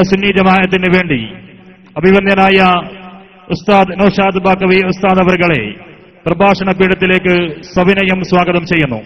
സുന്നി ജമാഅത്തിന് വേണ്ടി അഭിവന്ദ്യനായ ഉസ്താദ് നൗഷാദ് ബാക്കവി ഉസ്താദ് അവരുകളെ പ്രഭാഷണ പീഠത്തിലേക്ക് സവിനയം സ്വാഗതം ചെയ്യുന്നു.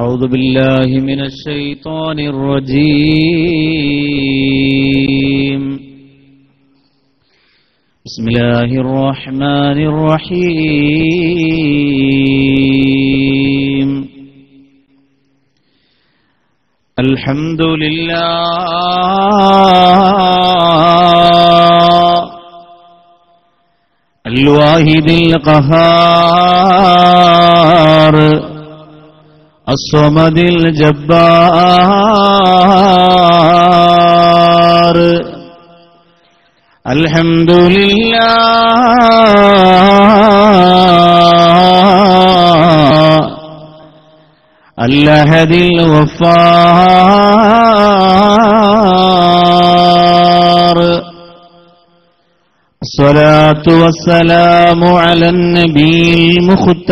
أعوذ بالله من الشيطان الرجيم. بسم الله الرحمن الرحيم. الحمد لله الواحد القهار الصمد الجبار. الحمد لله الأحد الغفار. الصلاة والسلام على النبي المختار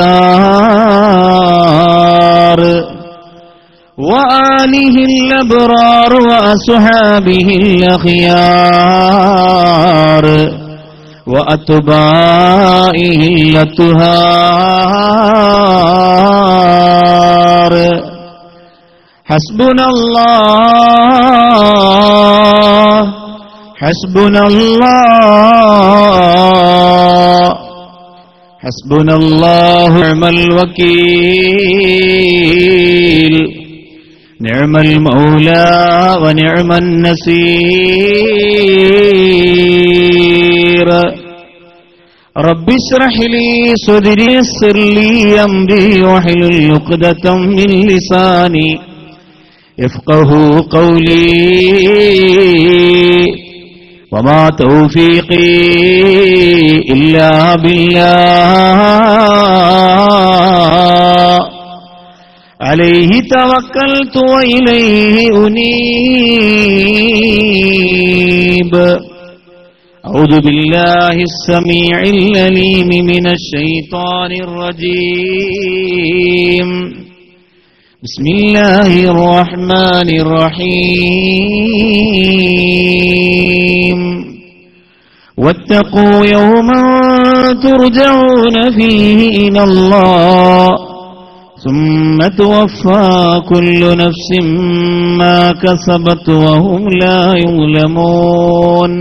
وآله الأبرار وأصحابه الأخيار وأتباعه الأطهار. حسبنا الله حسبنا الله حسبنا الله نعم الوكيل نعم المولى ونعم النصير. رب اشرح لي صدري يسر لي أمري واحلل عقدة من لساني يفقه قولي وما توفيقي إلا بالله عليه توكلت وإليه أنيب. أعوذ بالله السميع العليم من الشيطان الرجيم. بسم الله الرحمن الرحيم. واتقوا يوما ترجعون فيه إلى الله ثم توفى كل نفس ما كسبت وهم لا يظلمون.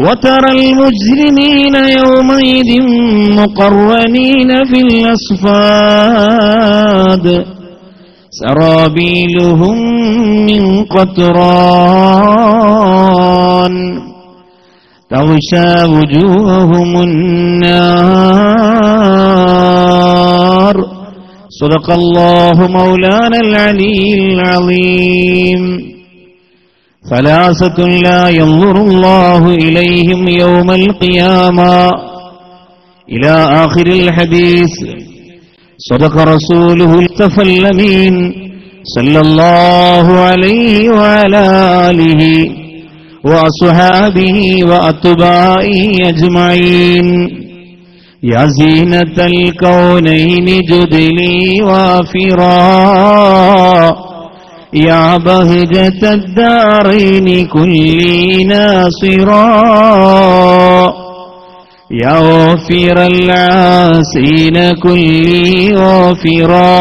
وترى المجرمين يومئذ مقرنين في الأصفاد سرابيلهم من قطران تغشى وجوههم النار. صدق الله مولانا العلي العظيم. ثلاثة لا ينظر الله إليهم يوم القيامة إلى آخر الحديث. صدق رسوله المصطفى الأمين صلى الله عليه وعلى آله وأصحابه وأتباعه أجمعين. يا زينة الكونين جدلي وافرا يا بهجة الدارين كلي ناصرا يا غافر العاسين كلي غافرا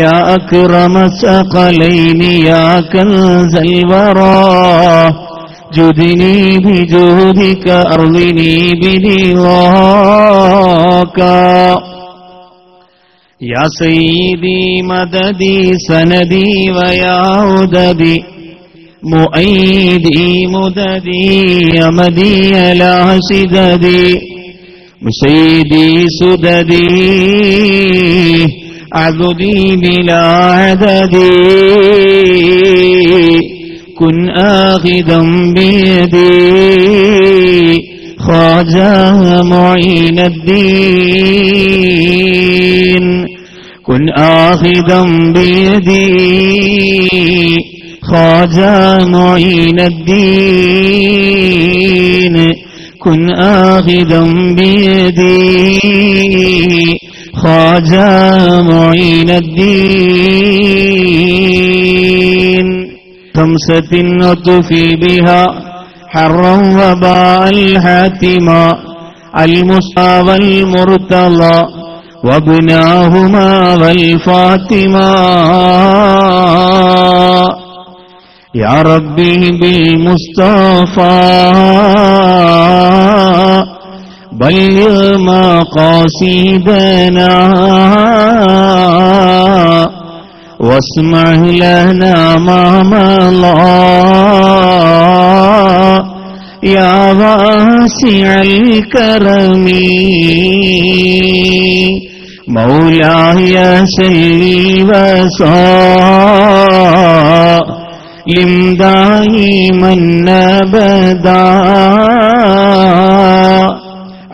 يا أكرم الثقلين يا كنز الورى جدني بجودك أرضني برضاك. يا سيدي مددي سندي ويا عددي مؤيدي مددي أمدي على شددي مشيدي سددي عبدي بلا عددي كن آخذا بيدي خواجہ معین الدین كن آخذا بيدي خواجہ معین الدین كن آخذا بيدي خواجہ معین الدین خمسة أطفي بها حرا وباء الحاتما المصطفى والمرتضى وابناهما والفاطمة يا ربي بالمصطفى بلغ مقاصدنا واسمع لنا ما مضى يا واسع الكرم مولاي صل وسلم دائما ابدا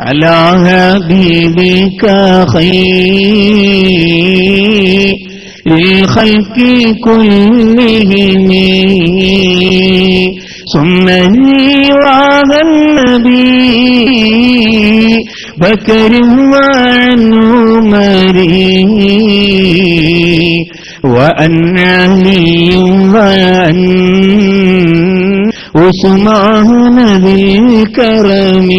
على حبيبك خير للخلق كلهم سنني وعلى النبي بكر وعن عمر وعن علي وعن عثمان ذي الكرم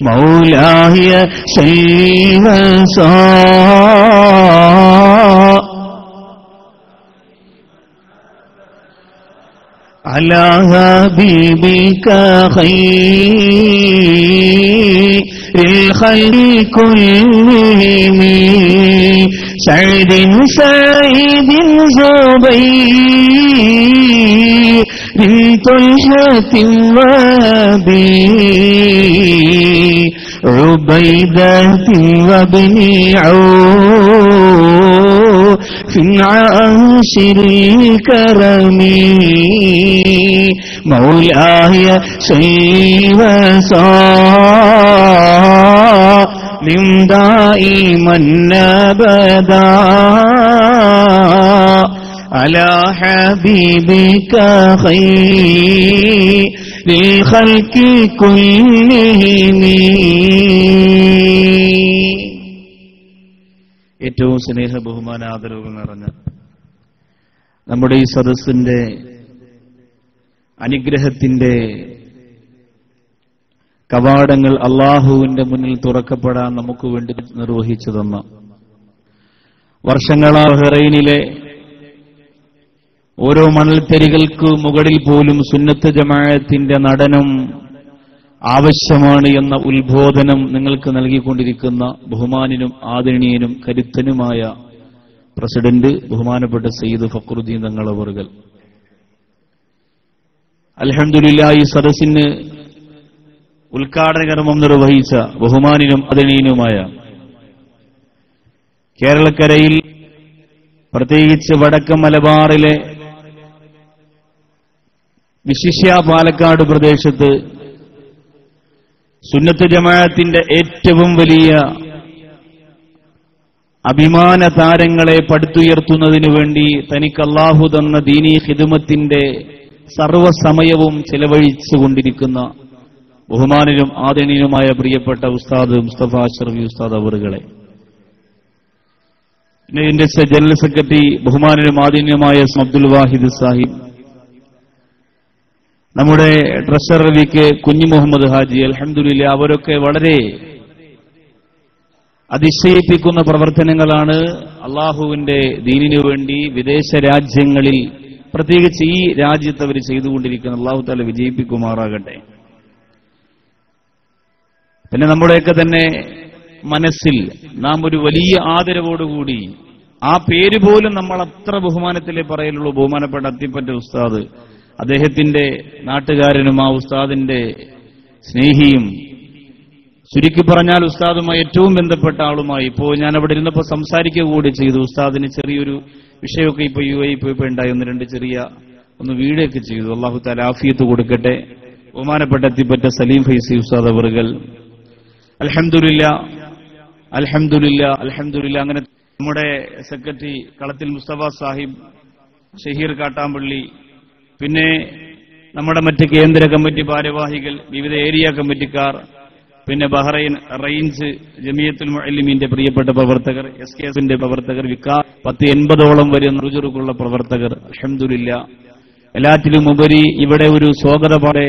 مولاي صل وسلم على حبيبك خير الخلق كلهم سعد سعيد زبير طلحة وابي عبيدة وابن عوف عاشر الكرم مولاي صل وسلم دائما ابدا على حبيبك خير للخلق كلهم. ഏറ്റവും സ്നേഹ ബഹുമാന ആദരവുകൾ നിറഞ്ഞ നമ്മുടെ ഈ സദസ്സിന്റെ അനുഗ്രഹത്തിന്റെ കവാടങ്ങൾ അള്ളാഹുവിന്റെ മുന്നിൽ തുറക്കപ്പെടാൻ നമുക്ക് വേണ്ടി നിർവഹിച്ചു തന്ന വർഷങ്ങളാ ബഹ്റൈനിലെ ഓരോ മണൽത്തരികൾക്ക് മുകളിൽ പോലും സുന്നത്ത് ജമാഅത്തിന്റെ നടനം ആവശ്യമാണ് എന്ന ഉത്ബോധനം നിങ്ങൾക്ക് നൽകിക്കൊണ്ടിരിക്കുന്ന ബഹുമാനിനും ആദരണീയനും കരുത്തനുമായ പ്രസിഡന്റ് ബഹുമാനപ്പെട്ട സയ്യിദ് ഫഖറുദ്ദീൻ തങ്ങൾ അവറുകൾ, അൽഹംദുലില്ലാഹ് ഈ സദസ്സിന് ഉദ്ഘാടന കർമ്മം നിർവഹിച്ച ബഹുമാനിനും ആദരണീയനുമായ കേരളക്കരയിൽ പ്രത്യേകിച്ച് വടക്കൻ മലബാറിലെ വിശിഷ്യ പാലക്കാട് പ്രദേശത്ത് സുന്നത്ത് ജമാഅത്തിന്റെ ഏറ്റവും വലിയ അഭിമാന താരങ്ങളെ പടുത്തുയർത്തുന്നതിനു വേണ്ടി തനിക്ക് അല്ലാഹു തന്ന ദീനീ ഖിദ്മത്തിന്റെ സർവ്വസമയവും ചെലവഴിച്ചുകൊണ്ടിരിക്കുന്ന ബഹുമാനനും ആദരണീയനുമായ പ്രിയപ്പെട്ട ഉസ്താദ് മുസ്തഫ അഷ്റഫി ഉസ്താദ് അവറുകളെ, ഇതിന്റെ ജനറൽ സെക്രട്ടറി ബഹുമാനനും ആദരണീയനുമായ അബ്ദുൽ വാഹിദ് സാഹിബ്, നമ്മുടെ ട്രഷറർ വി കെ കുഞ്ഞു മുഹമ്മദ് ഹാജി, അൽഹംദുലില്ലാഹ് അവരൊക്കെ വളരെ അതിശയിപ്പിക്കുന്ന പ്രവർത്തനങ്ങളാണ് അള്ളാഹുവിന്റെ ദീനിനു വേണ്ടി വിദേശ രാജ്യങ്ങളിൽ, പ്രത്യേകിച്ച് ഈ രാജ്യത്ത് അവർ ചെയ്തുകൊണ്ടിരിക്കുന്ന. അള്ളാഹു തആല വിജയിപ്പിക്കുമാറാകട്ടെ. പിന്നെ നമ്മുടെയൊക്കെ തന്നെ മനസ്സിൽ നാം ഒരു വലിയ ആദരവോടുകൂടി, ആ പേര് പോലും നമ്മൾ അത്ര ബഹുമാനത്തിലേ പറയലുള്ളൂ, ബഹുമാനപ്പെട്ട അത്തിപ്പറ്റ ഉസ്താദ്, അദ്ദേഹത്തിന്റെ നാട്ടുകാരനും ആ ഉസ്താദിന്റെ സ്നേഹിയും, ചുരുക്കി പറഞ്ഞാൽ ഉസ്താദുമായി ഏറ്റവും ബന്ധപ്പെട്ട ആളുമായി. ഇപ്പോൾ ഞാൻ അവിടെ ഇരുന്നപ്പോൾ സംസാരിക്കുക കൂടി ചെയ്തു. ഉസ്താദിന് ചെറിയൊരു വിഷയമൊക്കെ ഇപ്പൊ UAE പോയപ്പോ ഉണ്ടായി, ഒന്ന് രണ്ട് ചെറിയ വീടൊക്കെ ചെയ്തു. അല്ലാഹു തആല ആഫിയത്ത് കൊടുക്കട്ടെ. ബഹുമാനപ്പെട്ട എത്തിപ്പറ്റ സലീം ഫൈസി ഉസ്താദ് അവറുകൾ, അൽഹംദുലില്ലാ അങ്ങനെ നമ്മുടെ സെക്രട്ടറി കളത്തിൽ മുസ്തഫ സാഹിബ്, ഷഹീർ കാട്ടാമ്പള്ളി, പിന്നെ നമ്മുടെ മറ്റ് കേന്ദ്ര കമ്മിറ്റി ഭാരവാഹികൾ, വിവിധ ഏരിയ കമ്മിറ്റിക്കാർ, പിന്നെ ബഹ്റൈൻ റേഞ്ച് ജമിയത്തുൽ മുഅല്ലിമീന്റെ പ്രിയപ്പെട്ട പ്രവർത്തകർ, SKSന്റെ പ്രവർത്തകർ, 180ഓളം വരുന്ന റുജുറുക്കുള്ള പ്രവർത്തകർ, അൽഹംദുലില്ലാ. എല്ലാറ്റിലും ഉപരി ഇവിടെ ഒരു സ്വാഗതപാടെ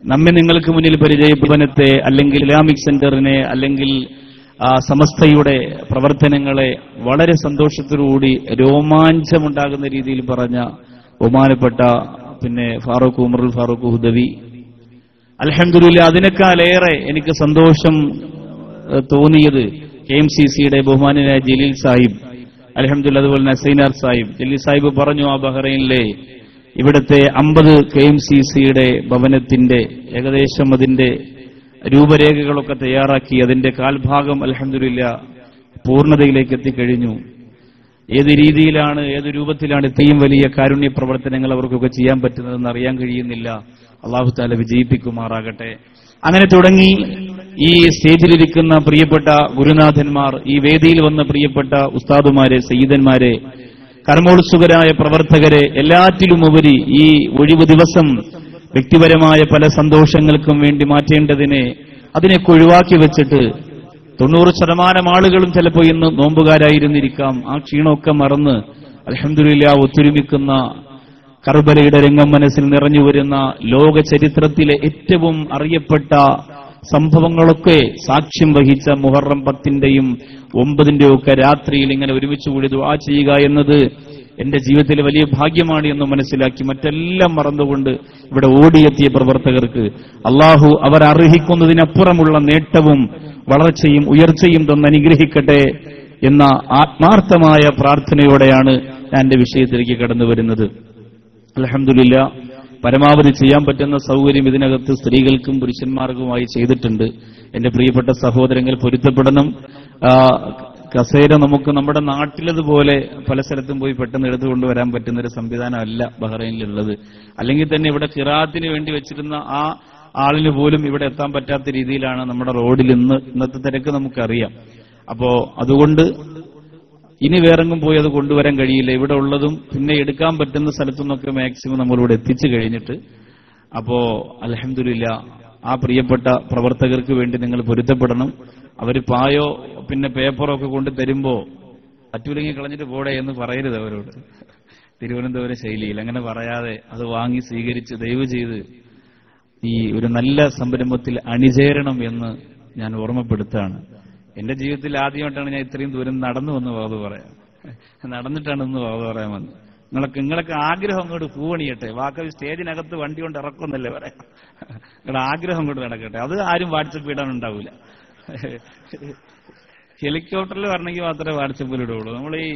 നമ്മെ നിങ്ങൾക്ക് മുന്നിൽ പരിചയപ്പെടുന്നത്തെ അല്ലെങ്കിൽ ഇസ്ലാമിക് സെന്ററിനെ അല്ലെങ്കിൽ സമസ്തയുടെ പ്രവർത്തനങ്ങളെ വളരെ സന്തോഷത്തോടുകൂടി രോമാഞ്ചമുണ്ടാകുന്ന രീതിയിൽ പറഞ്ഞ ബഹുമാനപ്പെട്ട പിന്നെ ഫാറൂഖ് ഉമറുൽ ഫാറൂഖ് ഹുദവി, അൽഹംദുലില്ലാ. അതിനേക്കാളേറെ എനിക്ക് സന്തോഷം തോന്നിയത് KMCCയുടെ ബഹുമാനനായ ജലീൽ സാഹിബ്, അൽഹംദുലില്ലാ. അതുപോലെ നസൈനാർ സാഹിബ്, ജലീൽ സാഹിബ് പറഞ്ഞു ആ ബഹ്റൈനിലെ ഇവിടുത്തെ 50 KMCCയുടെ ഭവനത്തിന്റെ ഏകദേശം അതിന്റെ രൂപരേഖകളൊക്കെ തയ്യാറാക്കി അതിന്റെ കാൽഭാഗം അൽഹംദുലില്ലാ പൂർണ്ണതയിലേക്ക് എത്തിക്കഴിഞ്ഞു. ഏത് രീതിയിലാണ്, ഏത് രൂപത്തിലാണ് ഇത്രയും വലിയ കാരുണ്യ പ്രവർത്തനങ്ങൾ അവർക്കൊക്കെ ചെയ്യാൻ പറ്റുന്നതെന്ന് അറിയാൻ കഴിയുന്നില്ല. അല്ലാഹു തആല വിജയിപ്പിക്കുമാറാകട്ടെ. അങ്ങനെ തുടങ്ങി ഈ സ്റ്റേജിലിരിക്കുന്ന പ്രിയപ്പെട്ട ഗുരുനാഥന്മാർ, ഈ വേദിയിൽ വന്ന പ്രിയപ്പെട്ട ഉസ്താദുമാരെ, സയ്യിദന്മാരെ, കർമ്മോത്സുകരായ പ്രവർത്തകരെ, എല്ലാറ്റിലുമുപരി ഈ ഒഴിവ് ദിവസം വ്യക്തിപരമായ പല സന്തോഷങ്ങൾക്കും വേണ്ടി മാറ്റേണ്ടതിനെ അതിനൊക്കെ ഒഴിവാക്കി വെച്ചിട്ട് 90% ആളുകളും ചിലപ്പോൾ ഇന്ന് നോമ്പുകാരായിരുന്നിരിക്കാം. ആ ക്ഷീണമൊക്കെ മറന്ന് അൽഹംദുലില്ലാ ഒത്തൊരുമിക്കുന്ന കർബലയുടെ രംഗം മനസ്സിൽ നിറഞ്ഞു വരുന്ന ലോക ചരിത്രത്തിലെ ഏറ്റവും അറിയപ്പെട്ട സംഭവങ്ങളൊക്കെ സാക്ഷ്യം വഹിച്ച മുഹറം 10ന്റെയും 9ന്റെയും ഒക്കെ രാത്രിയിൽ ഇങ്ങനെ ഒരുമിച്ച് കൂടി ദുആ ചെയ്യുക എന്നത് എന്റെ ജീവിതത്തിലെ വലിയ ഭാഗ്യമാണ് എന്ന് മനസ്സിലാക്കി മറ്റെല്ലാം മറന്നുകൊണ്ട് ഇവിടെ ഓടിയെത്തിയ പ്രവർത്തകർക്ക് അള്ളാഹു അവർ അർഹിക്കുന്നതിനപ്പുറമുള്ള നേട്ടവും വളർച്ചയും ഉയർച്ചയും തന്നനുഗ്രഹിക്കട്ടെ എന്ന ആത്മാർത്ഥമായ പ്രാർത്ഥനയോടെയാണ് ഞാൻ എന്റെ വിഷയത്തിലേക്ക് കടന്നു വരുന്നത്. അൽഹംദുലില്ലാ, പരമാവധി ചെയ്യാൻ പറ്റുന്ന സൗകര്യം ഇതിനകത്ത് സ്ത്രീകൾക്കും പുരുഷന്മാർക്കുമായി ചെയ്തിട്ടുണ്ട്. എന്റെ പ്രിയപ്പെട്ട സഹോദരങ്ങൾ പൊരുത്തപ്പെടണം. കസേര നമുക്ക് നമ്മുടെ നാട്ടിലതുപോലെ പല സ്ഥലത്തും പോയി പെട്ടെന്ന് എടുത്തുകൊണ്ടുവരാൻ പറ്റുന്ന ഒരു സംവിധാനമല്ല ബഹ്റൈനിലുള്ളത്. അല്ലെങ്കിൽ തന്നെ ഇവിടെ ഖിറാഅത്തിന് വേണ്ടി വെച്ചിരുന്ന ആ ആളിന് പോലും ഇവിടെ എത്താൻ പറ്റാത്ത രീതിയിലാണ് നമ്മുടെ റോഡിൽ ഇന്നത്തെ തിരക്ക് നമുക്കറിയാം. അപ്പോ അതുകൊണ്ട് ഇനി വേറെങ്ങും പോയി അത് കൊണ്ടുവരാൻ കഴിയില്ല. ഇവിടെ ഉള്ളതും പിന്നെ എടുക്കാൻ പറ്റുന്ന സ്ഥലത്തു നിന്നൊക്കെ മാക്സിമം നമ്മളിവിടെ എത്തിച്ചു കഴിഞ്ഞിട്ട്, അപ്പോ അൽഹംദുലില്ലാ ആ പ്രിയപ്പെട്ട പ്രവർത്തകർക്ക് വേണ്ടി നിങ്ങൾ പൊരുത്തപ്പെടണം. അവർ പായോ പിന്നെ പേപ്പറോ ഒക്കെ കൊണ്ട് തരുമ്പോ അറ്റൂലെങ്കിൽ കളഞ്ഞിട്ട് പോടെ എന്ന് പറയരുത് അവരോട്. തിരുവനന്തപുരം ശൈലിയിൽ അങ്ങനെ പറയാതെ അത് വാങ്ങി സ്വീകരിച്ച് ദയവ് ചെയ്ത് ഈ ഒരു നല്ല സംരംഭത്തിൽ അണിചേരണം എന്ന് ഞാൻ ഓർമ്മപ്പെടുത്താണ്. എന്റെ ജീവിതത്തിൽ ആദ്യമായിട്ടാണ് ഞാൻ ഇത്രയും ദൂരം നടന്നു വന്ന് വാത് പറയാം. നടന്നിട്ടാണ് ഇന്ന് വാത് പറയാൻ വന്നത്. നിങ്ങളൊക്കെ ആഗ്രഹം അങ്ങോട്ട് പൂവണിയട്ടെ. വാക്കവി സ്റ്റേജിനകത്ത് വണ്ടി കൊണ്ട് ഇറക്കുമെന്നല്ലേ പറയാം. നിങ്ങളുടെ ആഗ്രഹം കൊണ്ട് നടക്കട്ടെ. അത് ആരും വാട്സപ്പ് ഇടാനുണ്ടാവില്ല. ഹെലികോപ്റ്ററിൽ വരണമെങ്കിൽ മാത്രമേ വാട്സപ്പിൽ ഇടുകയുള്ളൂ. നമ്മൾ ഈ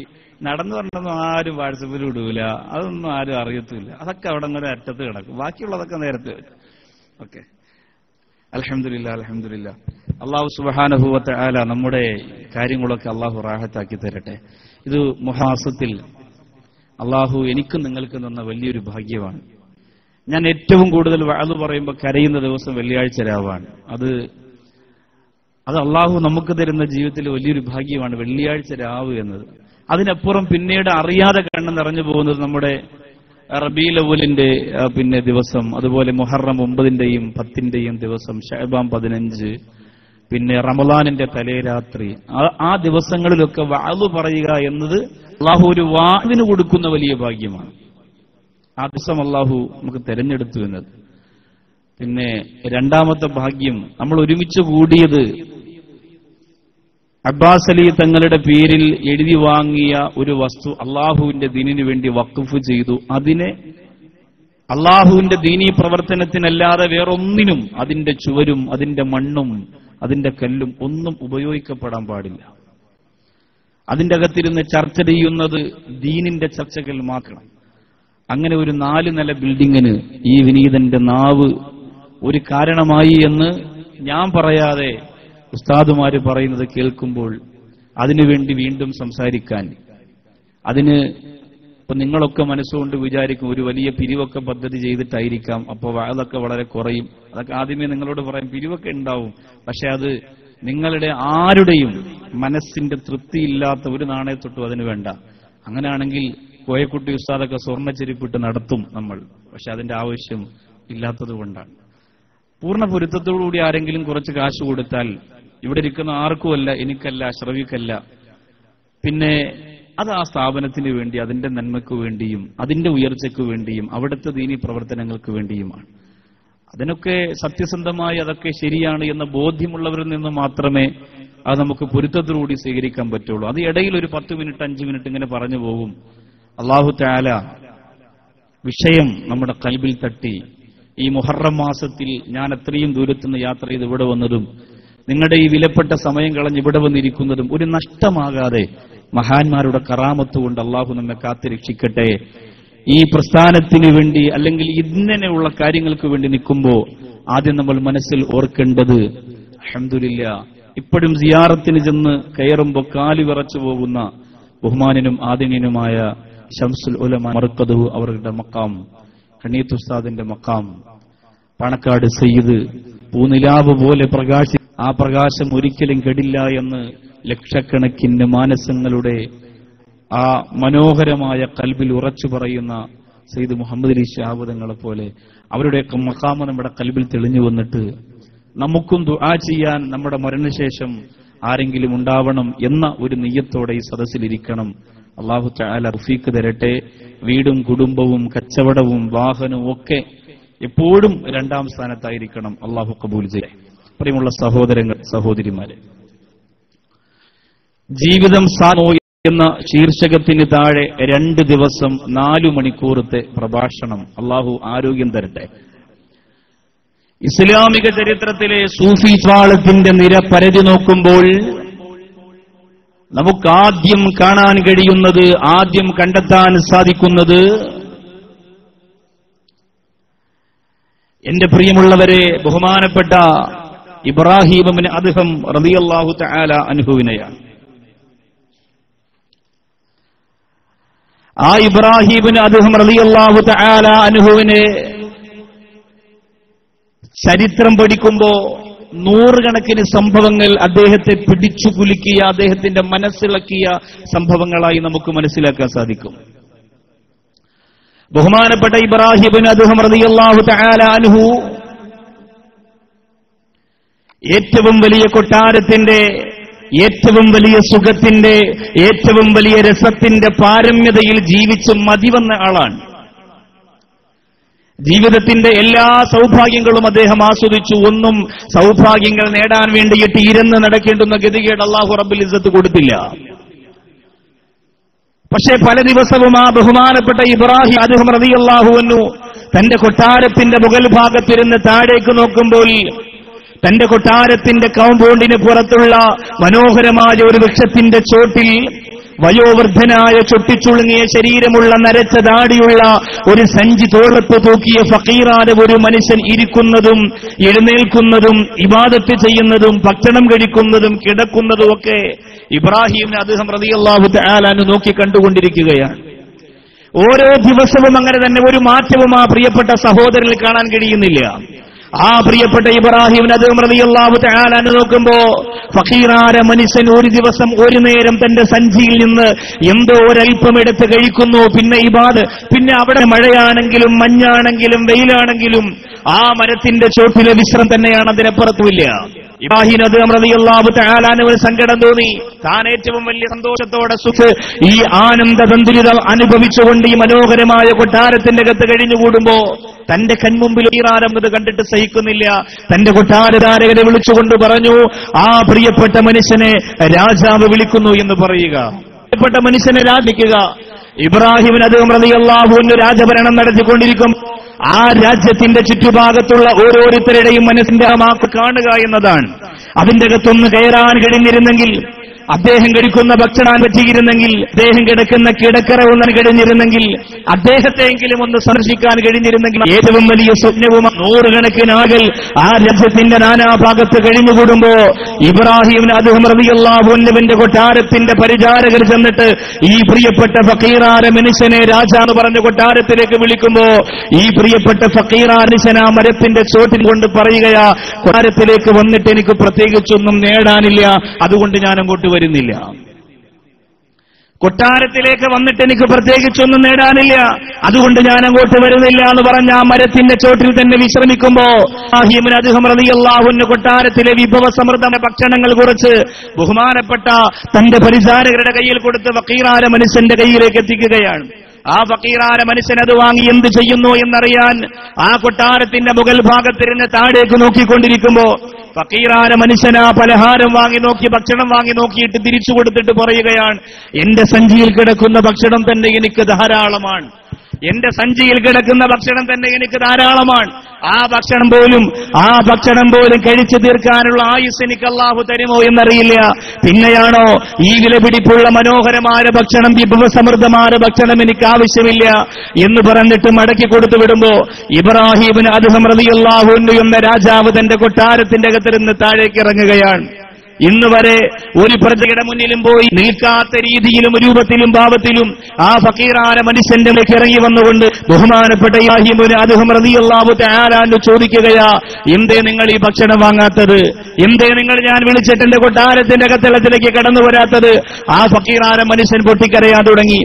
നടന്നു പറഞ്ഞൊന്നും ആരും വാട്സപ്പിൽ ഇടൂല. അതൊന്നും ആരും അറിയത്തില്ല. അതൊക്കെ അവിടെ അങ്ങനെ അറ്റത്ത് കിടക്കും. ബാക്കിയുള്ളതൊക്കെ നേരത്തെ വരും. ഓക്കെ, അൽഹംദുലില്ലാ അൽഹംദുലില്ലാ. അല്ലാഹു സുബ്ഹാനഹു വ തആല നമ്മുടെ കാര്യങ്ങളൊക്കെ അല്ലാഹു റാഹത്താക്കി തരട്ടെ. ഇത് മുഹാസത്തിൽ അല്ലാഹു എനിക്കും നിങ്ങൾക്ക് തന്ന വലിയൊരു ഭാഗ്യമാണ്. ഞാൻ ഏറ്റവും കൂടുതൽ വഅദ് പറയുമ്പോൾ കരയുന്ന ദിവസം വെള്ളിയാഴ്ച രാവാണ്. അത് അല്ലാഹു നമുക്ക് തരുന്ന ജീവിതത്തിൽ വലിയൊരു ഭാഗ്യമാണ് വെള്ളിയാഴ്ച രാവ് എന്നത്. അതിനപ്പുറം പിന്നീട് അറിയാതെ കണ്ണ് നിറഞ്ഞു പോകുന്നത് നമ്മുടെ റബീഉൽ അവ്വലിന്റെ പിന്നെ ദിവസം, അതുപോലെ മുഹറം 9ന്റെയും 10ന്റെയും ദിവസം, ശഅബാൻ 15, പിന്നെ റമളാനിന്റെ തലേരാത്രി, ആ ദിവസങ്ങളിലൊക്കെ വഅദ് പറയുക എന്നത് അല്ലാഹു ഒരു വാദിന് കൊടുക്കുന്ന വലിയ ഭാഗ്യമാണ്. ആ ദിവസം അല്ലാഹു നമുക്ക് തെരഞ്ഞെടുത്തു എന്നത്. പിന്നെ രണ്ടാമത്തെ ഭാഗ്യം, നമ്മൾ ഒരുമിച്ച് കൂടിയത് അബ്ബാസ് അലി തങ്ങളുടെ പേരിൽ എഴുതി വാങ്ങിയ ഒരു വസ്തു അള്ളാഹുവിന്റെ ദീനിനു വേണ്ടി വഖഫ് ചെയ്തു. അതിനെ അള്ളാഹുവിന്റെ ദീനീ പ്രവർത്തനത്തിനല്ലാതെ വേറൊന്നിനും അതിന്റെ ചുവരും അതിന്റെ മണ്ണും അതിന്റെ കല്ലും ഒന്നും ഉപയോഗിക്കപ്പെടാൻ പാടില്ല. അതിന്റെ അകത്തിരുന്ന് ചർച്ച ചെയ്യുന്നത് ദീനിന്റെ ചർച്ചകൾ മാത്രം. അങ്ങനെ ഒരു 4 നില ബിൽഡിങ്ങിന് ഈ വിനീതന്റെ നാവ് ഒരു കാരണമായി എന്ന് ഞാൻ പറയാതെ ഉസ്താദുമാര് പറയുന്നത് കേൾക്കുമ്പോൾ അതിനുവേണ്ടി വീണ്ടും സംസാരിക്കാൻ, അതിന് അപ്പൊ നിങ്ങളൊക്കെ മനസ്സുകൊണ്ട് വിചാരിക്കും ഒരു വലിയ പിരിവൊക്കെ പദ്ധതി ചെയ്തിട്ടായിരിക്കാം, അപ്പോൾ അതൊക്കെ വളരെ കുറയും. അതൊക്കെ ആദ്യമേ നിങ്ങളോട് പറയും, പിരിവൊക്കെ ഉണ്ടാവും, പക്ഷെ അത് നിങ്ങളുടെ ആരുടെയും മനസ്സിന്റെ തൃപ്തിയില്ലാത്ത ഒരു നാണയത്തൊട്ടും അതിന് വേണ്ട. അങ്ങനെയാണെങ്കിൽ കോയക്കുട്ടി ഉസ്താദൊക്കെ സ്വർണ്ണ ചെരുപ്പിട്ട് നടത്തും നമ്മൾ, പക്ഷെ അതിന്റെ ആവശ്യം ഇല്ലാത്തത് കൊണ്ടാണ്. പൂർണ്ണ പൊരുത്തത്തോടുകൂടി ആരെങ്കിലും കുറച്ച് കാശ് കൊടുത്താൽ ഇവിടെ ഇരിക്കുന്ന ആർക്കുമല്ല, എനിക്കല്ല, അഷ്റഫിക്കല്ല, പിന്നെ അത് ആ സ്ഥാപനത്തിന് വേണ്ടി, അതിന്റെ നന്മയ്ക്ക് വേണ്ടിയും അതിന്റെ ഉയർച്ചയ്ക്ക് വേണ്ടിയും അവിടുത്തെ ദീനീ പ്രവർത്തനങ്ങൾക്ക് വേണ്ടിയുമാണ്. അതിനൊക്കെ സത്യസന്ധമായി അതൊക്കെ ശരിയാണ് എന്ന ബോധ്യമുള്ളവരിൽ നിന്ന് മാത്രമേ അത് നമുക്ക് പൊരുത്തത്തോടുകൂടി സ്വീകരിക്കാൻ പറ്റുള്ളൂ. അത് ഇടയിൽ ഒരു 10 മിനിറ്റ് 5 മിനിറ്റ് ഇങ്ങനെ പറഞ്ഞു പോകും. അല്ലാഹു തആല വിഷയം നമ്മുടെ ഖൽബിൽ തട്ടി. ഈ മുഹറം മാസത്തിൽ ഞാൻ അത്രയും ദൂരത്തുനിന്ന് യാത്ര ചെയ്ത് ഇവിടെ വന്നതും നിങ്ങളുടെ ഈ വിലപ്പെട്ട സമയം കളഞ്ഞ് ഇവിടെ വന്നിരിക്കുന്നതും ഒരു നഷ്ടമാകാതെ മഹാന്മാരുടെ കറാമത്ത് കൊണ്ട് അള്ളാഹു നമ്മെ കാത്തുരക്ഷിക്കട്ടെ. ഈ പ്രസ്ഥാനത്തിന് വേണ്ടി അല്ലെങ്കിൽ ഇങ്ങനെയുള്ള കാര്യങ്ങൾക്ക് വേണ്ടി നിൽക്കുമ്പോൾ ആദ്യം നമ്മൾ മനസ്സിൽ ഓർക്കേണ്ടത്, അൽഹംദുലില്ലാ, ഇപ്പോഴും സിയാറത്തിന് ചെന്ന് കയറുമ്പോൾ കാലു വിറച്ചു പോകുന്ന ബഹുമാനനും ആദരണീയനുമായ ശംസുൽ ഉലമ മർക്കദഹു അവരുടെ മക്കാം, ഹനീത്ത് ഉസ്താദിന്റെ മക്കാം, പാണക്കാട് സയ്യിദ് പൂനിലാവ് പോലെ ആ പ്രകാശം ഒരിക്കലും കെടില്ല എന്ന് ലക്ഷക്കണക്കിന് മാനസങ്ങളുടെ ആ മനോഹരമായ കൽബിൽ ഉറച്ചു പറയുന്ന സയ്യിദ് മുഹമ്മദ് അലി ശിഹാബ് തങ്ങളെ പോലെ അവരുടെയൊക്കെ മഖാമ നമ്മുടെ കൽബിൽ തെളിഞ്ഞു വന്നിട്ട് നമുക്കും ദുആ ചെയ്യാൻ നമ്മുടെ മരണശേഷം ആരെങ്കിലും ഉണ്ടാവണം എന്ന ഒരു നിയ്യത്തോടെ ഈ സദസ്സിലിരിക്കണം. അല്ലാഹു തആല റഫീഖ് തരട്ടെ. വീടും കുടുംബവും കച്ചവടവും വാഹനവും ഒക്കെ എപ്പോഴും 2ാം സ്ഥാനത്തായിരിക്കണം. അല്ലാഹു ഖബൂൽ ചെയ്യട്ടെ. പ്രിയമുള്ള സഹോദരങ്ങൾ, സഹോദരിമാരെ, ജീവിതം സാമോ എന്ന ശീർഷകത്തിന് താഴെ 2 ദിവസം 4 മണിക്കൂറത്തെ പ്രഭാഷണം. അല്ലാഹു ആരോഗ്യം തരട്ടെ. ഇസ്ലാമിക ചരിത്രത്തിലെ സൂഫി ജ്വാളത്തിന്റെ നിര പരതി നോക്കുമ്പോൾ നമുക്കാദ്യം കാണാൻ കഴിയുന്നത്, ആദ്യം കണ്ടെത്താൻ സാധിക്കുന്നത്, എന്റെ പ്രിയമുള്ളവരെ, ബഹുമാനപ്പെട്ട ഇബ്രാഹിം ഇബ്നു അദ്ഹം റളിയല്ലാഹു തആല അൻഹുവിനെയാണ്. ആ ഇബ്രാഹിം ഇബ്നു അദ്ഹം റളിയല്ലാഹു തആല അൻഹുവിനെ ചരിത്രം പഠിക്കുമ്പോ 100 കണക്കിന് സംഭവങ്ങൾ അദ്ദേഹത്തെ പിടിച്ചു കുലുക്കിയ, അദ്ദേഹത്തിന്റെ മനസ്സിളക്കിയ സംഭവങ്ങളായി നമുക്ക് മനസ്സിലാക്കാൻ സാധിക്കും. ബഹുമാനപ്പെട്ട ഇബ്രാഹിം ഇബ്നു അദ്ഹം റളിയല്ലാഹു തആല അൻഹു ഏറ്റവും വലിയ കൊട്ടാരത്തിന്റെ, ഏറ്റവും വലിയ സുഖത്തിന്റെ, ഏറ്റവും വലിയ രസത്തിന്റെ പാരമ്യതയിൽ ജീവിച്ച് മതിവന്ന ആളാണ്. ജീവിതത്തിന്റെ എല്ലാ സൗഭാഗ്യങ്ങളും അദ്ദേഹം ആസ്വദിച്ചു. ഒന്നും സൗഭാഗ്യങ്ങൾ നേടാൻ വേണ്ടിയിട്ട് ഇരുന്ന് നടക്കേണ്ടുന്ന ഗതികേട് അല്ലാഹു റബ്ബുൽ ഇസ്സത്ത് കൊടുത്തില്ല. പക്ഷേ പല ദിവസവും ആ ബഹുമാനപ്പെട്ട ഇബ്രാഹിം അദ്ഹം റളിയല്ലാഹു അൻഹു തന്റെ കൊട്ടാരത്തിന്റെ മുകൾ ഭാഗത്തിരുന്ന് താഴേക്ക് നോക്കുമ്പോൾ തന്റെ കൊട്ടാരത്തിന്റെ കോമ്പൗണ്ടിന് പുറത്തുള്ള മനോഹരമായ ഒരു വൃക്ഷത്തിന്റെ ചോട്ടിൽ വയോവൃദ്ധനായ ചൊട്ടിച്ചുളുങ്ങിയ ശരീരമുള്ള നരച്ച ദാടിയുള്ള ഒരു സഞ്ചി തോളത്ത് തൂക്കിയ ഫഖീറായ ഒരു മനുഷ്യൻ ഇരിക്കുന്നതും എഴുന്നേൽക്കുന്നതും ഇബാദത്ത് ചെയ്യുന്നതും ഭക്ഷണം കഴിക്കുന്നതും കിടക്കുന്നതും ഒക്കെ ഇബ്രാഹിം അദ്ഹം റളിയല്ലാഹു തആല അൻഹു നോക്കി കണ്ടുകൊണ്ടിരിക്കുകയാണ്. ഓരോ ദിവസവും അങ്ങനെ തന്നെ ഒരു മാറ്റവും ആ പ്രിയപ്പെട്ട സഹോദരനിൽ കാണാൻ കഴിയുന്നില്ല. ആ പ്രിയപ്പെട്ട ഇബ്രാഹിം അദ്ഹം റളിയല്ലാഹു തആല അൻഹു നോക്കുമ്പോ ഫഖീറായ മനുഷ്യൻ ഒരു ദിവസം ഒരു നേരം തന്റെ സഞ്ചിയിൽ നിന്ന് എന്തോ ഒരൽപ്പം എടുത്ത് കഴിക്കുന്നു. പിന്നെ പിന്നെ അവിടെ മഴയാണെങ്കിലും മഞ്ഞാണെങ്കിലും വെയിലാണെങ്കിലും ആ മരത്തിന്റെ ചോട്ടിലെ വിശ്രം തന്നെയാണ്, അതിനപ്പുറത്തുമില്ല. ഇബ്രാഹിം അദ്ഹം റളിയല്ലാഹു തആല അൻഹുവിന് സങ്കടം തോന്നി. താൻ ഏറ്റവും വലിയ സന്തോഷത്തോടെ ഈ ആനന്ദ തന്തുലിതം അനുഭവിച്ചുകൊണ്ട് ഈ മനോഹരമായ കൊട്ടാരത്തിന്റെ അകത്ത് കഴിഞ്ഞുകൂടുമ്പോ തന്റെ കൺമുമ്പിൽ ഈറാനത് കണ്ടിട്ട് സഹിക്കുന്നില്ല. തന്റെ കൊട്ടാരധാരകരെ വിളിച്ചുകൊണ്ട് പറഞ്ഞു, ആ പ്രിയപ്പെട്ട മനുഷ്യനെ രാജാവ് വിളിക്കുന്നു എന്ന് പറയുക, പ്രിയപ്പെട്ട മനുഷ്യനെ രാജിക്കുക. ഇബ്രാഹിം അദ്ഹം റളിയല്ലാഹു അൻഹു രാജഭരണം നടത്തിക്കൊണ്ടിരിക്കും. ആ രാജ്യത്തിന്റെ ചുറ്റുഭാഗത്തുള്ള ഓരോരുത്തരുടെയും മനസ്സിന്റെ മാക്ക് കാണുക എന്നതാണ്. അതിന്റെ അകത്തൊന്ന് കയറാൻ കഴിഞ്ഞിരുന്നെങ്കിൽ അദ്ദേഹം കഴിക്കുന്ന ഭക്ഷണം പറ്റിയിരുന്നെങ്കിൽ, അദ്ദേഹം കിടക്കുന്ന കിടക്കറ ഒന്നാൻ കഴിഞ്ഞിരുന്നെങ്കിൽ, അദ്ദേഹത്തെയെങ്കിലും ഒന്ന് സന്ദർശിക്കാൻ കഴിഞ്ഞിരുന്നെങ്കിൽ, ഏറ്റവും വലിയ സ്വപ്നവും നൂറുകണക്കിന് ആളുകൾ ആ രാജ്യത്തിന്റെ നാനാഭാഗത്ത് കഴിഞ്ഞുകൂടുമ്പോ ഇബ്രാഹിം അദ്ഹം റളിയല്ലാഹു അൻഹുവിന്റെ കൊട്ടാരത്തിന്റെ പരിചാരകർ ചെന്നിട്ട് ഈ പ്രിയപ്പെട്ട ഫക്കീറായ മനുഷ്യനെ രാജാന്ന് പറഞ്ഞ കൊട്ടാരത്തിലേക്ക് വിളിക്കുമ്പോ ഈ പ്രിയപ്പെട്ട ഫക്കീറായ മനുഷ്യൻ ആ മരത്തിന്റെ ചോട്ടിൽ കൊണ്ട് പറയുകയാ, കൊട്ടാരത്തിലേക്ക് വന്നിട്ട് എനിക്ക് പ്രത്യേകിച്ചൊന്നും നേടാനില്ല, അതുകൊണ്ട് ഞാൻ അങ്ങോട്ട് വരുന്നില്ല. കൊട്ടാരത്തിലേക്ക് വന്നിട്ട് എനിക്ക് പ്രത്യേകിച്ചൊന്നും നേടാനില്ല, അതുകൊണ്ട് ഞാൻ അങ്ങോട്ട് വരുന്നില്ല എന്ന് പറഞ്ഞ ആ മരത്തിന്റെ ചോട്ടിൽ തന്നെ വിശ്രമിക്കുമ്പോ ഇബ്രാഹിം അദ്ഹം റളിയല്ലാഹു അൻഹു കൊട്ടാരത്തിലെ വിഭവസമൃദ്ധമായ ഭക്ഷണങ്ങൾ കുറച്ച് ബഹുമാനപ്പെട്ട തന്റെ പരിചാരകരുടെ കയ്യിൽ കൊടുത്ത് ഫക്കീറായ മനുഷ്യന്റെ കയ്യിലേക്ക് എത്തിക്കുകയാണ്. ആ ഫക്കീറായ മനുഷ്യൻ അത് വാങ്ങി എന്ത് ചെയ്യുന്നു എന്നറിയാൻ ആ കൊട്ടാരത്തിന്റെ മുകൾ ഭാഗത്തിരുന്ന് താഴേക്ക് നോക്കിക്കൊണ്ടിരിക്കുമ്പോ ഫക്കീറായ മനുഷ്യൻ ആ പലഹാരം വാങ്ങി നോക്കി, ഭക്ഷണം വാങ്ങി നോക്കിയിട്ട് തിരിച്ചു കൊടുത്തിട്ട് പറയുകയാണ്, എന്റെ സഞ്ചിയിൽ കിടക്കുന്ന ഭക്ഷണം തന്നെ എനിക്ക് ധാരാളമാണ്, എന്റെ സഞ്ചിയിൽ കിടക്കുന്ന ഭക്ഷണം തന്നെ എനിക്ക് ധാരാളമാണ്. ആ ഭക്ഷണം പോലും കഴിച്ചു തീർക്കാനുള്ള ആയുസ് എനിക്ക് അല്ലാഹു തരുമോ എന്നറിയില്ല. പിന്നെയാണോ ഈ വിലപിടിപ്പുള്ള മനോഹരമായ ഭക്ഷണം, വിഭവസമൃദ്ധമായ ഭക്ഷണം എനിക്ക് ആവശ്യമില്ല എന്ന് പറഞ്ഞിട്ട് മടക്കി കൊടുത്തു വിടുമ്പോ ഇബ്രാഹിം അദ്ഹം റളിയല്ലാഹു അൻഹു എന്ന രാജാവ് തന്റെ കൊട്ടാരത്തിന്റെ അകത്തിരുന്ന് താഴേക്ക് ഇറങ്ങുകയാണ്. ഇന്ന് വരെ ഒരു പ്രജയുടെ മുന്നിലും പോയി നിൽക്കാത്ത രീതിയിലും രൂപത്തിലും ഭാവത്തിലും ആ ഫക്കീറായ മനുഷ്യന്റെ മുന്നിലേക്ക് ഇറങ്ങി വന്നുകൊണ്ട് ബഹുമാനപ്പെട്ട ഇബ്രാഹിം അദ്ഹം റളിയല്ലാഹു തആല അൻഹു ചോദിക്കുകയാ, എന്തേ നിങ്ങൾ ഈ ഭക്ഷണം വാങ്ങാത്തത്? എന്തേ നിങ്ങൾ ഞാൻ വിളിച്ചിട്ട് എന്റെ കൊട്ടാരത്തിന്റെ അകത്തളത്തിലേക്ക് കടന്നു വരാത്തത്? ആ ഫക്കീറായ മനുഷ്യൻ പൊട്ടിക്കരയാൻ തുടങ്ങി.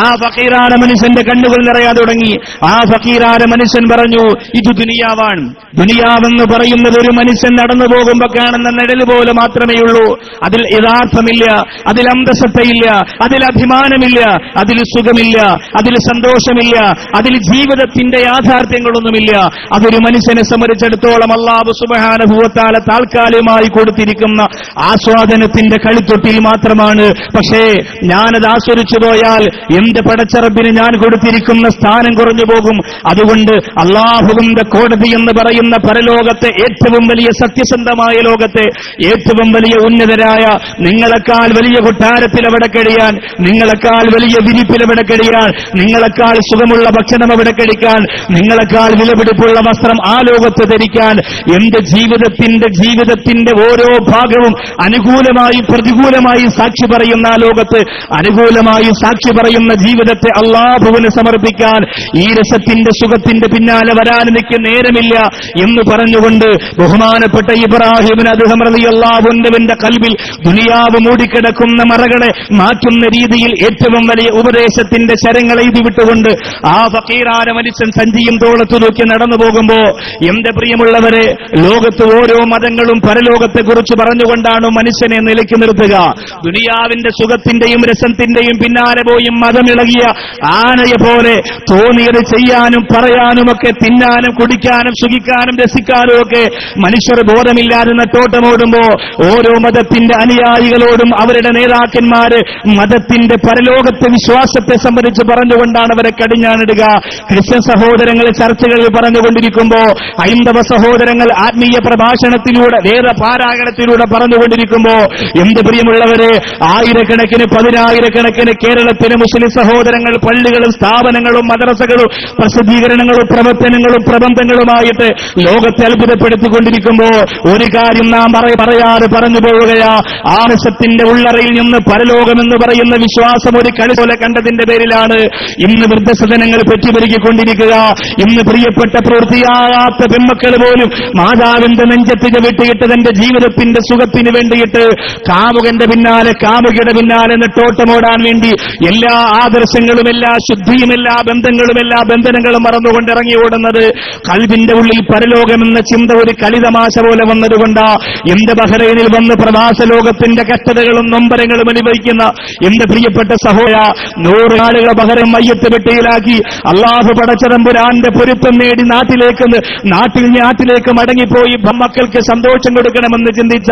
ആ ഫക്കീറായ മനുഷ്യന്റെ കണ്ണുകൾ നിറയാൻ തുടങ്ങി. ആ ഫക്കീറായ മനുഷ്യൻ പറഞ്ഞു, ഇത് ദുനിയാവാണ്. ദുനിയാവെന്ന് പറയുന്നത് ഒരു മനുഷ്യൻ നടന്നു പോകുമ്പോ കാണുന്ന നിഴല് പോലെ മാത്രമേ ഉള്ളൂ. അതിൽ യഥാർത്ഥമില്ല, അതിൽ അന്തസത്തയില്ല, അതിൽ അഭിമാനമില്ല, അതിൽ സുഖമില്ല, അതിൽ സന്തോഷമില്ല, അതിൽ ജീവിതത്തിന്റെ യാഥാർത്ഥ്യങ്ങളൊന്നുമില്ല. അതൊരു മനുഷ്യനെ സംബന്ധിച്ചിടത്തോളം അല്ലാഹു സുബ്ഹാനഹു വ തആല താൽക്കാലികമായി കൊടുത്തിരിക്കുന്ന ആസ്വാദനത്തിന്റെ കളിത്തൊട്ടിൽ മാത്രമാണ്. പക്ഷേ ഞാനത് ആസ്വദിച്ചു പോയാൽ എന്റെ പടച്ചറബിന് ഞാൻ കൊടുത്തിരിക്കുന്ന സ്ഥാനം കുറഞ്ഞു പോകും. അതുകൊണ്ട് അല്ലാഹുവിന്റെ കോടതി എന്ന് പറയുന്ന പരലോകത്തെ, ഏറ്റവും വലിയ സത്യസന്ധമായ ലോകത്തെ, ഏറ്റവും വലിയ ഉന്നതരായ, നിങ്ങളെക്കാൾ വലിയ കൊട്ടാരത്തിൽ അവിടെ കഴിയാൻ, നിങ്ങളെക്കാൾ വലിയ വിരിപ്പിൽ അവിടെ കഴിയാൻ, നിങ്ങളെക്കാൾ സുഖമുള്ള ഭക്ഷണം അവിടെ കഴിക്കാൻ, നിങ്ങളെക്കാൾ വിലപിടിപ്പുള്ള വസ്ത്രം ആ ലോകത്ത് ധരിക്കാൻ, എന്റെ ജീവിതത്തിന്റെ ഓരോ ഭാഗവും അനുകൂലമായും പ്രതികൂലമായും സാക്ഷി പറയുന്ന ആ ലോകത്ത് അനുകൂലമായും സാക്ഷി പറയുന്ന ജീവിതത്തെ അല്ലാഹുവിന് സമർപ്പിക്കാൻ ഈ രസത്തിന്റെ സുഖത്തിന്റെ പിന്നാലെ വരാൻ എനിക്ക് നേരമില്ല എന്ന് പറഞ്ഞുകൊണ്ട് ബഹുമാനപ്പെട്ട ഇബ്രാഹിം അദ്ഹം റളിയല്ലാഹു അൻഹുവിന്റെ കൽബിൽ ദുനിയാവ് മൂടിക്കിടക്കുന്ന മറകളെ മാറ്റുന്ന രീതിയിൽ ഏറ്റവും വലിയ ഉപദേശത്തിന്റെ ശരങ്ങൾ എഴുതി വിട്ടുകൊണ്ട് ആ ഫക്കീറായ മനുഷ്യൻ സഞ്ചിയും തോളത്തു നോക്കി നടന്നു പോകുമ്പോ, എന്റെ പ്രിയമുള്ളവരെ, ലോകത്ത് ഓരോ മതങ്ങളും പരലോകത്തെക്കുറിച്ച് പറഞ്ഞുകൊണ്ടാണ് മനുഷ്യനെ നിലയ്ക്ക് നിർത്തുക. ദുനിയാവിന്റെ സുഖത്തിന്റെയും രസത്തിന്റെയും പിന്നാലെ പോയി മതമിളകിയ ആനയെ പോലെ തോന്നിയത് ചെയ്യാനും പറയാനുമൊക്കെ, തിന്നാനും കുടിക്കാനും സുഖിക്കാനും രസിക്കാനും ഒക്കെ മനുഷ്യർ ബോധമില്ലാതെ നെട്ടോട്ടമോടുമ്പോ ഓരോ മതത്തിന്റെ അനുയായികളോടും അവരുടെ നേതാക്കന്മാര് മതത്തിന്റെ പരലോകത്തെ വിശ്വാസത്തെ സംബന്ധിച്ച് പറഞ്ഞുകൊണ്ടാണ് അവരെ കടിഞ്ഞാണിടുക. ക്രിസ്ത്യൻ സഹോദരങ്ങൾ ചർച്ചകളിൽ പറഞ്ഞുകൊണ്ടിരിക്കുമ്പോ, ഹൈന്ദവ സഹോദരങ്ങൾ ആത്മീയ പ്രഭാഷണത്തിലൂടെ, വേദപാരായണത്തിലൂടെ പറഞ്ഞുകൊണ്ടിരിക്കുമ്പോ, എന്റെ പ്രിയമുള്ളവരെ, ആയിരക്കണക്കിന് പതിനായിരക്കണക്കിന് കേരളത്തിലെ മുസ്ലിം സഹോദരങ്ങൾ പള്ളികളും സ്ഥാപനങ്ങളും മദ്രസകളും പ്രസിദ്ധീകരണങ്ങളും പ്രവർത്തനങ്ങളും പ്രബന്ധങ്ങളുമായിട്ട് ലോകത്തെ അത്ഭുതപ്പെടുത്തിക്കൊണ്ടിരിക്കുമ്പോ ഒരു കാര്യം നാം പറയാതെ പറഞ്ഞു പോവുകയാ, ആനസത്തിന്റെ ഉള്ളറയിൽ നിന്ന് പരലോകമെന്ന് പറയുന്ന വിശ്വാസം ഒരു കളി പോലെ കണ്ടതിന്റെ പേരിലാണ് ഇന്ന് വൃദ്ധസദനങ്ങൾ പെറ്റുപെരുകിക്കൊണ്ടിരിക്കുക. ഇന്ന് പ്രിയപ്പെട്ട പ്രവൃത്തിയാകാത്ത പെൺമക്കൾ പോലും മാതാവിന്റെ നെഞ്ചത്ത് ചവിട്ടിയിട്ട് തന്റെ ജീവിതത്തിന്റെ സുഖത്തിന് വേണ്ടിയിട്ട് കാമുകന്റെ പിന്നാലെ, കാമുകയുടെ പിന്നാലെ നെട്ടോട്ടമോടാൻ വേണ്ടി എല്ലാ ആദർശങ്ങളും, എല്ലാ ശുദ്ധിയും, എല്ലാ ബന്ധങ്ങളും, എല്ലാ ബന്ധനങ്ങളും മറന്നുകൊണ്ട് ഇറങ്ങി ഓടുന്നത്. കൽബിന്റെ ഉള്ളിൽ പരലോകമെന്ന ചിന്ത ഒരു കളിതമാശ പോലെ വന്നതുകൊണ്ടാ എന്റെ ബഹ്റൈനിൽ വന്ന് പ്രവാസ ലോകത്തിന്റെ കഷ്ടതകളും നൊമ്പരങ്ങളും അനുഭവിക്കുന്ന എന്റെ പ്രിയപ്പെട്ട സഹോദര, 100 ആളുകളെ ബഹ്റൈൻ മയ്യത്ത് പെട്ടിയിലാക്കി അല്ലാഹു പടച്ചതമ്പുരാന്റെ പൊരുത്തം നേടി നാട്ടിലേക്ക് മടങ്ങിപ്പോയി മക്കൾക്ക് സന്തോഷം കൊടുക്കണമെന്ന് ചിന്തിച്ച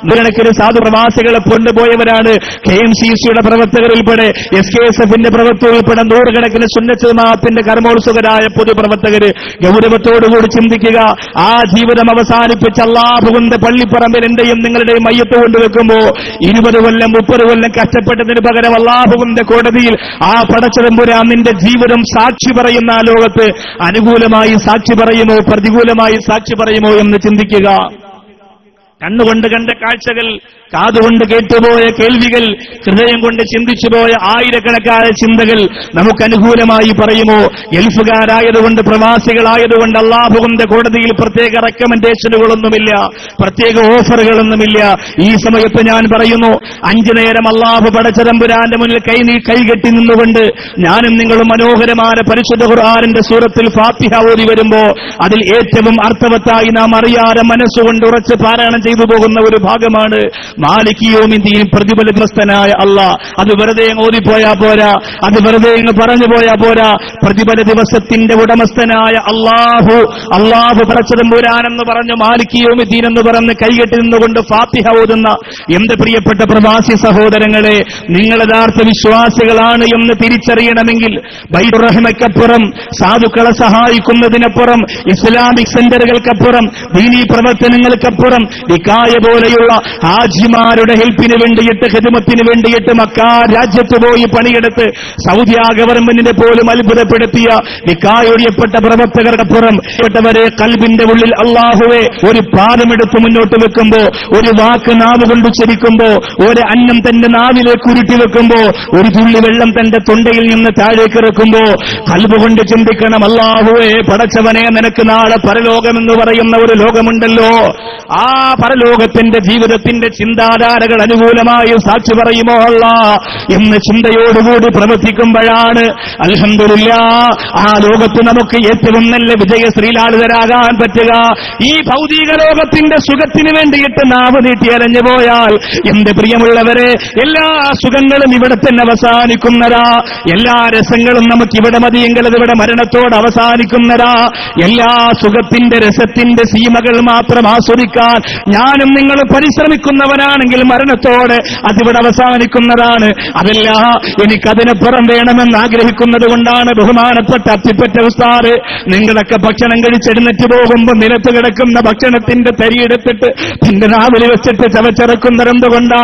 നൂറുകണക്കിന് സാധു പ്രവാസികളെ കൊണ്ടുപോയവരാണ് KMCC-യുടെ പ്രവർത്തകർ ഉൾപ്പെടെ, SKSF-ന്റെ പ്രവർത്തകർ ഉൾപ്പെടെ നൂറുകണക്കിന് സുന്നത്ത് ജമാഅത്തിന്റെ കർമ്മോത്സുകരായ പൊതുപ്രവർത്തകര്. ഗൗരവത്തോടുകൂടി ചിന്തിക്കുക. ആ ജീവിതം അവസാനിപ്പിച്ച് അല്ലാഹുവിന്റെ പള്ളിപ്പറമ്പിൽ എന്റെയും നിങ്ങളുടെ എവിടെയും മയ്യത്ത് കൊണ്ടുവെക്കുമ്പോ 20 കൊല്ലം 30 കൊല്ലം കഷ്ടപ്പെട്ടതിന് പകരം അല്ലാഹുവിന്റെ കോടതിയിൽ ആ പടച്ചതമ്പുരാൻ നിന്റെ ജീവിതം സാക്ഷി പറയുന്ന ആ ലോകത്ത് അനുകൂലമായി സാക്ഷി പറയുമോ പ്രതികൂലമായി സാക്ഷി പറയുമോ എന്ന് ചിന്തിക്കുക. കണ്ണുകൊണ്ട് കണ്ട കാഴ്ചകൾ, കാതുകൊണ്ട് കേട്ടുപോയ കേൾവികൾ, ഹൃദയം കൊണ്ട് ചിന്തിച്ചുപോയ ആയിരക്കണക്കായ ചിന്തകൾ നമുക്ക് അനുകൂലമായി പറയുമോ? ഗൾഫുകാരായതുകൊണ്ട്, പ്രവാസികളായതുകൊണ്ട് അല്ലാഹുവിന്റെ കോടതിയിൽ പ്രത്യേക റെക്കമെൻഡേഷനുകളൊന്നുമില്ല, പ്രത്യേക ഓഫറുകളൊന്നുമില്ല. ഈ സമയത്ത് ഞാൻ പറയുന്നു, 5 നേരം അല്ലാഹു പടച്ചതമ്പുരാന്റെ മുന്നിൽ കൈകെട്ടി നിന്നുകൊണ്ട് ഞാനും നിങ്ങളും മനോഹരമായ പരിശുദ്ധ ഖുർആനിന്റെ സൂറത്തിൽ ഫാത്തിഹ ഓതി വരുമ്പോ അതിൽ ഏറ്റവും അർത്ഥവത്തായി നാം അറിയാതെ മനസ്സുകൊണ്ട് ഉറച്ച് പാരായണം ചെയ്തു പോകുന്ന ഒരു ഭാഗമാണ് മാലിക് യൗമിദ്ദീൻ, പ്രതിഫലഗ്രസ്തനായ അല്ലാഹ്. അത് വെറുതെ ഓതിപ്പോയാ പോരാ, അത് വെറുതെ പറഞ്ഞു പോയാ പോരാ. പ്രതിഫല ദിവസത്തിന്റെ ഉടമസ്ഥനായ അല്ലാഹു പടച്ചതമ്പുരാനെന്ന് പറഞ്ഞു മാലിക് യൗമിദ്ദീൻ എന്ന് പറഞ്ഞ് കൈകെട്ടി നിന്നുകൊണ്ട് ഫാത്തിഹ ഓതുന്ന എന്റെ പ്രിയപ്പെട്ട പ്രവാസി സഹോദരങ്ങളെ, നിങ്ങൾ യഥാർത്ഥ വിശ്വാസികളാണ് എന്ന് തിരിച്ചറിയണമെങ്കിൽ ബൈത്തുർ റഹ്മയ്ക്കപ്പുറം, സാധുക്കളെ സഹായിക്കുന്നതിനപ്പുറം, ഇസ്ലാമിക് സെന്ററുകൾക്കപ്പുറം, ദീനീ പ്രവർത്തനങ്ങൾക്കപ്പുറം നിക്കായ പോലെയുള്ള ഹാജിമാരുടെ ഹെൽപ്പിന് വേണ്ടിയിട്ട്, ഖിദ്മത്തിന് വേണ്ടിയിട്ട് മക്കാ രാജ്യത്ത് പോയി പണിയെടുത്ത് സൗദി ഗവൺമെന്റിനെ പോലും അത്ഭുതപ്പെടുത്തിയ നിക്കായൊഴിയപ്പെട്ട പ്രവർത്തകർക്കപ്പുറം പ്പെട്ടവരെ കൽബിന്റെ ഉള്ളിൽ അല്ലാഹുവേ ഒരു പാദമെടുത്ത് മുന്നോട്ട് വെക്കുമ്പോ, ഒരു വാക്ക് നാവ് കൊണ്ട് ഉച്ചരിക്കുമ്പോ, ഒരു അന്നം തന്റെ നാവിലേക്ക് ഉരുട്ടി വെക്കുമ്പോ, ഒരു തുള്ളി വെള്ളം തന്റെ തൊണ്ടയിൽ നിന്ന് താഴേക്ക് ഇറക്കുമ്പോ കൽബ് കൊണ്ട് ചിന്തിക്കണം, അല്ലാഹുവേ പടച്ചവനെ, നിനക്ക് നാളെ പരലോകമെന്ന് പറയുന്ന ഒരു ലോകമുണ്ടല്ലോ. ആ പരലോകത്തിന്റെ ജീവിതത്തിന്റെ ചിന്താധാരകൾ അനുകൂലമായി സാക്ഷി പറയുമോ അല്ലാഹ് എന്ന് ചിന്തയോടുകൂടി പ്രവർത്തിക്കുമ്പോഴാണ് അൽഹംദുലില്ലാഹ് ആ ലോകത്ത് നമുക്ക് ഏറ്റവും നല്ല വിജയശ്രീലാളിതരാകാൻ പറ്റുക. ഈ ഭൗതിക ലോകത്തിന്റെ സുഖത്തിന് വേണ്ടിയിട്ട് നാവ് നീട്ടി അലഞ്ഞു പോയാൽ എന്റെ പ്രിയമുള്ളവരെ, എല്ലാ സുഖങ്ങളും ഇവിടെ തന്നെ അവസാനിക്കുന്നതാ. എല്ലാ രസങ്ങളും നമുക്ക് ഇവിടെ മതിയെങ്കിൽ അതിവിടെ മരണത്തോട് അവസാനിക്കുന്നതാ. എല്ലാ സുഖത്തിന്റെ രസത്തിന്റെ സീമകൾ മാത്രം ആസ്വദിക്കാൻ ഞാനും നിങ്ങൾ പരിശ്രമിക്കുന്നവരാണെങ്കിൽ മരണത്തോടെ അതിവിടെ അവസാനിക്കുന്നതാണ്. അതല്ല, എനിക്കതിനപ്പുറം വേണമെന്ന് ആഗ്രഹിക്കുന്നത് കൊണ്ടാണ് ബഹുമാനപ്പെട്ട അത്തിപ്പറ്റ ഉസ്താദ് നിങ്ങളൊക്കെ ഭക്ഷണം കഴിച്ചെഴുന്നേറ്റ് പോകുമ്പോൾ നിലത്ത് കിടക്കുന്ന ഭക്ഷണത്തിന്റെ തരിയെടുത്തിട്ട് പിന്നെ രാവിലെ വെച്ചിട്ട് ചവച്ചിറക്കുന്നതെന്തുകൊണ്ടാ?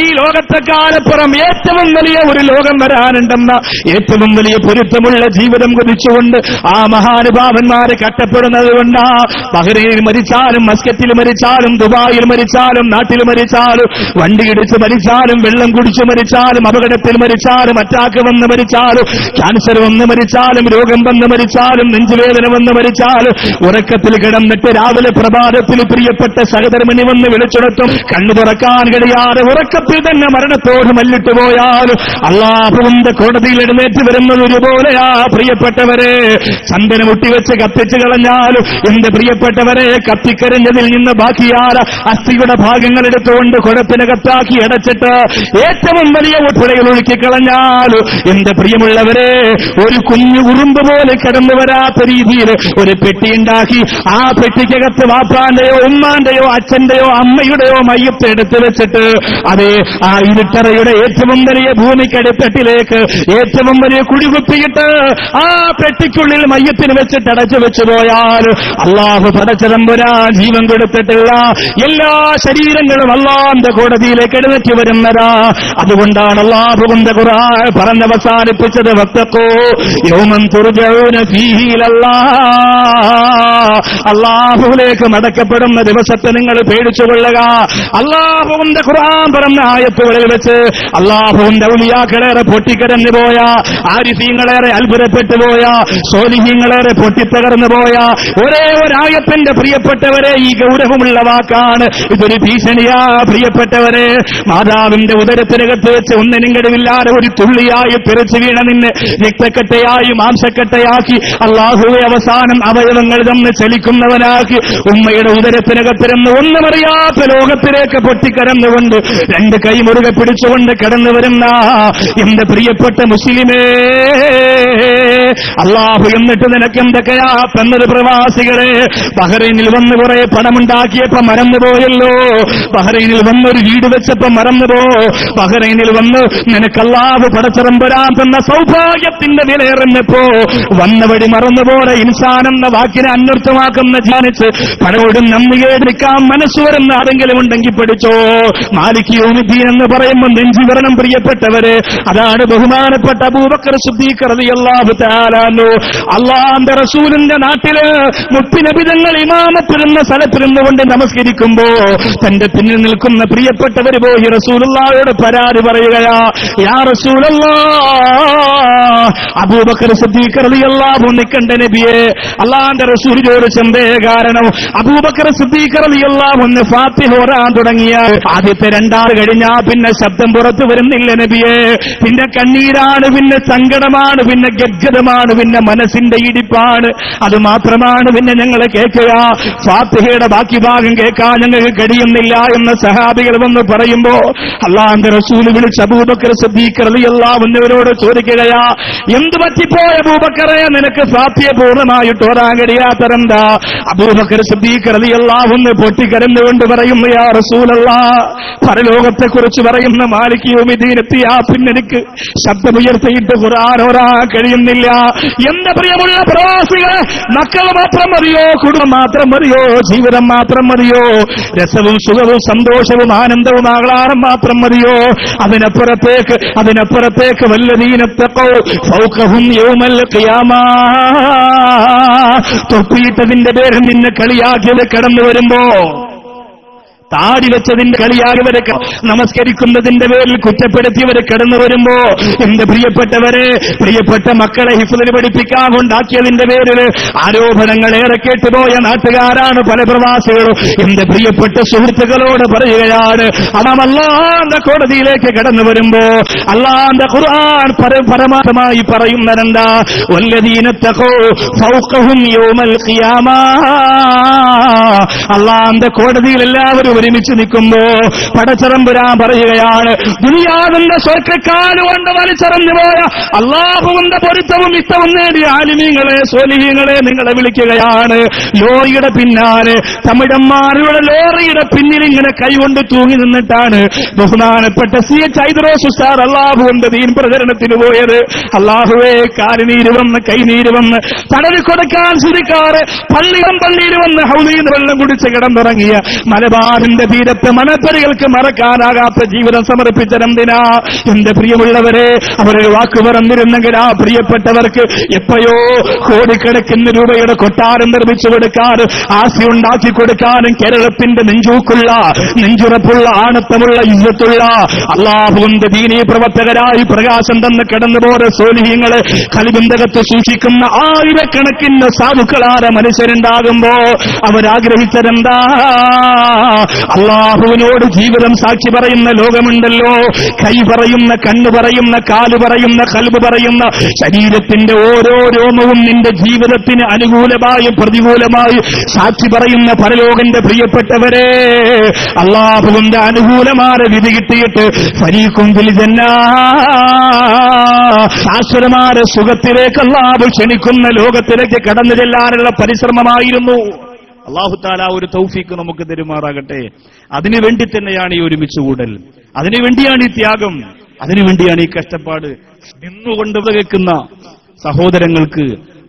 ഈ ലോകത്തെക്കാലപ്പുറം ഏറ്റവും വലിയ ഒരു ലോകം വരാനുണ്ടെന്ന ഏറ്റവും വലിയ പൊരുത്തമുള്ള ജീവിതം കുതിച്ചുകൊണ്ട് ആ മഹാനുഭാവന്മാരെ കട്ടപ്പെടുന്നത് കൊണ്ടാ. ബഹ്റൈനിൽ മരിച്ചാലും, മസ്കറ്റിൽ മരിച്ചാലും, ദുബായിൽ മരിച്ചാലും, നാട്ടിൽ മരിച്ചാലും, വണ്ടിയിടിച്ച് മരിച്ചാലും, വെള്ളം കുടിച്ചു മരിച്ചാലും, അപകടത്തിൽ മരിച്ചാലും, അറ്റാക്ക് വന്ന് മരിച്ചാലും, ക്യാൻസർ വന്ന് മരിച്ചാലും, രോഗം വന്ന് മരിച്ചാലും, നെഞ്ചുവേദന വന്ന് മരിച്ചാലും, ഉറക്കത്തിൽ കിടന്നിട്ട് രാവിലെ പ്രഭാതത്തിൽ പ്രിയപ്പെട്ട സഹധർമ്മിണി വന്ന് വിളിച്ചുണർത്തും, കണ്ണു തുറക്കാൻ കഴിയാതെ ഉറക്കത്തിൽ തന്നെ മരണത്തോട് മല്ലിട്ട് പോയാലും അല്ലാഹുവിന്റെ കോടതിയിൽ എഴുന്നേറ്റ് വരുന്നത് ഒരുപോലെയാ. പ്രിയപ്പെട്ടവരെ, ചന്ദനം ഒട്ടിവെച്ച് കത്തിച്ചു കളഞ്ഞാലും എന്റെ പ്രിയപ്പെട്ടവരെ, കത്തിക്കരിഞ്ഞതിൽ നിന്ന് ബാക്കിയായ അസ്ഥിയുടെ ഭാഗങ്ങൾ എടുത്തുകൊണ്ട് കുഴപ്പിനകത്താക്കി അടച്ചിട്ട് ഏറ്റവും വലിയ ഉൾപ്പെടയിൽ ഒഴുക്കിക്കളഞ്ഞാലും എന്റെ പ്രിയമുള്ളവരെ, ഒരു കുഞ്ഞു ഉറുമ്പ് പോലെ കടന്നു വരാത്ത രീതിയിൽ ഒരു പെട്ടിയുണ്ടാക്കി ആ പെട്ടിക്കകത്ത് വാപ്പാന്റെയോ ഉമ്മാന്റെയോ അച്ഛന്റെയോ അമ്മയുടെയോ മയ്യത്ത് എടുത്തു വെച്ചിട്ട് അതേ ആ ഇരുട്ടറയുടെ ഏറ്റവും വലിയ ഭൂമിക്കടിത്തട്ടിലേക്ക് ഏറ്റവും വലിയ കുടികുത്തിയിട്ട് ആ പെട്ടിക്കുള്ളിൽ മയ്യത്തിന് വെച്ചിട്ട് അടച്ചു വെച്ചു പോയാൽ അല്ലാഹു പടച്ചതമ്പുരാൻ ജീവൻ കൊടുത്തിട്ടുള്ള എല്ലാ ശരീരങ്ങളും അല്ലാഹുവിന്റെ കോടതിയിലേക്ക് എഴുന്നേറ്റ് വരുന്നതാ. അതുകൊണ്ടാണ് അല്ലാഹുവിന്റെ ഖുർആൻ പറഞ്ഞവസാനിപ്പിച്ചത്, വത്തഖൂ യൗമൻ തുർജഊന ഫീഹി ഇലല്ലാഹ്. അല്ലാഹുവിലേക്ക് മടക്കപ്പെടുന്ന ദിവസത്തെ നിങ്ങൾ പേടിച്ചുകൊള്ളുക. അല്ലാഹുവിന്റെ ഖുർആൻ പറഞ്ഞ ആയത്തുകളിൽ വെച്ച് അല്ലാഹുവിന്റെ ഔലിയാക്കളേറെ പൊട്ടിക്കരഞ്ഞു പോയ, ആരിഫീങ്ങളേറെ അത്ഭുതപ്പെട്ടു പോയ, സ്വാലിഹീങ്ങളേറെ പൊട്ടിത്തകർന്നു പോയ ഒരേ ഒരായത്തിന്റെ പ്രിയപ്പെട്ടവരെ ഈ ഗൗരവമുള്ള വാക്കാണ്. ഇതൊരു ഭീഷണിയാ പ്രിയപ്പെട്ടവരെ. മാതാവിന്റെ ഉദരത്തിനകത്ത് വെച്ച് ഒന്നിനും കഴിവില്ലാതെ ഒരു തുള്ളിയായി തെറിച്ചു വീണ നിന്നെ രക്തക്കട്ടയായി മാംസക്കട്ടയാക്കി അല്ലാഹുവേ അവസാനം അവയവങ്ങൾ തമ്മിൽ ചലിക്കുന്നവനാക്കി ഉമ്മയുടെ ഉദരത്തിനകത്തിരുന്ന് ഒന്നുമറിയാത്ത ലോകത്തിലേക്ക് പൊട്ടിക്കരന്നുകൊണ്ട് 2 കൈ മുറുകെ പിടിച്ചുകൊണ്ട് കടന്നു വരുന്ന എന്റെ പ്രിയപ്പെട്ട മുസ്ലിമേ, അല്ലാഹു എന്നിട്ട് നിനക്ക് എന്തൊക്കെയാ തന്നത്? പ്രവാസികളെ, ബഹ്റൈനിൽ വന്ന് കുറെ പണമുണ്ടാക്കിയപ്പോ മരം മറന്നുപോയല്ലോ. ബഹ്റൈനിൽ വന്നൊരു വീട് വെച്ചപ്പോ മറന്നുപോ. ബഹ്റൈനിൽ വന്ന് നിനക്ക് അല്ലാഹു പടച്ചറമ്പരാൻ തന്ന സൗഭാഗ്യത്തിന്റെ വിലയെറിഞ്ഞപ്പോ വന്ന വഴി മറന്നുപോലെ ഇൻസാൻ എന്ന വാക്കിനെ അന്വർത്ഥമാക്കുന്ന ധ്യാനിച്ച് പലരോടും നന്ദികേടിക്കാൻ മനസ്സ് വരുന്ന ആരെങ്കിലും ഉണ്ടെങ്കിൽ പഠിച്ചോ. മാലിക് യൗമിദ്ദീൻ എന്ന് പറയുമ്പോൾ നെഞ്ചിവരണം പ്രിയപ്പെട്ടവര്, അതാണ് ബഹുമാനപ്പെട്ട അബൂബക്കർ സിദ്ദീഖ് റളിയല്ലാഹു തആല അൻഹു. അല്ലാഹുവിന്റെ റസൂലിന്റെ നാട്ടില് മുത്തുനബിതങ്ങൾ ഇമാമത്തിരുന്ന സ്ഥലത്തിരുന്നുകൊണ്ട് നമസ്കരിക്കുമ്പോ തന്റെ പിന്നിൽ നിൽക്കുന്ന പ്രിയപ്പെട്ടവര് പോയി റസൂലുള്ളാഹിയോട് പരാതി പറയുകയാ, യാ റസൂലല്ലാഹ്, അബൂബക്കർ സിദ്ദീഖ് റളിയല്ലാഹു നിൽക്കണ്ട നബിയെ. അല്ലാഹുവിന്റെ റസൂൽ ചോദിച്ചെന്തേ കാരണം? അബൂബക്കർ സിദ്ദീഖ് റളിയല്ലാഹു അൻഹു ഫാത്തിഹ ഓതാൻ തുടങ്ങിയ ആദ്യത്തെ രണ്ടാറ് കഴിഞ്ഞാ പിന്നെ ശബ്ദം പുറത്തു വരുന്നില്ല നബിയെ. പിന്നെ കണ്ണീരാണ്, പിന്നെ സങ്കടമാണ്, പിന്നെ ഗദ്ഗതമാണ്, പിന്നെ മനസ്സിന്റെ ഇടിപ്പാണ്. അത് മാത്രമാണ് പിന്നെ ഞങ്ങളെ കേൾക്കുക. ഫാത്തിഹയുടെ ബാക്കി ഭാഗം കേൾക്കാൻ ഞങ്ങൾക്ക് കഴിയുന്നില്ല എന്ന് സഹാബികൾ വന്ന് പറയുമ്പോ അല്ലാഹുവിന്റെ റസൂൽ വിളിച്ച് അബൂബക്കർ സിദ്ദീഖ് റളിയല്ലാഹു അൻഹുവിനോട് ചോദിക്കുകയാ, എന്ത് പറ്റിപ്പോയ അബൂബക്കറെ, നിനക്ക് ഫാത്തിഹ പൂർണ്ണമായിട്ട് ഓതാൻ കഴിയാത്തതെന്താ? അബൂബക്കർ സിദ്ദീഖ് റളിയല്ലാഹു അൻഹു പൊട്ടിക്കരന്നുകൊണ്ട് പറയുന്നു, യാ റസൂലല്ലാഹ്, പരലോകത്തെ കുറിച്ച് പറയുന്ന മാലിക് യൗമിദ്ദീൻ എത്തിയാ പിന്നെ എനിക്ക് ശബ്ദമുയർത്തിയിട്ട് ഖുർആൻ ഓതാൻ കഴിയുന്നില്ല. എന്റെ പ്രിയമുള്ള പ്രവാസികളെ, മക്കൾ മാത്രം മതിയോ? കുടുംബം മാത്രം മതിയോ? ജീവിതം മാത്രം മതിയോ? രസവും സുഖവും സന്തോഷവും ആനന്ദവും ആഹ്ലാദം മാത്രം മതിയോ? അതിനപ്പുറത്തേക്ക് വല്ലദീന തഖൗ ഫൗഖഹും യൗമൽ ഖിയാമ. തൊപ്പിയിട്ടതിന്റെ പേരിൽ നിന്നെ കളിയാക്കിയത് കടന്നു വരുമ്പോ, താടി വെച്ചതിന്റെ കളിയായവരെ നമസ്കരിക്കുന്നതിന്റെ പേരിൽ കുറ്റപ്പെടുത്തിയവരെ കടന്നു വരുമ്പോ, എന്റെ പ്രിയപ്പെട്ടവരെ, പ്രിയപ്പെട്ട മക്കളെ ഹിഫ്ളിന് പഠിപ്പിക്കാൻ കൊണ്ടാക്കിയതിന്റെ പേരിൽ ആരോപണങ്ങളേറെ കേട്ടുപോയ നാട്ടുകാരാണ് പല പ്രവാസികളും. എന്റെ പ്രിയപ്പെട്ട സുഹൃത്തുക്കളോട് പറയുകയാണ്, അതാം അല്ലാഹുവിന്റെ കോടതിയിലേക്ക് കടന്നു വരുമ്പോ അല്ലാഹുവിന്റെ ഖുർആൻ പരമാർത്ഥമായി പറയുന്നതെന്താ? വല്ലദീന തഖൗ ഫൗഖഹും യൗമൽ ഖിയാമ. അല്ലാഹുവിന്റെ കോടതിയിൽ എല്ലാവരും ഒരുമിച്ച് നിൽക്കുമ്പോ പടച്ചറമ്പുരാൻ പറയുകയാണ്, ദുനിയാവിന്റെ സ്വർഗ്ഗക്കാലുകൊണ്ട് വലിച്ചെറിഞ്ഞു പോയ അല്ലാഹുവിന്റെ പൊരുത്തവും ഇഷ്ടവും നേടിയ ആലിമീങ്ങളെ, സ്വാലിഹീങ്ങളെ നിങ്ങളെ വിളിക്കുകയാണ്. ലോറിയുടെ പിന്നാലെ, തമിഴന്മാരുടെ ലോറിയുടെ പിന്നിൽ ഇങ്ങനെ കൈകൊണ്ട് തൂങ്ങി നിന്നിട്ടാണ് ബഹുമാനപ്പെട്ട CH ഹൈദ്രോസ് ഉസ്താദ് അല്ലാഹുവിന്റെ ദീൻ പ്രചരണത്തിന് പോയത്. അല്ലാഹുവേ, കാലുനീര് വന്ന് കൈനീര് വന്ന് തടവി കൊടുക്കാൻ സുരിക്കാറ് പള്ളിയിൽ വന്ന് ഹൗദീന്ന് വെള്ളം കുടിച്ച് കിടന്നിറങ്ങിയ മലബാറിന്റെ തീരത്ത് മണപ്പരികൾക്ക് മറക്കാനാകാത്ത ജീവിതം സമർപ്പിച്ചതെന്തിനാ? എന്റെ പ്രിയമുള്ളവരെ, അവരൊരു വാക്ക് പറഞ്ഞിരുന്നെങ്കിൽ ആ പ്രിയപ്പെട്ടവർക്ക് എപ്പോഴോ കോടിക്കണക്കിന് രൂപയുടെ കൊട്ടാരം നിർമ്മിച്ചു കൊടുക്കാനും ആസ്തി ഉണ്ടാക്കി കൊടുക്കാനും കേരളത്തിന്റെ നെഞ്ചുറപ്പുള്ള ആണത്തമുള്ള ഇജ്ജത്തുള്ള അല്ലാഹുവിന്റെ ദീനീ പ്രവർത്തകരായി പ്രകാശം തന്ന് കടന്നുപോയ സ്വാലിഹീങ്ങളെ ഖൽബിന്റകത്ത് സൂക്ഷിക്കുന്ന ആയിരക്കണക്കിന് സാധുക്കളായ മനുഷ്യരുണ്ടാകുമ്പോ അവരാഗ്രഹിച്ചതെന്താ? അല്ലാഹുവിനോട് ജീവിതം സാക്ഷി പറയുന്ന ലോകമുണ്ടല്ലോ. കൈ പറയുന്ന, കണ്ണ് പറയുന്ന, കാല് പറയുന്ന, ഖൽബ് പറയുന്ന, ശരീരത്തിന്റെ ഓരോ രോമവും നിന്റെ ജീവിതത്തിന് അനുകൂലമായും പ്രതികൂലമായും സാക്ഷി പറയുന്ന പരലോകന്റെ പ്രിയപ്പെട്ടവരെ, അല്ലാഹുവിന്റെ അനുകൂലമായ വിധി കിട്ടിയിട്ട് ഫരീഖും ഫിൽ ജന്ന, ശാശ്വതമായ സുഖത്തിലേക്ക് അല്ലാഹു ക്ഷണിക്കുന്ന ലോകത്തിലേക്ക് കടന്നു ചെല്ലാനുള്ള പരിശ്രമമായിരുന്നു. അല്ലാഹു തആല ഒരു തൗഫീഖ് നമുക്ക് തരുമാറാകട്ടെ. അതിനുവേണ്ടി തന്നെയാണ് ഈ ഒരുമിച്ചുകൂടൽ, അതിനുവേണ്ടിയാണ് ഈ ത്യാഗം, അതിനുവേണ്ടിയാണ് ഈ കഷ്ടപ്പാട്. നിന്നുകൊണ്ട് കേൾക്കുന്ന സഹോദരങ്ങൾക്ക്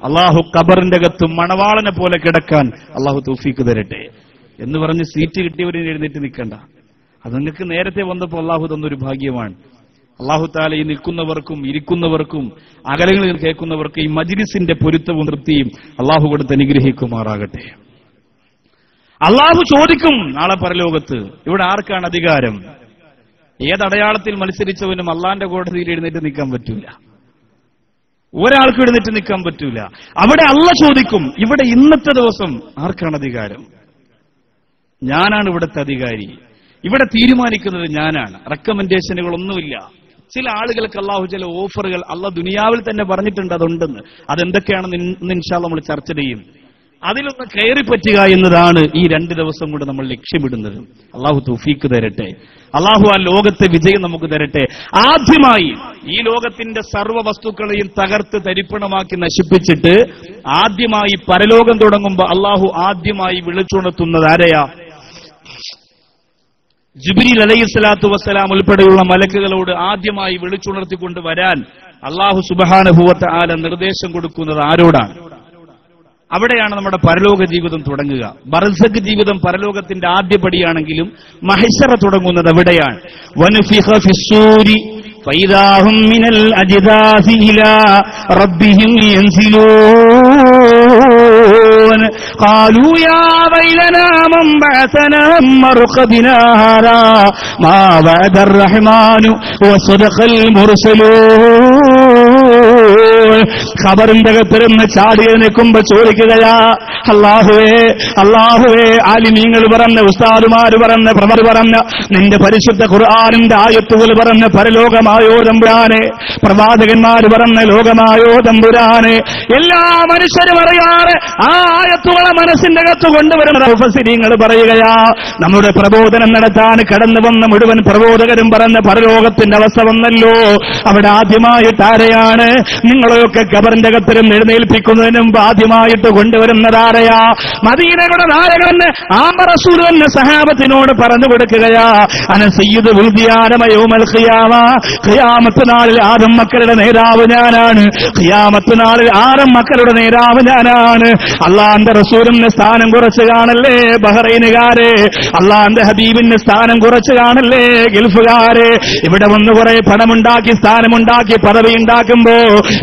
അല്ലാഹു ഖബറിന്റെ അകത്ത് മണവാളനെ പോലെ കിടക്കാൻ അല്ലാഹു തൗഫീഖ് തരട്ടെ എന്ന് പറഞ്ഞ് സീറ്റ് കിട്ടിയവരെ എഴുന്നേറ്റ് നിൽക്കണ്ട. അത് നിങ്ങൾക്ക് നേരത്തെ വന്നപ്പോൾ അല്ലാഹു തന്നൊരു ഭാഗ്യമാണ്. അല്ലാഹു തആല ഈ നിൽക്കുന്നവർക്കും ഇരിക്കുന്നവർക്കും അകലങ്ങളിൽ കേൾക്കുന്നവർക്കും ഈ മജ്ലിസിന്റെ പൊരുത്തവും തൃപ്തിയും അല്ലാഹു കൊടുത്ത് അനുഗ്രഹിക്കുമാറാകട്ടെ. അല്ലാഹു ചോദിക്കും നാളെ പരലോകത്ത്, ഇവിടെ ആർക്കാണ് അധികാരം? ഏതടയാളത്തിൽ മത്സരിച്ചവനും അള്ളാന്റെ കോടതിയിൽ എഴുന്നേറ്റ് നിൽക്കാൻ പറ്റൂല, ഒരാൾക്കും എഴുന്നേറ്റ് നിൽക്കാൻ പറ്റൂല. അവിടെ അള്ള ചോദിക്കും, ഇവിടെ ഇന്നത്തെ ദിവസം ആർക്കാണ് അധികാരം? ഞാനാണ് ഇവിടുത്തെ അധികാരി, ഇവിടെ തീരുമാനിക്കുന്നത് ഞാനാണ്. റെക്കമെൻഡേഷനുകളൊന്നുമില്ല. ചില ആളുകൾക്ക് അല്ലാഹു ചില ഓഫറുകൾ അള്ളാഹ് ദുനിയാവിൽ തന്നെ പറഞ്ഞിട്ടുണ്ട്, അതുണ്ടെന്ന്. അതെന്തൊക്കെയാണെന്ന് ഇന്ന് ഇൻഷാ അല്ലാഹ് നമ്മൾ ചർച്ച ചെയ്യും. അതിലൊന്ന് കയറി പറ്റുക എന്നതാണ് ഈ 2 ദിവസം കൊണ്ട് നമ്മൾ ലക്ഷ്യമിടുന്നത്. അല്ലാഹു തൗഫീഖ് തരട്ടെ. അല്ലാഹു ആ ലോകത്തെ വിജയം നമുക്ക് തരട്ടെ. ആദ്യമായി ഈ ലോകത്തിന്റെ സർവ്വ വസ്തുക്കളെയും തകർത്ത് തരിപ്പണമാക്കി നശിപ്പിച്ചിട്ട് ആദ്യമായി പരലോകം തുടങ്ങുമ്പോൾ അല്ലാഹു ആദ്യമായി വിളിച്ചുണർത്തുന്നത് ആരെയാ? ജിബ്രീൽ അലൈഹിസ്സലാത്തു വസ്സലാം ഉൾപ്പെടെയുള്ള മലക്കുകളോട് ആദ്യമായി വിളിച്ചുണർത്തിക്കൊണ്ട് വരാൻ അല്ലാഹു സുബ്ഹാനഹു വ തആല നിർദ്ദേശം കൊടുക്കുന്നത് ആരോടാണ്? അവിടെയാണ് നമ്മുടെ പരലോക ജീവിതം തുടങ്ങുക. ബർസഖ് ജീവിതം പരലോകത്തിന്റെ ആദ്യപടിയാണെങ്കിലും മഹ്ശറ തുടങ്ങുന്നത് എവിടെയാണ്? വനുഫിഖ ഫിസ്സൂരി فإذا هم من الأجداث إلى ربهم ينزلون قالوا يا ويلنا من بعثنا من مرقدنا هذا ما وعد الرحمن وصدق المرسلون. ഖബറിന്റെ അകത്തിരുന്ന് ചാടി നിൽക്കുമ്പോ ചോദിക്കുകയാ, അല്ലാഹുവേ ആലിമീങ്ങൾ പറഞ്ഞ, ഉസ്താദുമാര് പറഞ്ഞ, പ്രവർ പറഞ്ഞ, നിന്റെ പരിശുദ്ധ ഖുർആനിന്റെ ആയത്തുകൾ പറഞ്ഞ പരലോകമായോ തമ്പുരാനെ, പ്രവാചകന്മാര് പറഞ്ഞ ലോകമായോ തമ്പുരാനെ, എല്ലാ മനുഷ്യരും അറിയാതെ ആ ആയത്തുകളെ മനസ്സിന്റെ അകത്ത് കൊണ്ടുവരുന്ന മുഫസ്സിരീങ്ങൾ പറയുകയാ, നമ്മുടെ പ്രബോധനം നടത്താൻ കടന്നു വന്ന മുഴുവൻ പ്രബോധകരും പറഞ്ഞ പരലോകത്തിന്റെ അവസ്ഥ വന്നല്ലോ. അവിടെ ആദ്യമായിട്ട് ആരെയാണ് നിങ്ങളെയൊക്കെ ഖബറിന്റെ അകത്തിലും എഴുന്നേൽപ്പിക്കുന്നതിന് മുമ്പ് ആദ്യമായിട്ട് കൊണ്ടുവരുന്നതാരയാ? മദീനയുടെ നായകന് റസൂൽ തന്നെ സഹാബത്തിനോട് പറഞ്ഞു കൊടുക്കുകയാ, അന സയ്യിദു ഉൽദിയാന യൗമൽ ഖിയാമ, ഖിയാമത്ത് നാളിൽ ആദം മക്കളുടെ നേതാവ് ഞാനാണ്, ഖിയാമത്ത് നാളിൽ ആദം മക്കളുടെ നേതാവ് ഞാനാണ്. അള്ളാന്റെ റസൂലിന് സ്ഥാനം കുറച്ച് കാണല്ലേ ബഹ്റൈനുകാരെ, അള്ളാന്റെ ഹബീബിന് സ്ഥാനം കുറച്ച് കാണല്ലേ ഗൾഫുകാരെ. ഇവിടെ വന്ന് കുറെ പണമുണ്ടാക്കി, സ്ഥാനമുണ്ടാക്കി, പദവി ഉണ്ടാക്കുമ്പോ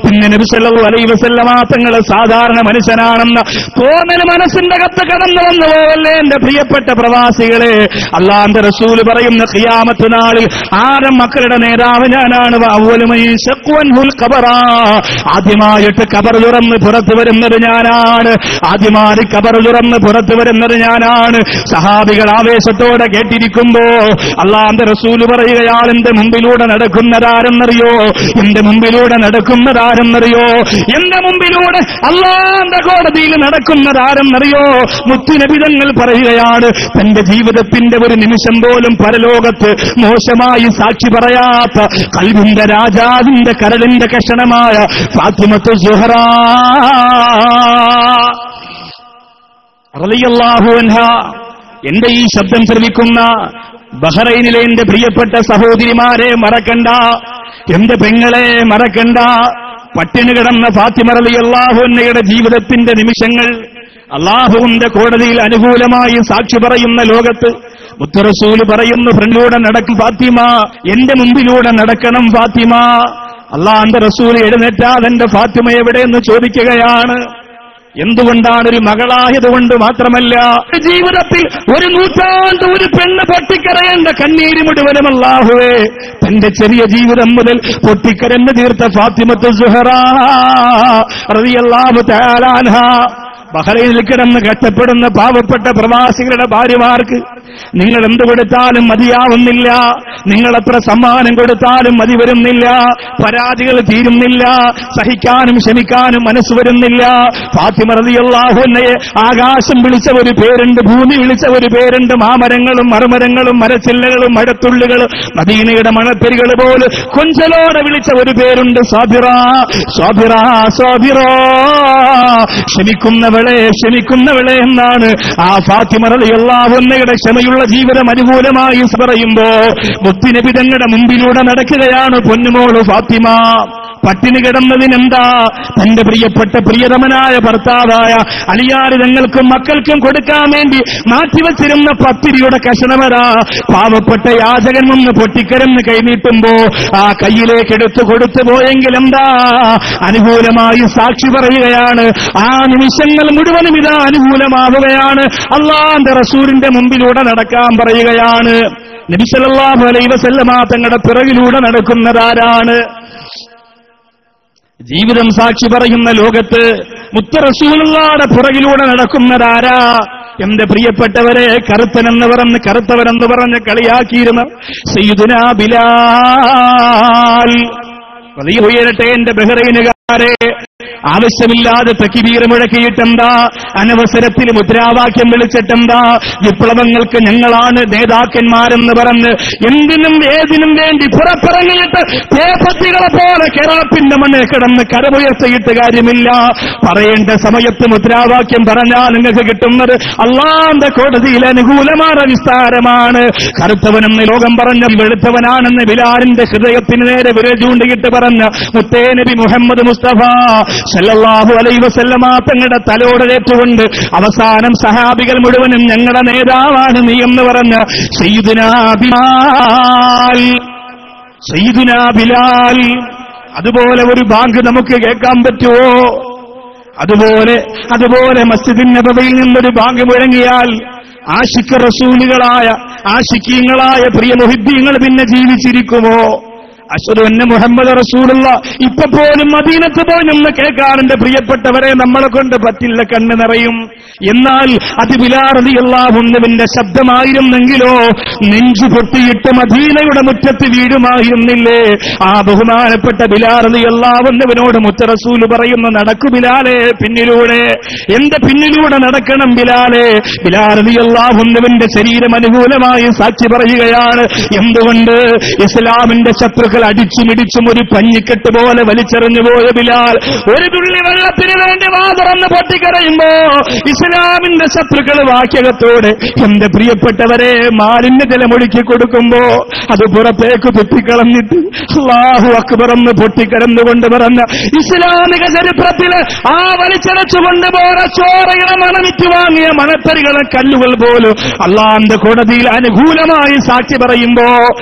പിന്നെ നബി സല്ലല്ലാഹു അലൈഹി വസല്ലമ തങ്ങൾ സാധാരണ മനുഷ്യനാണെന്ന് തോന്നൽ മനസ്സിന്റെ കത്ത് കടന്നു വന്നു പോവല്ലേ എന്റെ പ്രിയപ്പെട്ട പ്രവാസികളെ. അള്ളാന്റെ റസൂൽ പറയുന്ന ഖിയാമത്ത് നാളിൽ ആദം മക്കളുടെ നേതാവ് ഞാനാണ്. ആദ്യമായിട്ട് ഖബർ തുറന്ന് പുറത്തു വരുന്നത് ഞാനാണ്, ആദ്യമായി ഖബർ തുറന്ന് പുറത്തു വരുന്നത് ഞാനാണ്. സഹാബികൾ ആവേശത്തോടെ കേട്ടിരിക്കുമ്പോ അള്ളാന്റെ റസൂൽ പറയുകയാൾ, എന്റെ മുമ്പിലൂടെ നടക്കുന്നതാരെന്നറിയോ? എന്റെ മുമ്പിലൂടെ നടക്കുന്നതാരെന്നറിയോ? എന്റെ മുമ്പിലൂടെ അള്ളാന്റെ കോടതിയിൽ നടക്കുന്നതാരെന്നറിയോ? മുത്തുനബി തങ്ങൾ പറയുകയാണ്, തന്റെ ജീവിതത്തിന്റെ ഒരു നിമിഷം പോലും പരലോകത്ത് മോശമായി സാക്ഷി പറയാത്ത ഖൽബിന്റെ രാജാവിന്റെ കരളിന്റെ കഷണമായ ഫാത്തിമത്തു സുഹറ റളിയല്ലാഹു അൻഹാ. എന്റെ ഈ ശബ്ദം ശ്രവിക്കുന്ന ബഹ്റൈനിലെ എന്റെ പ്രിയപ്പെട്ട സഹോദരിമാരെ മറക്കണ്ട, എന്റെ പെങ്ങളെ മറക്കണ്ട. പട്ടിണി കിടന്ന ഫാത്തിമ റളിയല്ലാഹു അൻഹയുടെ ജീവിതത്തിന്റെ നിമിഷങ്ങൾ അല്ലാഹുവിന്റെ കോടതിയിൽ അനുകൂലമായി സാക്ഷി പറയുന്ന ലോകത്ത് മുത്ത് റസൂൽ പറയുന്നു, ഫ്രണ്ടിലൂടെ നടക്കും ഫാത്തിമ, എന്റെ മുമ്പിലൂടെ നടക്കണം ഫാത്തിമ. അല്ലാഹുവിന്റെ റസൂൽ എഴുന്നേറ്റാൽ എന്റെ ഫാത്തിമ എവിടെയെന്ന് ചോദിക്കുകയാണ്. എന്തുകൊണ്ടാണ്? ഒരു മകളായതുകൊണ്ട് മാത്രമല്ല, ജീവിതത്തിൽ ഒരു നൂറ്റാണ്ട് ഒരു പെണ്ണ് പൊട്ടിക്കരയേണ്ട കണ്ണീര് മുഴുവനും അല്ലാഹുവേ തന്റെ ചെറിയ ജീവിതം മുതൽ പൊട്ടിക്കരന്ന് തീർത്ത ഫാത്തിമത്തു സുഹറ റളിയല്ലാഹു തആല അൻഹാ. ബഹ്റൈനിൽ കിടന്ന് കഷ്ടപ്പെടുന്ന പാവപ്പെട്ട പ്രവാസികളുടെ ഭാര്യമാർക്ക് നിങ്ങൾ എന്ത് കൊടുത്താലും മതിയാവുന്നില്ല, നിങ്ങളെത്ര സമ്മാനം കൊടുത്താലും മതി വരുന്നില്ല, പരാതികൾ തീരുന്നില്ല, സഹിക്കാനും ക്ഷമിക്കാനും മനസ്സ് വരുന്നില്ല. ഫാത്തിമ റളിയല്ലാഹു അൻഹയെ ആകാശം വിളിച്ച ഒരു പേരുണ്ട്, ഭൂമി വിളിച്ച ഒരു പേരുണ്ട്, മാമരങ്ങളും മറുമരങ്ങളും മരച്ചില്ലകളും മഴത്തുള്ളികളും മദീനയുടെ മണപ്പെരികൾ പോലെ കൊഞ്ചലോടെ വിളിച്ച ഒരു പേരുണ്ട്, സാബിറ സാബിറ സാബിറ, ക്ഷമിക്കുന്നവളെ എന്നാണ്. ആ ഫാത്തിമ റളിയല്ലാഹു അൻഹയുടെ ക്ഷമയുള്ള ജീവിതം അനുകൂലമായി പറയുമ്പോ മുത്തുനബി തങ്ങളുടെ മുമ്പിലൂടെ നടക്കുകയാണ് പൊന്നുമോള് ഫാത്തിമ. പട്ടിണി കിടന്നതിനെന്താ? തന്റെ പ്രിയപ്പെട്ട പ്രിയതമനായ ഭർത്താവായ അലിയാർ തങ്ങൾക്കും മക്കൾക്കും കൊടുക്കാൻ വേണ്ടി മാറ്റിവെച്ചിരുന്ന പത്തിരിയുടെ കഷണമര പാവപ്പെട്ട യാചകൻ വന്ന് പൊട്ടിക്കരന്ന് കൈനീട്ടുമ്പോ ആ കയ്യിലേക്ക് എടുത്തു കൊടുത്തു പോയെങ്കിൽ എന്താ? അനുകൂലമായി സാക്ഷി പറയുകയാണ്. ആ നിമിഷങ്ങൾ മുഴുവനും ഇതാ അനുകൂലമാവുകയാണ്. അല്ലാഹുവിന്റെ റസൂലിന്റെ മുമ്പിലൂടെ നടക്കാൻ പറയുകയാണ്. നബി സല്ലല്ലാഹു അലൈഹി വസല്ലമ തങ്ങളുടെ പിറകിലൂടെ നടക്കുന്നതാരാണ്? ജീവിതം സാക്ഷി പറയുന്ന ലോകത്ത് മുത്ത് റസൂലുള്ളാഹിയുടെ പുറകിലൂടെ നടക്കുന്നതാരാ? എന്റെ പ്രിയപ്പെട്ടവരെ, കറുത്തവരെന്ന് പറഞ്ഞ് കളിയാക്കിയിരുന്ന സയ്യിദുനാ ബിലാൽ. വലിയ ഉയരട്ടെ എന്റെ ബഹ്റൈനുകാരെ, ആവശ്യമില്ലാതെ തക്ബീർ മുഴക്കിയിട്ടെന്താ, അനവസരത്തിൽ മുദ്രാവാക്യം വിളിച്ചിട്ടെന്താ, വിപ്ലവങ്ങൾക്ക് ഞങ്ങളാണ് നേതാക്കന്മാരെന്ന് പറഞ്ഞ് എന്തിനും ഏതിനും വേണ്ടി പുറത്തിറങ്ങിയിട്ട് പേപ്പത്തികളെ പോലെ കേരളത്തിന്റെ മണ്ണിൽ കിടന്ന് കരമുയർത്തിയിട്ട് കാര്യമില്ല. പറയേണ്ട സമയത്ത് മുദ്രാവാക്യം പറഞ്ഞാൽ നിങ്ങൾക്ക് കിട്ടുന്നത് അള്ളാന്റെ കോടതിയിൽ അനുകൂലമായ വിസ്താരമാണ്. കറുത്തവനെന്ന് ലോകം പറഞ്ഞ വെളുത്തവനാണെന്ന് ബിലാലിന്റെ ഹൃദയത്തിന് നേരെ വിരൽ ചൂണ്ടിയിട്ട് പറഞ്ഞ മുത്തേ നബി മുഹമ്മദ് മുസ്തഫ സല്ലല്ലാഹു അലൈഹി വസല്ലമ തങ്ങളുടെ തലോടലേറ്റുകൊണ്ട് അവസാനം സഹാബികൾ മുഴുവനും ഞങ്ങളുടെ നേതാവാണ് നീ എന്ന് പറഞ്ഞ സയ്യിദുനാ ബിലാൽ. അതുപോലെ ഒരു ബാങ്ക് നമുക്ക് കേൾക്കാൻ പറ്റുമോ? അതുപോലെ മസ്ജിദുൻ നബവിയിൽ നിന്നൊരു ബാങ്ക് മുഴങ്ങിയാൽ ആശിഖ് റസൂലുകളായ ആശിഖീങ്ങളായ പ്രിയ മുഹിബ്ബീങ്ങൾ പിന്നെ ജീവിച്ചിരിക്കുമോ? അശ്ഹദു അന്ന മുഹമ്മദ് റസൂലുള്ള ഇപ്പൊ പോലും മദീനത്ത് പോയി നിന്ന് കേൾക്കാൻ എന്റെ പ്രിയപ്പെട്ടവരെ നമ്മളെ കൊണ്ട് പറ്റില്ല, കണ്ണ് നിറയും. എന്നാൽ അത് ബിലാൽ റളിയല്ലാഹു അൻഹുവിന്റെ ശബ്ദമായിരുന്നെങ്കിലോ നെഞ്ചു പൊട്ടിയിട്ട് മദീനയുടെ മുറ്റത്ത് വീഴുമായിരുന്നില്ലേ? ആ ബഹുമാനപ്പെട്ട ബിലാൽ റളിയല്ലാഹു അൻഹുവിനോട് മുത്ത റസൂല് പറയുന്നു, നടക്കു ബിലാലേ പിന്നിലൂടെ, എന്റെ പിന്നിലൂടെ നടക്കണം ബിലാലേ. ബിലാൽ റളിയല്ലാഹു അൻഹുവിന്റെ ശരീരം അനുകൂലമായി സാക്ഷി പറയുകയാണ്. എന്തുകൊണ്ട്? ഇസ്ലാമിന്റെ ശത്രുക്കൾ അടിച്ചുമിടിച്ചും ഒരു പഞ്ഞിക്കെട്ട് പോലെ വലിച്ചെറിഞ്ഞു പോയ ബിലാൽ ഒരു തുള്ളി വെള്ളത്തിന് വേണ്ടി വാതുറന്ന് പൊട്ടിക്കരയുമ്പോ ഇസ്ലാമിന്റെ ശത്രുക്കൾ വാക്യകത്തോടെ എന്റെ പ്രിയപ്പെട്ടവരെ മാലിന്യ ജലമൊഴുക്കി കൊടുക്കുമ്പോ അത് പുറത്തേക്ക് തുപ്പിക്കളഞ്ഞിട്ട് അല്ലാഹു അക്ബർ എന്ന് പൊട്ടിക്കരന്നുകൊണ്ട് പറഞ്ഞ ഇസ്ലാമിക ചരിത്രത്തില് ആ വലിച്ചടച്ചുകൊണ്ട് പോയ ചോറയുടെ മണമിറ്റ് വാങ്ങിയ മണത്തരികളെ കല്ലുകൾ പോലും അള്ളാന്റെ കോടതിയിൽ അനുകൂലമായി സാക്ഷി പറയുമ്പോ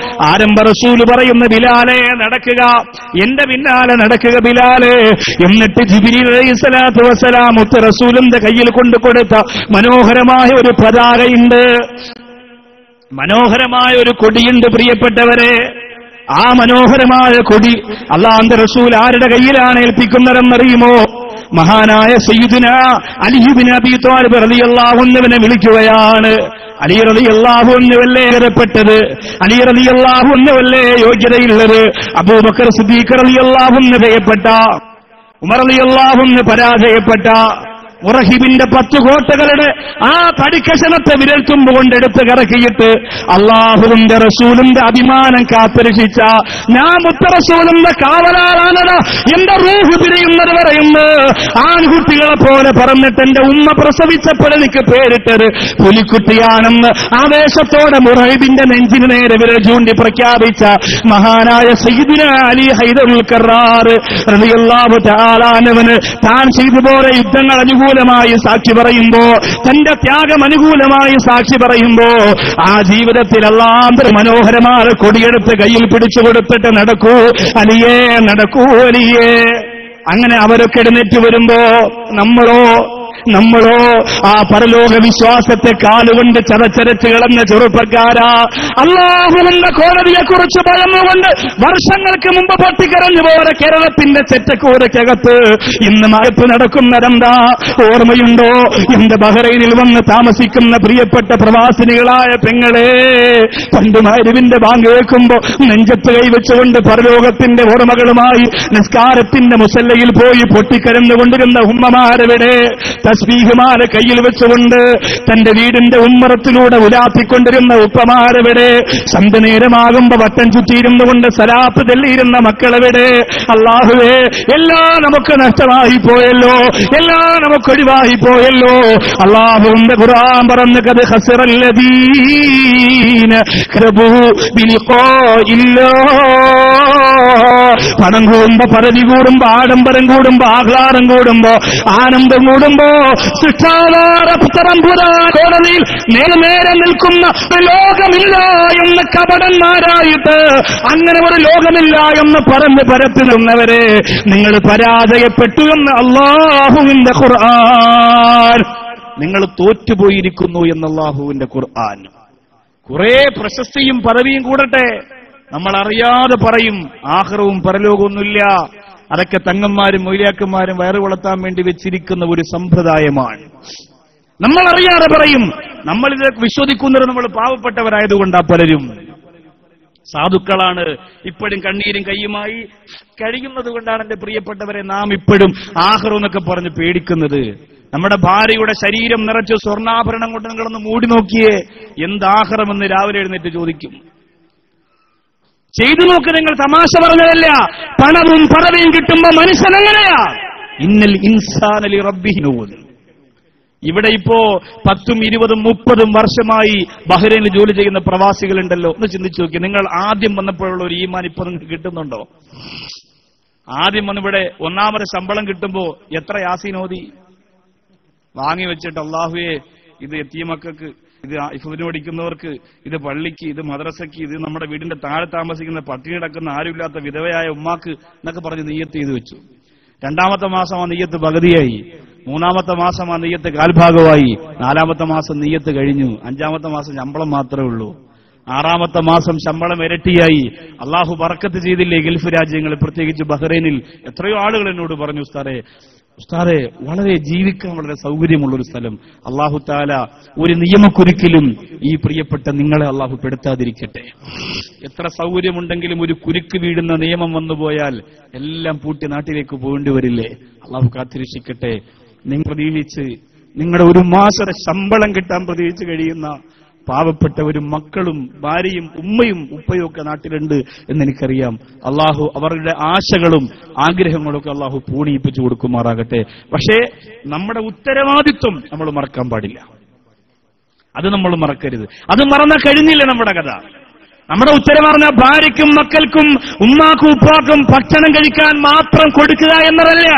ആരംഭ റസൂല് പറയുന്ന ബിലാലെ നടക്കുക, എന്റെ പിന്നാലെ നടക്കുക ബിലാലെ. എന്നിട്ട് ജിബ്രീൽ അലൈഹിസ്സലാത്തു വസ്സലാം മുത്ത് റസൂലിന്റെ കയ്യിൽ കൊണ്ടു കൊടുത്ത മനോഹരമായ ഒരു പതാകയുണ്ട്, മനോഹരമായ ഒരു കൊടിയുണ്ട് പ്രിയപ്പെട്ടവരെ. ആ മനോഹരമായ കൊടി അല്ലാഹുവിന്റെ റസൂൽ ആരുടെ കയ്യിലാണ് ഏൽപ്പിക്കുന്നതെന്നറിയുമോ? മഹാനായ സയ്യിദുനാ അലി ഇബ്നു അബീ ത്വാലിബ് റളിയല്ലാഹു അൻഹുവിനെ വിളിക്കുകയാണ്. അലി റളിയല്ലാഹു അൻഹുവല്ലേ ഏറപ്പെട്ടത്, അലി റളിയല്ലാഹു അൻഹുവല്ലേ യോഗ്യതയുള്ളത്. അബൂബക്കർ സിദ്ദീഖ് റളിയല്ലാഹു അൻഹു ഭയപ്പെട്ട, ഉമർ റളിയല്ലാഹു അൻഹു പരാജയപ്പെട്ട, മുറഹിബിന്റെ 10 കോട്ടകളുടെ ആ തടിക്കഷണത്തെ വിരൽത്തുമ്പ് കൊണ്ടെടുത്ത് കറക്കിയിട്ട് അള്ളാഹുവിന്റെ റസൂലിന്റെ അഭിമാനം കാത്തുരക്ഷിച്ച ഞാൻ മുത്ത റസൂലിന്റെ കാവലാളാണത്, എന്റെ റൂഹ് പിരിയുന്നത് വരെയുണ്ട് ആൺകുട്ടികളെ പോലെ പറഞ്ഞിട്ട് എന്റെ ഉമ്മ പ്രസവിച്ചപ്പോഴെനിക്ക് പേരിട്ടത് പുലിക്കുട്ടിയാണെന്ന് ആവേശത്തോടെ മുറഹിബിന്റെ നെഞ്ചിന് നേരെ വിരൽ ചൂണ്ടി പ്രഖ്യാപിച്ച മഹാനായ സയ്യിദുനാ അലി ഹൈദറുൽ കറാർ റളിയല്ലാഹു തആല അൻഹുവിന് താൻ ചെയ്തുപോലെ യുദ്ധങ്ങൾ അനുകൂലമായി സാക്ഷി പറയുമ്പോ, തന്റെ ത്യാഗം അനുകൂലമായി സാക്ഷി പറയുമ്പോ ആ ജീവിതത്തിൽ അല്ലാഹുവിന്റെ മനോഹരമായ കൊടിയെടുത്ത് കയ്യിൽ പിടിച്ചു കൊടുത്തിട്ട് നടക്കൂ അലിയേ, നടക്കൂ അലിയേ. അങ്ങനെ അവരൊക്കെ എഴുന്നേറ്റ് വരുമ്പോ നമ്മളോ ആ പരലോക വിശ്വാസത്തെ കാലുകൊണ്ട് ചതച്ചരച്ച് കളഞ്ഞ ചെറുപ്പക്കാരാ, അല്ലാഹുവിന്റെ കോടതിയെക്കുറിച്ച് ഭയന്നുകൊണ്ട് വർഷങ്ങൾക്ക് മുമ്പ് പൊട്ടിക്കരഞ്ഞു പോലെ കേരളത്തിന്റെ ചെറ്റക്കൂരക്കകത്ത് ഇന്ന് മയപ്പ് നടക്കുന്നതെന്താ ഓർമ്മയുണ്ടോ? എന്റെ ബഹ്റൈനിൽ വന്ന് താമസിക്കുന്ന പ്രിയപ്പെട്ട പ്രവാസിനികളായ പെങ്ങളെ, പണ്ട് മഗ്‌രിബിന്റെ ബാങ്ക് കേൾക്കുമ്പോ നെഞ്ചത്ത് കൈവച്ചുകൊണ്ട് പരലോകത്തിന്റെ ഓർമ്മകളുമായി നിസ്കാരത്തിന്റെ മുസല്ലയിൽ പോയി പൊട്ടിക്കരന്നുകൊണ്ടിരുന്ന ഉമ്മമാരെവിടെ? തസ്ബീഹുമാല കയ്യിൽ വെച്ചുകൊണ്ട് തന്റെ വീടിന്റെ ഉമ്മറത്തിലൂടെ ഉലാത്തിക്കൊണ്ടിരുന്ന ഉപ്പമാരെവിടെ? സന്ധ്യനേരമാകുമ്പോ വട്ടം ചുറ്റിയിരുന്നു കൊണ്ട് സലാത്ത് തെല്ലിയിരുന്ന മക്കളെവിടെ? അല്ലാഹുവേ, എല്ലാം നമുക്ക് നഷ്ടമായി പോയല്ലോ, എല്ലാം നമുക്ക് ഒഴിവായി പോയല്ലോ. അല്ലാഹുവിന്റെ ഖുർആൻ പറഞ്ഞു, ഖദ് ഖസറല്ലദീന കറബൂ ബിലിഖാഇല്ലാഹ്. പണം കൂടുമ്പോ, പദവി കൂടുമ്പോ, ആഡംബരം കൂടുമ്പോ, ആഹ്ലാദം കൂടുമ്പോ, ആനന്ദം കൂടുമ്പോ കോടതിയിൽ നേരെ നിൽക്കുന്ന ലോകമില്ല എന്ന് കപടന്മാരായിട്ട് അങ്ങനെ ഒരു ലോകമില്ല എന്ന് പറഞ്ഞ് പരത്തുന്നവരെ നിങ്ങൾ പരാജയപ്പെട്ടു എന്ന് അല്ലാഹുവിന്റെ ഖുർആൻ. നിങ്ങൾ തോറ്റുപോയിരിക്കുന്നു എന്ന് അല്ലാഹുവിന്റെ ഖുർആൻ. കുറെ പ്രശസ്തിയും പദവിയും കൂടട്ടെ, നമ്മൾ അറിയാതെ പറയും ആഖിറവും പരലോകമൊന്നുമില്ല. അതൊക്കെ തങ്ങന്മാരും മൊയ്ലിയാക്കന്മാരും വയറ് വളർത്താൻ വേണ്ടി വെച്ചിരിക്കുന്ന ഒരു സമ്പ്രദായമാണ്. നമ്മൾ അറിയാതെ പറയും. നമ്മളിതൊക്കെ വിശ്വസിക്കുന്നത് നമ്മൾ പാവപ്പെട്ടവരായതുകൊണ്ടാ പലരും. സാധുക്കളാണ്. ഇപ്പോഴും കണ്ണീരും കയ്യുമായി കഴിയുന്നത് കൊണ്ടാണ് എന്റെ പ്രിയപ്പെട്ടവരെ നാം ഇപ്പോഴും ആഖിറ എന്നൊക്കെ പറഞ്ഞ് പേടിക്കുന്നത്. നമ്മുടെ ഭാര്യയുടെ ശരീരം നിറച്ച് സ്വർണ്ണാഭരണം കൊണ്ട് നിങ്ങളൊന്ന് മൂടി നോക്കിയേ, എന്താഹ്റമെന്ന് രാവിലെ എഴുന്നേറ്റ് ചോദിക്കും. ചെയ്തു നോക്ക്, നിങ്ങൾ തമാശ പറഞ്ഞതല്ല. പണവും പദവിയും കിട്ടുമ്പോ മനുഷ്യൻ എങ്ങനെയാ? ഇന്നൽ ഇൻസാനലി റബ്ബിഹിനൂദ്. ഇവിടെ ഇപ്പോ 10, 20, 30 വർഷമായി ബഹ്റൈനിൽ ജോലി ചെയ്യുന്ന പ്രവാസികളുണ്ടല്ലോ. ഒന്ന് ചിന്തിച്ചു നോക്കി, നിങ്ങൾ ആദ്യം വന്നപ്പോഴുള്ള ഒരു ഈമാൻ ഇപ്പൊ നിങ്ങൾക്ക് കിട്ടുന്നുണ്ടോ? ആദ്യം വന്നിവിടെ ഒന്നാമത് ശമ്പളം കിട്ടുമ്പോ എത്ര യാസീൻ ഓതി വാങ്ങി വെച്ചിട്ട്, അള്ളാഹുവേ ഇത് യതീമക്കൾക്ക്, ഇത് ഇഫ്തിന് പഠിക്കുന്നവർക്ക്, ഇത് പള്ളിക്ക്, ഇത് മദ്രസയ്ക്ക്, ഇത് നമ്മുടെ വീടിന്റെ താഴെ താമസിക്കുന്ന പട്ടിണി കിടക്കുന്ന ആരുമില്ലാത്ത വിധവയായ ഉമ്മാക്ക് എന്നൊക്കെ പറഞ്ഞ് നിയ്യത്ത് ചെയ്തു വെച്ചു. 2ാമത്തെ മാസം ആ നിയ്യത്ത് പകുതിയായി, 3ാമത്തെ മാസം ആ നിയ്യത്ത് കാൽഭാഗമായി, 4ാമത്തെ മാസം നിയ്യത്ത് കഴിഞ്ഞു, 5ാമത്തെ മാസം ശമ്പളം മാത്രമേ ഉള്ളൂ, 6ാമത്തെ മാസം ശമ്പളം ഇരട്ടിയായി. അള്ളാഹു ബർക്കത്ത് ചെയ്തില്ലേ ഗൾഫ് രാജ്യങ്ങളിൽ, പ്രത്യേകിച്ച് ബഹ്റൈനിൽ. എത്രയോ ആളുകൾ എന്നോട് പറഞ്ഞു, ഉസ്താദെ വളരെ ജീവിക്കാൻ വളരെ സൗകര്യമുള്ള ഒരു സ്ഥലം. അള്ളാഹു താല ഒരു നിയമക്കുരുക്കിലും ഈ പ്രിയപ്പെട്ട നിങ്ങളെ അള്ളാഹു പെടുത്താതിരിക്കട്ടെ. എത്ര സൗകര്യമുണ്ടെങ്കിലും ഒരു കുരുക്ക് വീഴുന്ന നിയമം വന്നുപോയാൽ എല്ലാം പൂട്ടി നാട്ടിലേക്ക് പോകേണ്ടി വരില്ലേ? അള്ളാഹു കാത്തിരക്ഷിക്കട്ടെ. നിങ്ങൾ പ്രതീക്ഷിച്ച്, നിങ്ങളുടെ ഒരു മാസത്തെ ശമ്പളം കിട്ടാൻ പ്രതീക്ഷിച്ച് കഴിയുന്ന പാവപ്പെട്ടവരും മക്കളും ഭാര്യയും ഉമ്മയും ഉപ്പയും ഒക്കെ നാട്ടിലുണ്ട് എന്നെനിക്കറിയാം. അള്ളാഹു അവരുടെ ആശകളും ആഗ്രഹങ്ങളും ഒക്കെ അള്ളാഹു പൂണിയിപ്പിച്ചു കൊടുക്കുമാറാകട്ടെ. പക്ഷേ നമ്മുടെ ഉത്തരവാദിത്വം നമ്മൾ മറക്കാൻ പാടില്ല. അത് നമ്മൾ മറക്കരുത്. അത് മറന്നാൽ കഴിഞ്ഞില്ല നമ്മുടെ കഥ. നമ്മുടെ ഉത്തരവാദിത്വം ഭാര്യയ്ക്കും മക്കൾക്കും ഉമ്മാക്കും ഉപ്പാക്കും ഭക്ഷണം കഴിക്കാൻ മാത്രം കൊടുക്കുക എന്നതല്ല.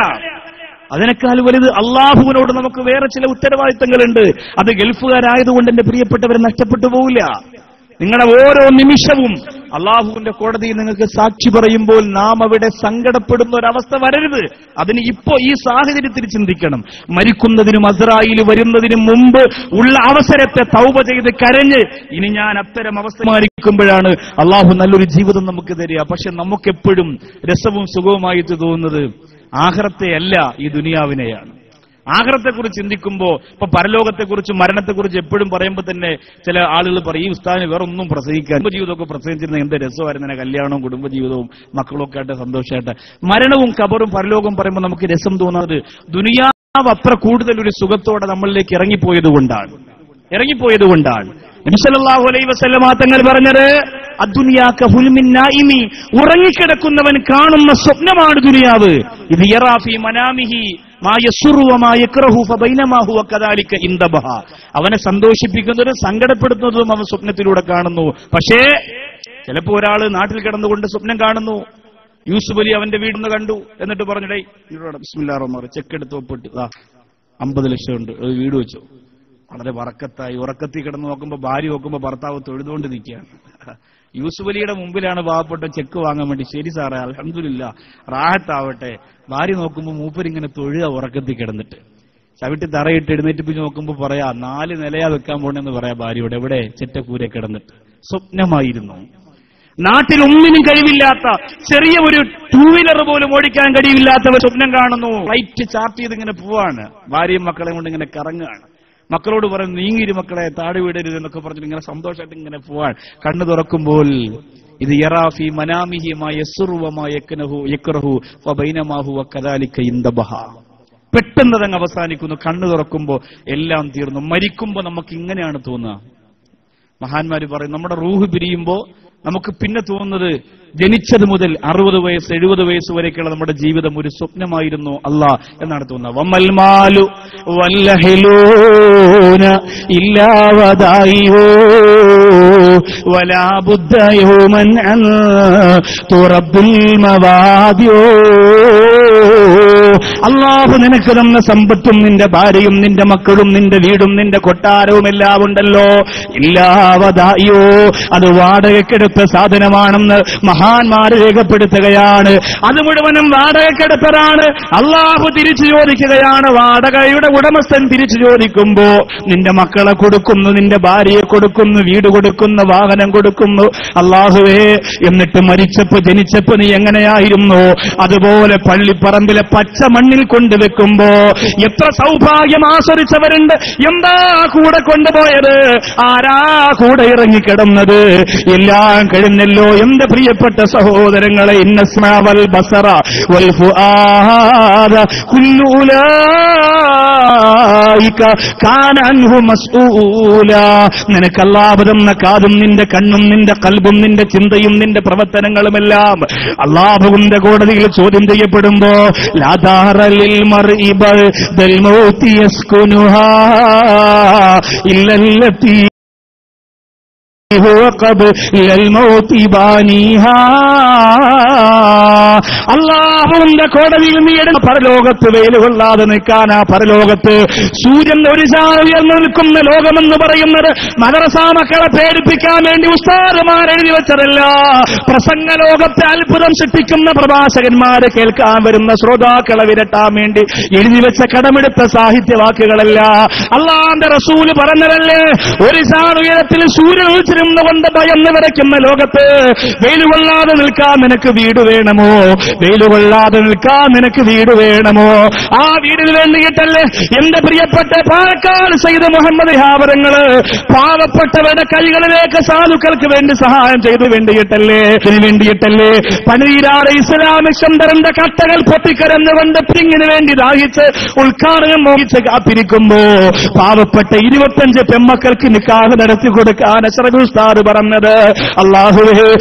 അതിനേക്കാൾ വലുത് അള്ളാഹുവിനോട് നമുക്ക് വേറെ ചില ഉത്തരവാദിത്തങ്ങളുണ്ട്. അത് ഗൾഫുകാരായതുകൊണ്ട് എന്റെ പ്രിയപ്പെട്ടവരെ നഷ്ടപ്പെട്ടു പോവില്ല. നിങ്ങളുടെ ഓരോ നിമിഷവും അള്ളാഹുവിന്റെ കോടതിയിൽ നിങ്ങൾക്ക് സാക്ഷി പറയുമ്പോൾ നാം അവിടെ സങ്കടപ്പെടുന്ന ഒരവസ്ഥ വരരുത്. അതിന് ഇപ്പോ ഈ സാഹചര്യത്തിൽ ചിന്തിക്കണം. മരിക്കുന്നതിനും അസ്രായിൽ വരുന്നതിനും മുമ്പ് ഉള്ള അവസരത്തെ തൗബ ചെയ്ത് കരഞ്ഞ്, ഇനി ഞാൻ അത്തരം അവസ്ഥ മരിക്കുമ്പോഴാണ് അള്ളാഹു നല്ലൊരു ജീവിതം നമുക്ക് തരിക. പക്ഷെ നമുക്കെപ്പോഴും രസവും സുഖവുമായിട്ട് തോന്നുന്നത് ആഖിറത്തെ അല്ല, ഈ ദുനിയാവിനെയാണ്. ആഖിറത്തെക്കുറിച്ച് ചിന്തിക്കുമ്പോ ഇപ്പൊ പരലോകത്തെക്കുറിച്ചും മരണത്തെക്കുറിച്ച് എപ്പോഴും പറയുമ്പോൾ തന്നെ ചില ആളുകൾ പറയും, ഈ ഉസ്താദിന് വേറെ ഒന്നും പ്രസംഗിക്കാൻ, കുടുംബജീവിതമൊക്കെ പ്രസംഗിച്ചിരുന്ന എന്ത് രസമായിരുന്നു, കല്യാണവും കുടുംബജീവിതവും മക്കളൊക്കെ ആയിട്ട് സന്തോഷമായിട്ട്. മരണവും ഖബറും പരലോകവും പറയുമ്പോൾ നമുക്ക് രസം തോന്നുന്നത് ദുനിയാവ് അത്ര കൂടുതൽ ഒരു സുഖത്തോടെ നമ്മളിലേക്ക് ഇറങ്ങിപ്പോയത് കൊണ്ടാണ്. നബി സല്ലല്ലാഹു അലൈഹി വസല്ലമ തങ്ങൾ പറഞ്ഞത്, അദ്ദുനിയാ കഹുൽമിൻ നായിമി, ഉറങ്ങിക്കിടക്കുന്നവൻ കാണുന്ന സ്വപ്നമാണ് ദുനിയാവ്. ഇത് യറാ ഫീ മനാമിഹി മാ യസ്റു വമാ യക്റഹു ഫബൈനമാ ഹുവ കദാലിക ഇൻദബഹ. അവനെ സന്തോഷിപ്പിക്കുന്നതും സങ്കടപ്പെടുത്തുന്നതും അവൻ സ്വപ്നത്തിലൂടെ കാണുന്നു. പക്ഷേ ചിലപ്പോ ഒരാള് നാട്ടിൽ കിടന്നുകൊണ്ട് സ്വപ്നം കാണുന്നു, യൂസുഫ് അലി അവന്റെ വീടിന്ന് കണ്ടു, എന്നിട്ട് പറഞ്ഞു, ഡേ ബിസ്മില്ലാഹിർ റഹ്മാനിർ റഹീം, ചെക്ക് എടുത്ത് ഒപ്പിട്ട് 50 ലക്ഷം ഉണ്ട്, ഒരു വീട് വെച്ചു. വളരെ വറക്കത്തായി. ഉറക്കത്തിൽ കിടന്ന് നോക്കുമ്പോൾ ഭാര്യ നോക്കുമ്പോൾ ഭർത്താവ് തൊഴുതുകൊണ്ട് നിൽക്കുകയാണ്. യൂസുഫ് അലിയുടെ മുമ്പിലാണ് പാവപ്പെട്ട ചെക്ക് വാങ്ങാൻ വേണ്ടി. ശരി സാറേ, അൽഹംദുലില്ലാ, റാഹത്താവട്ടെ. ഭാര്യ നോക്കുമ്പോൾ മൂപ്പരിങ്ങനെ തൊഴുക ഉറക്കത്തിൽ കിടന്നിട്ട്. ചവിട്ടി തറയിട്ട് എഴുന്നേറ്റ് നോക്കുമ്പോൾ പറയാ 4 നിലയാ വെക്കാൻ പോണെന്ന് പറയാ ഭാര്യയോട്. എവിടെ? ചെറ്റക്കൂരെ കിടന്നിട്ട്. സ്വപ്നമായിരുന്നു. നാട്ടിൽ ഒന്നിനും കഴിവില്ലാത്ത, ചെറിയ ഒരു 2 വീലർ പോലും ഓടിക്കാൻ കഴിവില്ലാത്തവർ സ്വപ്നം കാണുന്നു. ഫ്ലൈറ്റ് ചാർട്ട് ചെയ്ത് ഇങ്ങനെ പോവാണ്, ഭാര്യയും മക്കളെയും കൊണ്ട് ഇങ്ങനെ കറങ്ങുകയാണ്. മക്കളോട് പറയുന്നു, നീങ്ങിരി മക്കളെ, താഴെ വീടരുത് എന്നൊക്കെ പറഞ്ഞിട്ട് ഇങ്ങനെ സന്തോഷമായിട്ട് ഇങ്ങനെ പോവാൻ. കണ്ണു തുറക്കുമ്പോൾ ഇത് യറാഫി മനാമിഹി മാ യസ്റു വമാ യക്റഹു ഫബൈനമാ ഹുവ കദാലിക ഇൻദബഹ. പെട്ടെന്ന് അതങ്ങ് അവസാനിക്കുന്നു. കണ്ണു തുറക്കുമ്പോൾ എല്ലാം തീർന്നു. മരിക്കുമ്പോൾ നമുക്ക് ഇങ്ങനെയാണ് തോന്നുക. മഹാന്മാര് പറയും, നമ്മുടെ റൂഹ് പിരിയുമ്പോൾ നമുക്ക് പിന്നെ തോന്നുന്നത് ജനിച്ചത് മുതൽ 60 വയസ്സ് 70 വയസ്സ് വരെയൊക്കെയുള്ള നമ്മുടെ ജീവിതം ഒരു സ്വപ്നമായിരുന്നു അല്ലാ എന്നാണ് തോന്നുന്നത്. വമൽ മാലു വല്ലഹിലൂന ഇല്ലാ വദായിഹു വലാ ബുദ്ദ യൗമൻ അൻ തുറബ്ബുൽ മവാദിയോ. അല്ലാഹു നിനക്ക് തന്ന സമ്പത്തും നിന്റെ ഭാര്യയും നിന്റെ മക്കളും നിന്റെ വീടും നിന്റെ കൊട്ടാരവും എല്ലാം ഉണ്ടല്ലോ, ഇല്ലാ വദായിയോ, അത് വാടകയ്ക്കെടുത്ത സാധനമാണെന്ന് മഹാന്മാര് രേഖപ്പെടുത്തുകയാണ്. അത് മുഴുവനും വാടകയ്ക്കെടുത്തതാണ്. അള്ളാഹു തിരിച്ചു ചോദിക്കുകയാണ്. വാടകയുടെ ഉടമസ്ഥൻ തിരിച്ചു ചോദിക്കുമ്പോ നിന്റെ മക്കളെ കൊടുക്കുന്നു, നിന്റെ ഭാര്യയെ കൊടുക്കുന്നു, വീട് കൊടുക്കുന്നു, വാഹനം കൊടുക്കുന്നു. അള്ളാഹുവേ, എന്നിട്ട് മരിച്ചപ്പോ ജനിച്ചപ്പോ നീ എങ്ങനെയായിരുന്നു? അതുപോലെ പള്ളിപ്പറമ്പിലെ പച്ച മണ്ണിൽ കൊണ്ട് വെക്കുമ്പോ എത്ര സൗഭാഗ്യം ആസ്വദിച്ചവരുണ്ട്. എന്താ കൂടെ കൊണ്ടുപോയത്? ആരാ കൂടെ ഇറങ്ങിക്കിടന്നത്? എല്ലാം കഴിഞ്ഞല്ലോ എന്റെ പ്രിയപ്പെട്ട സഹോദരങ്ങളെ. ഇന്നസ്മഅ വൽ ബസറ വൽ ഫുആദ കുല്ലു ഉലൈക കാന അൻഹു മസ്ഊലാ. നിനക്ക് അല്ലാഹു തന്ന കാതും നിന്റെ കണ്ണും നിന്റെ ഖൽബും നിന്റെ ചിന്തയും നിന്റെ പ്രവർത്തനങ്ങളുമെല്ലാം അല്ലാഹുവിന്റെ കോടതിയിൽ ചോദ്യം ചെയ്യപ്പെടുമ്പോ ലാ ദാറ ലിൽ മർഇ ബഅദൽ മൗതി യസ്കുനുഹാ ഇല്ലല്ലതി അല്ലാഹുവിന്റെ കോടതിയിൽ നീ എടുത്ത പരലോകത്ത് വെയിൽ കൊള്ളാതെ നിൽക്കാനാ. പരലോകത്ത് സൂര്യൻ ഒരു ചാൽ ഉയർന്നു നിൽക്കുന്ന ലോകമെന്ന് പറയുന്നത് മദ്രസ മക്കളെ പേടിപ്പിക്കാൻ വേണ്ടി ഉസ്താദുമാർ എഴുതി വെച്ചതല്ല. പ്രസംഗ ലോകത്തെ അത്ഭുതം സൃഷ്ടിക്കുന്ന പ്രഭാഷകന്മാര് കേൾക്കാൻ വരുന്ന ശ്രോതാക്കളെ വിരട്ടാൻ വേണ്ടി എഴുതി വെച്ച കടമെടുത്ത സാഹിത്യവാക്കുകളല്ല. അല്ലാഹുവിന്റെ റസൂല് പറഞ്ഞതല്ലേ, ഒരു ചാൽ ഉയരത്തിൽ സൂര്യൻ കൊണ്ട് ഭയന്ന് വിറയ്ക്കുന്ന ലോകത്ത് വെയിലുകൊള്ളാതെ നിൽക്കാൻ നിനക്ക് വീട് വേണമോ? വെയിലുകൊള്ളാതെ നിൽക്കാൻ നിനക്ക് വീട് വേണമോ? ആ വീടിന് വേണ്ടിയിട്ടല്ലേ എന്റെ പ്രിയപ്പെട്ട പാലക്കാട് സയ്യിദ് മുഹമ്മദ് ഹാവരങ്ങള് പാവപ്പെട്ടവരുടെ കൈകളിലേക്ക് സാധുക്കൾക്ക് വേണ്ടി സഹായം ചെയ്തു വേണ്ടിയിട്ടല്ലേ പണിതീരാതെ ഇസ്ലാമിക് സെന്ററിന്റെ കട്ടകൾ പൊട്ടിക്കരഞ്ഞുകൊണ്ട് പിങ്ങിന് വേണ്ടി ദാഹിച്ച് ഉദ്ഘാടനം മോഹിച്ച് കാത്തിരിക്കുമ്പോ പാവപ്പെട്ട 25 പെമ്മക്കൾക്ക് നിക്കാഹ് നടത്തി കൊടുക്കാൻ അഷ്റഫുൽ ഉസ്താദ് പറഞ്ഞത്, അല്ലാഹുവേ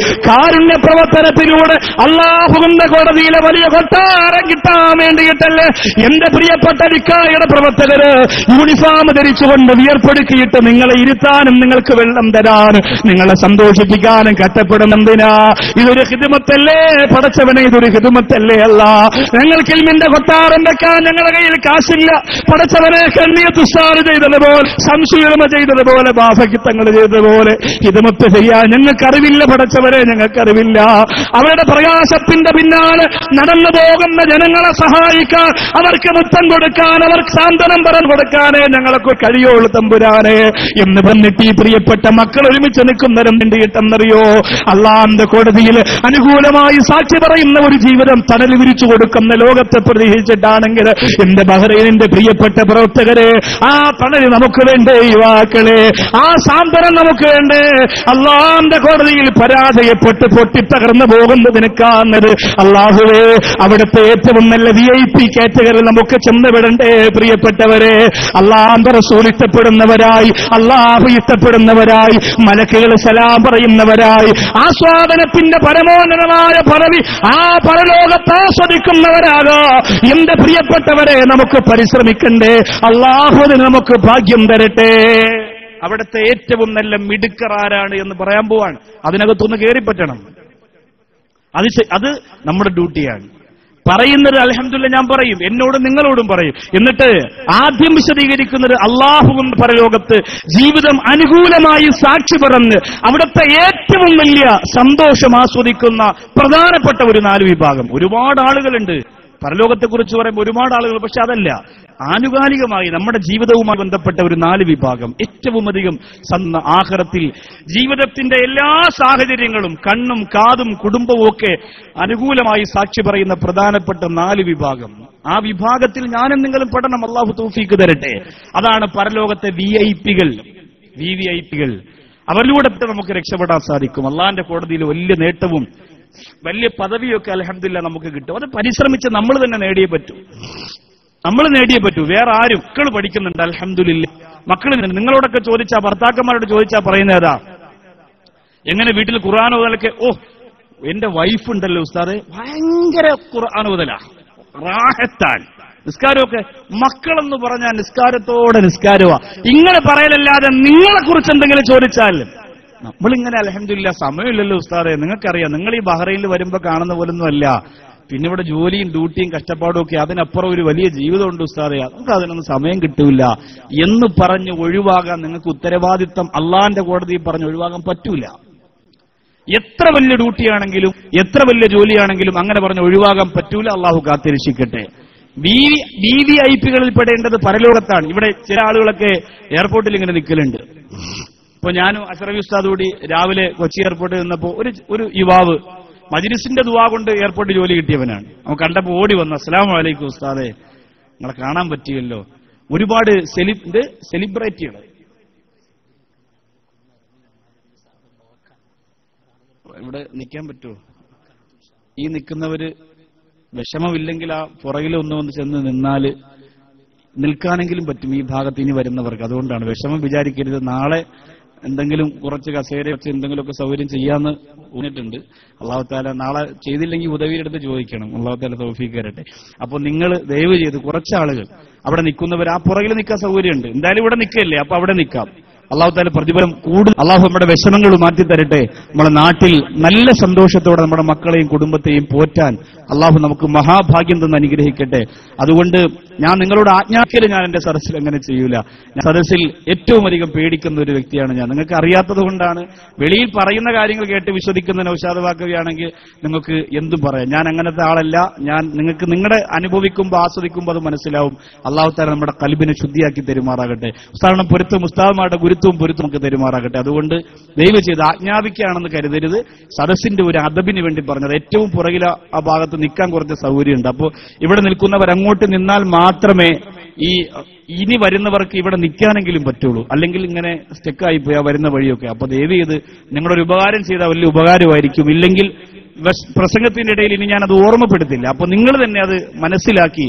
കാരുണ്യ പ്രവർത്തനത്തിലൂടെ അല്ലാഹുവിന്റെ കോടതിയിലെ വലിയ കൊട്ടാരം കിട്ടാൻ വേണ്ടിയിട്ടല്ലേ എന്റെ പ്രിയപ്പെട്ട നിക്കാഹയുടെ പ്രവർത്തകര് യൂണിഫോം ധരിച്ചുകൊണ്ട് വിയർപ്പെടുക്കിയിട്ട് നിങ്ങളെ ഇരുത്താനും നിങ്ങൾക്ക് വെള്ളം തരാനും നിങ്ങളെ സന്തോഷിപ്പിക്കാനും കഷ്ടപ്പെടുന്നെന്തിനാ? ഇതൊരു ഹിദ്മത്തല്ലേ പടച്ചവനെ? ഇതൊരു ഹിദ്മത്തല്ലേ? അല്ല, ഞങ്ങൾക്ക് ഇൽമിന്റെ കൊട്ടാരം വെക്കാൻ ഞങ്ങളുടെ കയ്യിൽ കാശില്ല പടച്ചവനെ. കണ്ണിയത്ത് ഉസ്താദ് ചെയ്തതുപോലെ, സംശുലമ ചെയ്തതുപോലെ, ബാഫക്കിത്തങ്ങൾ ചെയ്തതുപോലെ ഹിദ്മത്ത് ചെയ്യാൻ ഞങ്ങൾക്കറിവില്ല പടച്ചവരെ, ഞങ്ങൾക്കറിവില്ല. അവരുടെ പ്രയാസത്തിന്റെ പിന്നാലെ നടന്നു പോകുന്ന ജനങ്ങളെ സഹായിക്കാൻ, അവർക്ക് മുത്തം കൊടുക്കാൻ, അവർക്ക് സാന്ത്വനം പറഞ്ഞു കൊടുക്കാനേ ഞങ്ങൾക്ക് കഴിയുള്ളൂ തമ്പുരാനെ എന്ന് പറഞ്ഞിട്ട് ഈ പ്രിയപ്പെട്ട മക്കൾ ഒരുമിച്ച് നിൽക്കുന്നവരും വേണ്ടിയിട്ടെന്നറിയോ അല്ലാഹുവിന്റെ കോടതിയിൽ അനുകൂലമായി സാക്ഷി പറയുന്ന ഒരു ജീവിതം തണൽ വിരിച്ചു കൊടുക്കുന്ന ലോകത്തെ പ്രതീക്ഷിച്ചിട്ടാണെങ്കിൽ എന്റെ ബഹ്റൈനിന്റെ പ്രിയപ്പെട്ട പ്രവർത്തകരെ, ആ തണൽ നമുക്ക് വേണ്ടേ യുവാക്കളെ? ആ സാന്ത്വനം നമുക്ക് വേണ്ടേ? അല്ലാഹുവിന്റെ കോടതിയിൽ പരാജയപ്പെട്ട് പൊട്ടിത്തകർന്നു പോകുന്നതിന് കാണുന്നത് അല്ലാഹുവേ അവിടുത്തെ ഏറ്റവും നല്ല VIP കാറ്റഗറി നമുക്ക് ചെന്നുവിടണ്ടേ പ്രിയപ്പെട്ടവരെ? അല്ലാഹുവിന്റെ റസൂൽ ഇഷ്ടപ്പെടുന്നവരായി, അല്ലാഹു ഇഷ്ടപ്പെടുന്നവരായി, മലക്കുകൾ സലാം പറയുന്നവരായി, ആസ്വാദനത്തിന്റെ പരമോന്നതമായ പദവി ആ പരലോകത്ത് ആസ്വദിക്കുന്നവരാകാ എന്റെ പ്രിയപ്പെട്ടവരെ. നമുക്ക് പരിശ്രമിക്കണ്ടേ? അല്ലാഹു നമുക്ക് ഭാഗ്യം തരട്ടെ. അവിടുത്തെ ഏറ്റവും നല്ല മിടുക്കർ ആരാണ് എന്ന് പറയാൻ പോവാണ്. അതിനകത്തൊന്ന് കയറിപ്പറ്റണം. അത് നമ്മുടെ ഡ്യൂട്ടിയാണ്. പറയുന്നത് അൽഹംദുലില്ലാഹ് ഞാൻ പറയും, എന്നോടും നിങ്ങളോടും പറയും. എന്നിട്ട് ആദ്യം വിശദീകരിക്കുന്നത് അല്ലാഹുവിൻ പരലോകത്ത് ജീവിതം അനുകൂലമായി സാക്ഷി പറഞ്ഞ് അവിടുത്തെ ഏറ്റവും വലിയ സന്തോഷം ആസ്വദിക്കുന്ന പ്രധാനപ്പെട്ട ഒരു 4 വിഭാഗം. ഒരുപാട് ആളുകളുണ്ട് പരലോകത്തെക്കുറിച്ച് പറയുമ്പോൾ, ഒരുപാട് ആളുകൾ. പക്ഷെ അതല്ല, ആനുകാലികമായി നമ്മുടെ ജീവിതവുമായി ബന്ധപ്പെട്ട ഒരു 4 വിഭാഗം ഏറ്റവും അധികം ആഖിറത്തിൽ ജീവിതത്തിന്റെ എല്ലാ സാഹചര്യങ്ങളും കണ്ണും കാതും കുടുംബവും ഒക്കെ അനുകൂലമായി സാക്ഷി പറയുന്ന പ്രധാനപ്പെട്ട 4 വിഭാഗം. ആ വിഭാഗത്തിൽ ഞാനും നിങ്ങളും പെടണം. അല്ലാഹു തൗഫീഖ് തരട്ടെ. അതാണ് പരലോകത്തെ VIPകൾ. അവരിലൂടെ നമുക്ക് രക്ഷപ്പെടാൻ സാധിക്കും. അല്ലാഹുവിന്റെ കോടതിയിൽ വലിയ നേട്ടവും വലിയ പദവിയൊക്കെ അൽഹംദുലില്ലാഹ് നമുക്ക് കിട്ടും. അത് പരിശ്രമിച്ച് നമ്മൾ തന്നെ നേടിയേ പറ്റൂ. വേറെ ആരും. മക്കൾ പഠിക്കുന്നുണ്ട് അൽഹംദുലില്ലാഹ്. മക്കൾ നിങ്ങളോടൊക്കെ ചോദിച്ചാ, ഭർത്താക്കന്മാരോട് ചോദിച്ചാ പറയുന്നതാ, എങ്ങനെ വീട്ടിൽ ഖുർആൻ ഓതലൊക്കെ? എന്റെ വൈഫ് ഉണ്ടല്ലോ ഉസ്താദെ, ഭയങ്കര ഖുർആൻ ഓതലാ, റാഹത്താൻ. നിസ്കാരമൊക്കെ മക്കളെന്ന് പറഞ്ഞാൽ നിസ്കാരത്തോടെ നിസ്കാരമാ. ഇങ്ങനെ പറയലല്ലാതെ നിങ്ങളെ കുറിച്ച് എന്തെങ്കിലും ചോദിച്ചാൽ നമ്മളിങ്ങനെ അൽഹംദുലില്ലാഹ് സമയമില്ലല്ലോ ഉസ്താദെ, നിങ്ങൾക്കറിയാം, നിങ്ങൾ ഈ ബഹ്റൈനിൽ വരുമ്പോ കാണുന്ന പോലൊന്നും അല്ല. പിന്നെ ഇവിടെ ജോലിയും ഡ്യൂട്ടിയും കഷ്ടപ്പാടും ഒക്കെ, അതിനപ്പുറം ഒരു വലിയ ജീവിതമുണ്ട് ഉസ്താദെ, നമുക്ക് അതിനൊന്നും സമയം കിട്ടൂല എന്ന് പറഞ്ഞ് ഒഴിവാകാൻ നിങ്ങൾക്ക് ഉത്തരവാദിത്തം അള്ളാന്റെ കോടതിയിൽ പറഞ്ഞ് ഒഴിവാകാൻ പറ്റൂല. എത്ര വലിയ ഡ്യൂട്ടിയാണെങ്കിലും എത്ര വലിയ ജോലിയാണെങ്കിലും അങ്ങനെ പറഞ്ഞ് ഒഴിവാകാൻ പറ്റൂല. അള്ളാഹു കാത്തിരക്ഷിക്കട്ടെ. VVIPകളിൽ പെടേണ്ടത് പരലോകത്താണ്. ഇവിടെ ചില ആളുകളൊക്കെ എയർപോർട്ടിൽ ഇങ്ങനെ നിൽക്കലുണ്ട്. ഇപ്പൊ ഞാനും അഷ്റഫി ഉസ്താദ് കൂടി രാവിലെ കൊച്ചി എയർപോർട്ടിൽ നിന്നപ്പോ ഒരു യുവാവ് മജ്‌ലിസിന്റെ ദുആ കൊണ്ട് എയർപോർട്ടിൽ ജോലി കിട്ടിയവനാണ്. അവൻ കണ്ടപ്പോ ഓടി വന്നു, അസ്സലാമു അലൈക്കും ഉസ്താദേ, നിങ്ങളെ കാണാൻ പറ്റിയല്ലോ. ഒരുപാട് സെലിബ്രിറ്റികൾ ഇവിടെ നിൽക്കാൻ പറ്റുമോ? ഈ നിൽക്കുന്നവര് വിഷമമില്ലെങ്കിൽ ആ പുറകിൽ ഒന്ന് ചെന്ന് നിന്നാല് നിൽക്കാനെങ്കിലും പറ്റും ഈ ഭാഗത്ത് ഇനി വരുന്നവർക്ക്. അതുകൊണ്ടാണ് വിഷമം വിചാരിക്കരുത്. നാളെ എന്തെങ്കിലും കുറച്ച് കസേര വെച്ച് എന്തെങ്കിലുമൊക്കെ സൗകര്യം ചെയ്യാന്ന് പറഞ്ഞിട്ടുണ്ട്. അള്ളാഹു താല നാളെ ചെയ്തില്ലെങ്കിൽ ഉദവിയെടുത്ത് ചോദിക്കണം. അള്ളാഹു താല തൗഫീഖ് തരട്ടെ. അപ്പൊ നിങ്ങൾ ദയവ് ചെയ്ത് കുറച്ച് ആളുകൾ അവിടെ നിൽക്കുന്നവർ ആ പുറകിൽ നിൽക്കാൻ സൗകര്യമുണ്ട്. എന്തായാലും ഇവിടെ നിൽക്കല്ലേ, അപ്പൊ അവിടെ നിൽക്കാം. അള്ളാഹു താല പ്രതിഫലം കൂടുതൽ അള്ളാഹു നമ്മുടെ വിഷമങ്ങൾ മാറ്റി തരട്ടെ. നമ്മുടെ നാട്ടിൽ നല്ല സന്തോഷത്തോടെ നമ്മുടെ മക്കളെയും കുടുംബത്തെയും പോറ്റാൻ അള്ളാഹു നമുക്ക് മഹാഭാഗ്യം തന്ന് അനുഗ്രഹിക്കട്ടെ. അതുകൊണ്ട് ഞാൻ നിങ്ങളോട് ആജ്ഞാപിക്കല് ഞാൻ എന്റെ സദസ്സിൽ അങ്ങനെ ചെയ്യൂല. സദസ്സിൽ ഏറ്റവും അധികം പേടിക്കുന്ന ഒരു വ്യക്തിയാണ് ഞാൻ. നിങ്ങൾക്ക് അറിയാത്തത് കൊണ്ടാണ്. വെളിയിൽ പറയുന്ന കാര്യങ്ങൾ കേട്ട് വിശ്വസിക്കുന്ന നൗഷാദ് ബാക്കവിയാണെങ്കിൽ നിങ്ങൾക്ക് എന്തും പറയാം. ഞാൻ അങ്ങനത്തെ ആളല്ല. ഞാൻ നിങ്ങൾക്ക് നിങ്ങളുടെ അനുഭവിക്കുമ്പോൾ ആസ്വദിക്കുമ്പോൾ അത് മനസ്സിലാവും. അള്ളാഹു താല നമ്മുടെ ഖൽബിനെ ശുദ്ധിയാക്കി തെരുമാറാകട്ടെ. ഉസ്താദിന്റെ പൊരുത്തം ഉസ്താദുമാരുടെ ഗുരുത്വവും പൊരുത്തം നമുക്ക് തെരുമാറാകട്ടെ. അതുകൊണ്ട് ദയവ് ചെയ്ത് ആജ്ഞാപിക്കുകയാണെന്ന് കരുതരുത്. സദസ്സിന്റെ ഒരു അദബിന് വേണ്ടി പറഞ്ഞത്. ഏറ്റവും പുറകിൽ ആ ഭാഗത്ത് നിൽക്കാൻ കുറച്ച് സൗകര്യമുണ്ട്. അപ്പോൾ ഇവിടെ നിൽക്കുന്നവർ അങ്ങോട്ട് നിന്നാൽ മാത്രമേ ഈ ഇനി വരുന്നവർക്ക് ഇവിടെ നിൽക്കാനെങ്കിലും പറ്റുള്ളൂ. അല്ലെങ്കിൽ ഇങ്ങനെ സ്റ്റെക്കായി പോയി ആ വരുന്ന വഴിയൊക്കെ. അപ്പൊ ദയവ് ചെയ്ത് നിങ്ങളൊരു ഉപകാരം ചെയ്താൽ വലിയ ഉപകാരമായിരിക്കും. ഇല്ലെങ്കിൽ പ്രസംഗത്തിന്റെ ഇടയിൽ ഇനി ഞാനത് ഓർമ്മപ്പെടുത്തില്ല. അപ്പൊ നിങ്ങൾ തന്നെ അത് മനസ്സിലാക്കി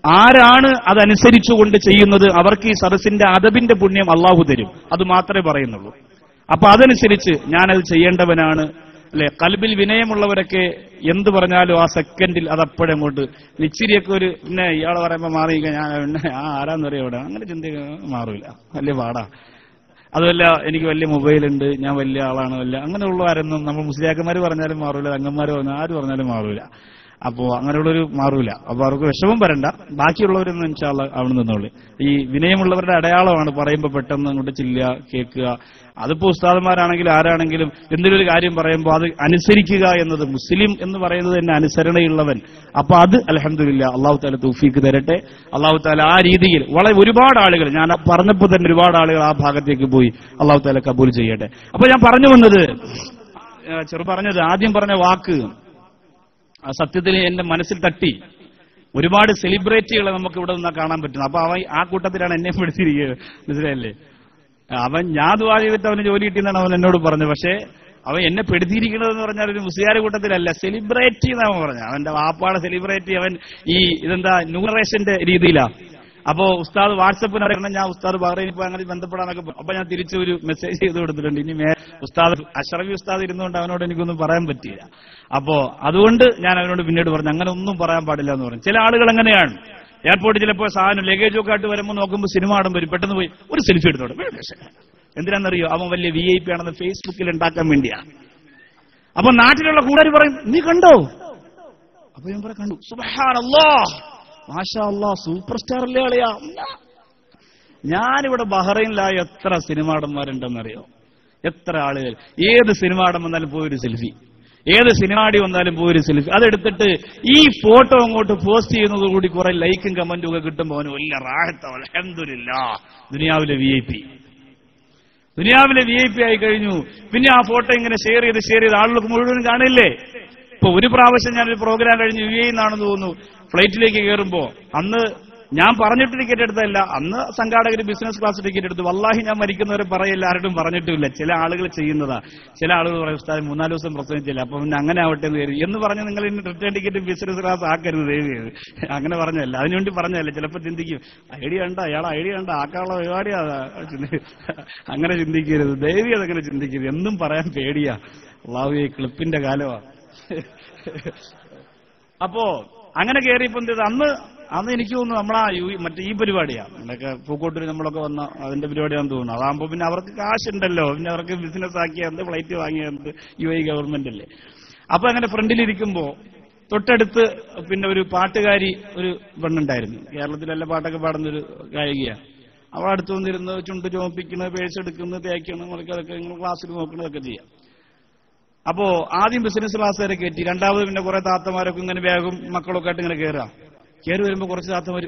ആരാണ് അതനുസരിച്ചുകൊണ്ട് ചെയ്യുന്നത് അവർക്ക് ഈ സദസ്സിന്റെ അദബിന്റെ പുണ്യം അള്ളാഹു തരും. അത് മാത്രമേ പറയുന്നുള്ളൂ. അപ്പൊ അതനുസരിച്ച് ഞാനത് ചെയ്യേണ്ടവനാണ്. അല്ലെ, കൽബിൽ വിനയമുള്ളവരൊക്കെ എന്ത് പറഞ്ഞാലും ആ സെക്കൻഡിൽ അത് അപ്പോഴങ്ങോട്ട് ഇച്ചിരിയൊക്കെ ഒരു പിന്നെ ഇയാളെ പറയുമ്പോൾ മാറിയിരിക്കാൻ ഞാൻ പിന്നെ ആരാന്നറിയാം ഇവിടെ അങ്ങനെ ചിന്തിക്കാൻ മാറൂല. വലിയ പാടാ. അതുമല്ല എനിക്ക് വലിയ മൊബൈലുണ്ട്, ഞാൻ വലിയ ആളാണ്, അങ്ങനെയുള്ളവരൊന്നും നമ്മൾ മുസ്ലിയാക്കന്മാർ പറഞ്ഞാലും മാറൂല, തങ്ങന്മാർ പറഞ്ഞാൽ ആര് പറഞ്ഞാലും മാറൂല. അപ്പോ അങ്ങനെയുള്ളൊരു മാറൂല. അപ്പൊ അവർക്ക് വിഷമം വരണ്ട. ബാക്കിയുള്ളവരൊന്നും ഇൻഷാ അല്ലാഹ് അവിടെ നിന്നോളൂ. ഈ വിനയമുള്ളവരുടെ അടയാളമാണ് പറയുമ്പോൾ പെട്ടെന്ന് അങ്ങോട്ട് ചില്ലുക, കേൾക്കുക. അതിപ്പോ ഉസ്താദന്മാരാണെങ്കിലും ആരാണെങ്കിലും എന്തെങ്കിലും ഒരു കാര്യം പറയുമ്പോൾ അത് അനുസരിക്കുക എന്നത്, മുസ്ലിം എന്ന് പറയുന്നത് തന്നെ അനുസരണയുള്ളവൻ. അപ്പൊ അത് അൽഹംദുലില്ലാ അള്ളാഹു താല തൗഫീഖ് തരട്ടെ. അള്ളാഹു താല ആ രീതിയിൽ വളരെ ഒരുപാട് ആളുകൾ, ഞാൻ പറഞ്ഞപ്പോൾ തന്നെ ഒരുപാട് ആളുകൾ ആ ഭാഗത്തേക്ക് പോയി. അള്ളാഹു താല കബൂൽ ചെയ്യട്ടെ. അപ്പൊ ഞാൻ പറഞ്ഞു വന്നത്, ആദ്യം പറഞ്ഞ വാക്ക് സത്യത്തിൽ എന്റെ മനസ്സിൽ തട്ടി. ഒരുപാട് സെലിബ്രിറ്റികളെ നമുക്ക് ഇവിടെ നിന്നാ കാണാൻ പറ്റുന്നു. അപ്പൊ അവൻ ആ കൂട്ടത്തിലാണ് എന്നെ പിടിച്ചിരിക്കുന്നത്. മനസ്സിലായല്ലേ? അവൻ ഞാൻ ദുആ ചെയ്തിട്ട് അവന് ജോലി കിട്ടിയെന്നാണ് അവൻ എന്നോട് പറഞ്ഞത്. പക്ഷേ അവൻ എന്നെ പെടുത്തിയിരിക്കുന്നതെന്ന് പറഞ്ഞാൽ ഒരു മുസ്ലിയാരെ കൂട്ടത്തിലല്ല, സെലിബ്രിറ്റി എന്നാണ് അവൻ പറഞ്ഞത്. അവന്റെ വാപ്പാടെ സെലിബ്രിറ്റി. അവൻ ഈ ഇതെന്താ ന്യൂറേഷന്റെ രീതിയിലാ. അപ്പോ ഉസ്താദ് വാട്സപ്പിന് അറിയണം ഞാൻ ഉസ്താദ് ബഹ്റൈനിൽ പോയി അങ്ങനെ ബന്ധപ്പെടാനൊക്കെ. അപ്പൊ ഞാൻ തിരിച്ചു ഒരു മെസ്സേജ് ചെയ്ത് കൊടുത്തിട്ടുണ്ട്. ഇനി ഉസ്താദ് അഷ്റഫി ഉസ്താദ് ഇരുന്നുകൊണ്ട് അവനോട് എനിക്കൊന്നും പറയാൻ പറ്റിയില്ല. അപ്പോ അതുകൊണ്ട് ഞാൻ അവനോട് പിന്നീട് പറഞ്ഞു അങ്ങനെ ഒന്നും പറയാൻ പാടില്ല എന്ന് പറഞ്ഞു. ചില ആളുകൾ അങ്ങനെയാണ്. എയർപോർട്ടിൽ ചിലപ്പോൾ സാധനം ലഗേജൊക്കെ ആയിട്ട് വരുമ്പോൾ നോക്കുമ്പോൾ സിനിമ ആടും വരും, പെട്ടെന്ന് പോയി ഒരു സെൽഫി എടുത്തോടെ. എന്തിനാണെന്നറിയോ? അവൻ വലിയ VIP ആണെന്ന് ഫേസ്ബുക്കിൽ ഉണ്ടാക്കാൻ വേണ്ടിയാ. അപ്പൊ നാട്ടിലുള്ള കൂട്ടുകാർ പറയും നീ കണ്ടോ? അപ്പൊ ഞാൻ പറയും കണ്ടു. സുബ്ഹാനല്ലാഹ്, മാഷാ അല്ലാഹ്, സൂപ്പർ സ്റ്റാർ അല്ലേ ആളിയാ. ഞാനിവിടെ ബഹ്റൈനിലായ എത്ര സിനിമാടന്മാരുണ്ടെന്നറിയോ? എത്ര ആളുകൾ. ഏത് സിനിമാടം വന്നാലും പോയൊരു സെൽഫി, ഏത് സിനിമാടി വന്നാലും പോയൊരു സെൽഫി. അതെടുത്തിട്ട് ഈ ഫോട്ടോ അങ്ങോട്ട് പോസ്റ്റ് ചെയ്യുന്നതോടുകൂടി കുറെ ലൈക്കും കമന്റും ഒക്കെ കിട്ടുമ്പോൾ അവന് വലിയ റാഹത്ത്. അൽഹംദുലില്ലാഹ്, ദുനിയാവിലെ VIP ആയി കഴിഞ്ഞു. പിന്നെ ആ ഫോട്ടോ ഇങ്ങനെ ഷെയർ ചെയ്ത് ആളുകൾക്ക് മുഴുവൻ കാണില്ലേ? ഇപ്പൊ ഒരു പ്രാവശ്യം ഞാനൊരു പ്രോഗ്രാം കഴിഞ്ഞ് UAE എന്നാണെന്ന് തോന്നുന്നു ഫ്ലൈറ്റിലേക്ക് കയറുമ്പോ, അന്ന് ഞാൻ പറഞ്ഞിട്ട് ടിക്കറ്റ് എടുത്തതല്ല, അന്ന് സംഘാടകർ ബിസിനസ് ക്ലാസ് ടിക്കറ്റ് എടുത്തു. വല്ലാഹി ഞാൻ മരിക്കുന്നവരെ പറയില്ല, ആരോടും പറഞ്ഞിട്ടില്ല. ചില ആളുകൾ ചെയ്യുന്നതാ. ചില ആളുകൾ പറയും ഉസ്താദ് 3-4 ദിവസം പ്രസംഗിച്ചില്ല, അപ്പൊ പിന്നെ അങ്ങനെ ആവട്ടെ എന്ന് കരുതി എന്ന് പറഞ്ഞ് നിങ്ങൾ ഇനി റിട്ടേൺ ടിക്കറ്റ് ബിസിനസ് ക്ലാസ് ആക്കരുത് ദയവ്. അങ്ങനെ പറഞ്ഞല്ല, അതിനുവേണ്ടി പറഞ്ഞതല്ല. ചിലപ്പോൾ ചിന്തിക്കും ഐഡിയ ഉണ്ടോ, അയാളെ ഐഡിയ ഉണ്ടോ, ആക്കാനുള്ള പരിപാടിയാ. അങ്ങനെ ചിന്തിക്കരുത് ദയവി, അതങ്ങനെ ചിന്തിക്കരുത്. എന്നും പറയാൻ പേടിയാ. അല്ലാഹുവേ, ക്ലിപ്പിന്റെ കാലമാ. അപ്പോ അങ്ങനെ കയറിയപ്പോ എന്ത് ചെയ്ത്, അന്ന് എനിക്ക് തോന്നുന്നു നമ്മളാ മറ്റേ ഈ പരിപാടിയാ, നമ്മളൊക്കെ പൂക്കോട്ടൂർ നമ്മളൊക്കെ വന്ന അതിന്റെ പരിപാടിയാണെന്ന് തോന്നുന്നു. അതാകുമ്പോ പിന്നെ അവർക്ക് കാശുണ്ടല്ലോ, പിന്നെ അവർക്ക് ബിസിനസ് ആക്കിയ എന്ത് ഫ്ലൈറ്റ് വാങ്ങിയ എന്ത് UAE ഗവൺമെന്റ് അല്ലേ. അപ്പൊ അങ്ങനെ ഫ്രണ്ടിലിരിക്കുമ്പോ തൊട്ടടുത്ത് പിന്നെ ഒരു പാട്ടുകാരി, ഒരു പെണ്ണുണ്ടായിരുന്നു. കേരളത്തിലെല്ല പാട്ടൊക്കെ പാടുന്നൊരു ഗായികയാ. അവൾ അടുത്ത് വന്നിരുന്ന് ചുണ്ട് ചോപ്പിക്കുന്നത്, പേഴ്സ് എടുക്കുന്നത്, തേക്കുന്നത്, മുറിക്കതൊക്കെ നിങ്ങൾ ക്ലാസ്സിൽ നോക്കുന്നതൊക്കെ ചെയ്യാം. അപ്പോ ആദ്യം ബിസിനസ് ക്ലാസ് വരെ കയറ്റി. രണ്ടാമത് പിന്നെ കുറെ താത്തമാരൊക്കെ ഇങ്ങനെ ബാഗും മക്കളൊക്കെ ആയിട്ട് ഇങ്ങനെ കയറി വരുമ്പോ കുറച്ച് താത്തമാര്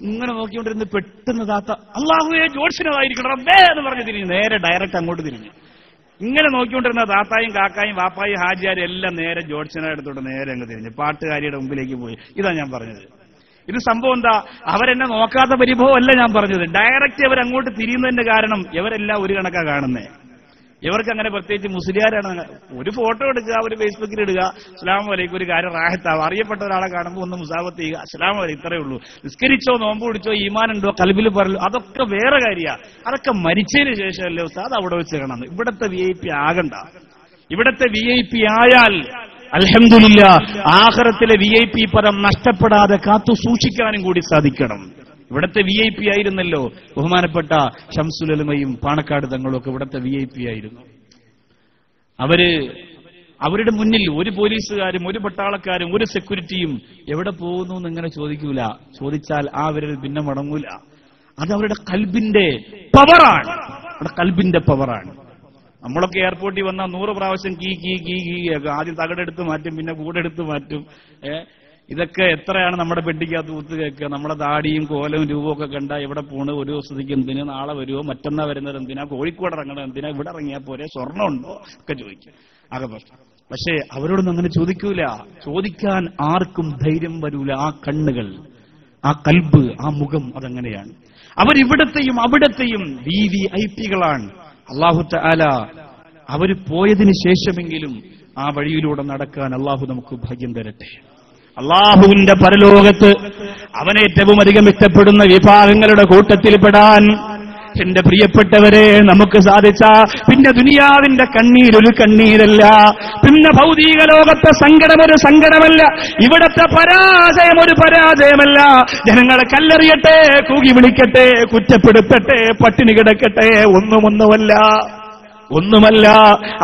ഇങ്ങനെ നോക്കിക്കൊണ്ടിരുന്ന് പെട്ടെന്ന് താത്ത അല്ലാഹുവേ ജോത്സ്യനായിരിക്കണം റബ്ബേ എന്ന് പറഞ്ഞ് തിരിഞ്ഞു. നേരെ ഡയറക്റ്റ് അങ്ങോട്ട് തിരിഞ്ഞു. ഇങ്ങനെ നോക്കിക്കൊണ്ടിരുന്ന താത്തായും കാക്കായും വാപ്പായും ഹാജിയാരും എല്ലാം നേരെ ജോഡ്സനെ എടുത്തോട്ട് നേരെ അങ്ങ് തിരിഞ്ഞു പാട്ടുകാരിയുടെ മുമ്പിലേക്ക് പോയി. ഇതാ ഞാൻ പറഞ്ഞത്. ഇത് സംഭവം എന്താ? അവരെന്നെ നോക്കാത്ത പരിഭവമല്ല ഞാൻ പറഞ്ഞത്. ഡയറക്റ്റ് അവർ അങ്ങോട്ട് തിരിയുന്നതിന്റെ കാരണം ഇവരെല്ലാം ഒരു കണക്കാ കാണുന്നേ. ഇവർക്ക് അങ്ങനെ പ്രത്യേകിച്ച് മുസ്ലിയാരാണ്. ഒരു ഫോട്ടോ എടുക്കുക, ഒരു ഫേസ്ബുക്കിൽ ഇടുക, അസ്സലാമു അലൈക്കും, ഒരു കാര്യം റാഹത്താവും. അറിയപ്പെട്ട ഒരാളെ കാണുമ്പോൾ ഒന്ന് മുസാഫത്ത് ചെയ്യുക, അസ്സലാമു അലൈക്കും, ഇത്രയേ ഉള്ളൂ. നിസ്കരിച്ചോ, നോമ്പ് പിടിച്ചോ, ഈമാനുണ്ടോ, കൽബിൽ പറഞ്ഞു, അതൊക്കെ വേറെ കാര്യമാണ്. അതൊക്കെ മരിച്ചതിന് ശേഷമല്ലേ ഉസ്താദ് അവിടെ വെച്ച് കാണണം. ഇവിടത്തെ VIP ആകണ്ട. ഇവിടത്തെ VIP ആയാൽ അൽഹംദുലില്ലാഹ് ആഖിറത്തിലെ VIP പദം നഷ്ടപ്പെടാതെ കാത്തു സൂക്ഷിക്കാനും കൂടി സാധിക്കണം. ഇവിടത്തെ VIP ആയിരുന്നല്ലോ ബഹുമാനപ്പെട്ട ശംസുൽ ഉലമയും പാണക്കാട് തങ്ങളും ഒക്കെ ഇവിടത്തെ VIP ആയിരുന്നു. അവരുടെ മുന്നിൽ ഒരു പോലീസുകാരും ഒരു പട്ടാളക്കാരും ഒരു സെക്യൂരിറ്റിയും എവിടെ പോകുന്നു എന്ന് ഇങ്ങനെ ചോദിക്കൂല. ചോദിച്ചാൽ ആ വിരൽ പിന്നെ മടങ്ങൂല. അത് അവരുടെ കൽബിന്റെ പവറാണ്. അവരുടെ കൽബിന്റെ പവറാണ്. നമ്മളൊക്കെ എയർപോർട്ടിൽ വന്നാൽ 100 പ്രാവശ്യം കീ കീ കീ കീ ആദ്യം തകടെടുത്ത് മാറ്റും, പിന്നെ കൂടെടുത്ത് മാറ്റും. ഇതൊക്കെ എത്രയാണ് നമ്മുടെ പെട്ടിക്കകത്ത് കുത്തു കേൾക്കുക. നമ്മുടെ താടിയും കോലവും രൂപവും ഒക്കെ കണ്ട എവിടെ പോണ്, ഒരു ദിവസത്തേക്ക് എന്തിനാ, നാളെ വരുമോ, മറ്റന്നാ വരുന്നത് എന്തിനാ, കോഴിക്കോട് ഇറങ്ങണം എന്തിനാ, ഇവിടെ ഇറങ്ങിയാൽ പോരെ, സ്വർണ്ണം ഉണ്ടോ ഒക്കെ ചോദിക്കും. ആകെ പ്രശ്നം. പക്ഷേ അവരോടൊന്നും അങ്ങനെ ചോദിക്കൂല. ചോദിക്കാൻ ആർക്കും ധൈര്യം വരൂല. ആ കണ്ണുകൾ, ആ കൽബ്, ആ മുഖം അതങ്ങനെയാണ്. അവരിവിടത്തെയും അവിടത്തെയും VVIPകളാണ്. അല്ലാഹു തആല അവർ പോയതിനു ശേഷമെങ്കിലും ആ വഴിയിലൂടെ നടക്കാൻ അല്ലാഹു നമുക്ക് ഭാഗ്യം തരട്ടെ. അല്ലാഹുവിന്റെ പരലോകത്ത് അവനേറ്റവും അധികം ഇഷ്ടപ്പെടുന്ന വിഭാഗങ്ങളുടെ കൂട്ടത്തിൽപ്പെടാൻ എന്റെ പ്രിയപ്പെട്ടവരെ നമുക്ക് സാധിച്ച പിന്നെ ദുനിയാവിന്റെ കണ്ണീരൊരു കണ്ണീരല്ല, പിന്നെ ഭൗതിക ലോകത്തെ സങ്കടമൊരു സങ്കടമല്ല, ഇവിടത്തെ പരാജയം ഒരു പരാജയമല്ല. ജനങ്ങളെ കല്ലെറിയട്ടെ, കൂകി വിളിക്കട്ടെ, കുറ്റപ്പെടുത്തട്ടെ, പട്ടിണി കിടക്കട്ടെ, ഒന്നുമല്ല.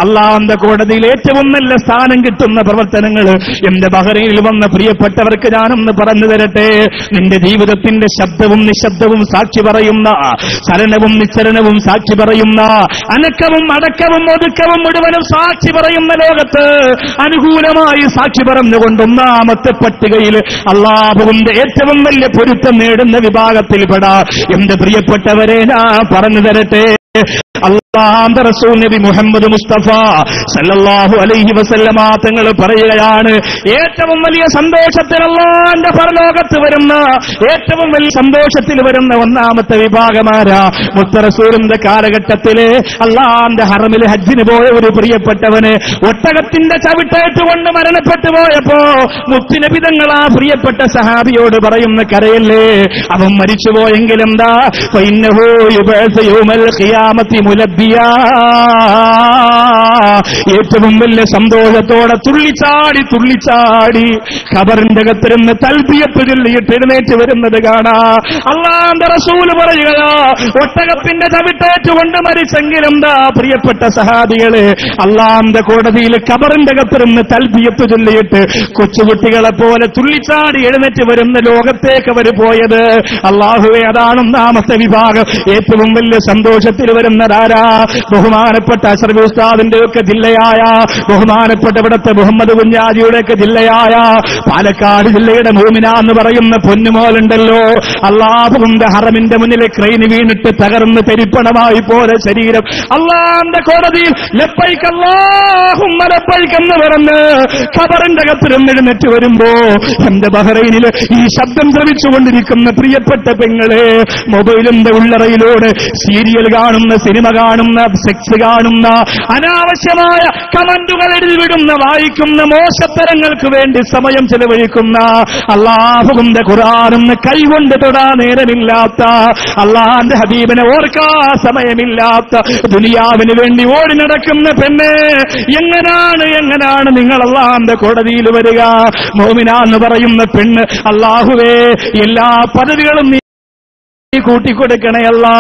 അല്ലാഹുവിന്റെ കോടതിയിൽ ഏറ്റവും നല്ല സ്ഥാനം കിട്ടുന്ന പ്രവർത്തനങ്ങൾ എന്റെ ബഹ്റൈനിൽ വന്ന പ്രിയപ്പെട്ടവർക്ക് ഞാനൊന്ന് പറഞ്ഞു തരട്ടെ. നിന്റെ ജീവിതത്തിന്റെ ശബ്ദവും നിശബ്ദവും സാക്ഷി പറയുന്ന, ചലനവും നിശ്ചലനവും സാക്ഷി പറയുന്ന, അനക്കവും അടക്കവും ഒതുക്കവും മുഴുവനും സാക്ഷി പറയുന്ന ലോകത്ത് അനുകൂലമായി സാക്ഷി പറഞ്ഞുകൊണ്ട് ഒന്നാമത്തെ പട്ടികയിൽ അല്ലാഹുവിന്റെ ഏറ്റവും വലിയ പൊരുത്തം നേടുന്ന വിഭാഗത്തിൽപ്പെടാ എന്റെ പ്രിയപ്പെട്ടവരെ ഞാൻ പറഞ്ഞു തരട്ടെ. അല്ലാഹുവിന്റെ റസൂൽ നബി മുഹമ്മദ് മുസ്തഫ സല്ലല്ലാഹു അലൈഹി വസല്ലമ തങ്ങൾ പറയുകയാണ്, ഏറ്റവും വലിയ സന്തോഷത്തിൽ അല്ലാഹുവിന്റെ പരലോകത്ത് വരുന്ന, ഏറ്റവും വലിയ സന്തോഷത്തിൽ വരുന്ന ഒന്നാമത്തെ വിഭാഗമാരാ? മുത്ത റസൂലിന്റെ കാലഘട്ടത്തില് അല്ലാഹുവിന്റെ ഹറമിൽ ഹജ്ജിന് പോയ ഒരു പ്രിയപ്പെട്ടവന് ഒട്ടകത്തിന്റെ ചവിട്ടേറ്റുകൊണ്ട് മരണപ്പെട്ടു പോയപ്പോ മുത്തുനബി തങ്ങൾ ആ പ്രിയപ്പെട്ട സഹാബിയോട് പറയുന്ന കരയല്ലേ, അവൻ മരിച്ചുപോയെങ്കിലെന്താ, ഫഇന്നഹു യുബഅസു യൗമൽ ഖിയാമത്തി മുലബ്ബിയാ. ഏറ്റവും വലിയ സന്തോഷത്തോടെ തുള്ളിച്ചാടി ഖബറിന്റെ അകത്തിരുന്ന് തൽബിയത്ത് ചൊല്ലിയിട്ട് എഴുന്നേറ്റ് വരുന്നത് കാണാ. അല്ലാഹുവിന്റെ റസൂൽ പറയുകയാ, ഒട്ടകത്തിന്റെ ചവിട്ടേറ്റുകൊണ്ട് മരിച്ചെങ്കിലെന്താ പ്രിയപ്പെട്ട സഹാബികളെ, അല്ലാഹുവിന്റെ കോടതിയിൽ ഖബറിന്റെ അകത്തിരുന്ന് തൽബിയത്ത് ചൊല്ലിയിട്ട് കൊച്ചുകുട്ടികളെ പോലെ തുള്ളിച്ചാടി എഴുന്നേറ്റ് വരുന്ന ലോകത്തേക്ക് അവർ പോയത്. അല്ലാഹുവേ, അതാണ് ഒന്നാമത്തെ വിഭാഗം. ഏറ്റവും വലിയ സന്തോഷത്തിൽ വരുന്നതാരാ? ബഹുമാനപ്പെട്ട അഷ്റഫി ഉസ്താദിന്റെ ഒക്കെ ജില്ലയായ, ബഹുമാനപ്പെട്ട ഇവിടുത്തെ മുഹമ്മദ് കുഞ്ഞാജിയുടെ ഒക്കെ ജില്ലയായ പാലക്കാട് ജില്ലയുടെ മൂമിന എന്ന് പറയുന്ന പൊന്നുമോലുണ്ടല്ലോ, അല്ലാഹുവിന്റെ ഹറമിന്റെ മുന്നിൽ ക്രെയിന് വീണിട്ട് തകർന്ന് തെരിപ്പണമായി പോലെ ശരീരം അല്ലാഹുവിന്റെ കോടതിയിൽ ലബ്ബൈക് അല്ലാഹുമ്മ ലബ്ബൈക് എന്ന് പറഞ്ഞ് ഖബറിന്റെ അകത്തിരുന്ന് എഴുന്നേറ്റ് വരുമ്പോ എന്റെ ബഹ്റൈനിൽ ഈ ശബ്ദം ശ്രവിച്ചുകൊണ്ടിരിക്കുന്ന പ്രിയപ്പെട്ട പെങ്ങളെ, മൊബൈലിന്റെ ഉള്ളറയിലൂടെ സീരിയൽ കാണുന്ന, സിനിമ കാണുന്ന, സെക്സ് കാണുന്ന, അനാവശ്യമായ കമന്റുകൾ എഴുതിവിടുന്ന, വായിക്കുന്ന, മോശത്തരങ്ങൾക്ക് വേണ്ടി സമയം ചെലവഴിക്കുന്ന, അല്ലാഹുവിന്റെ ഖുർആനെന്ന് കൈകൊണ്ട് തൊടാൻ നേരമില്ലാത്ത, അല്ലാഹുവിന്റെ ഹബീബിനെ ഓർക്കാ സമയമില്ലാത്ത, ദുനിയാവിന് വേണ്ടി ഓടി നടക്കുന്ന പെണ്ണ്, എങ്ങനാണ് നിങ്ങൾ അല്ലാഹുവിന്റെ കോടതിയിൽ വരിക? മോമിന എന്ന് പറയുന്ന പെണ്ണ്, അല്ലാഹുവേ, എല്ലാ പദവികളും കൂട്ടിക്കൊടുക്കണേ, അല്ലാ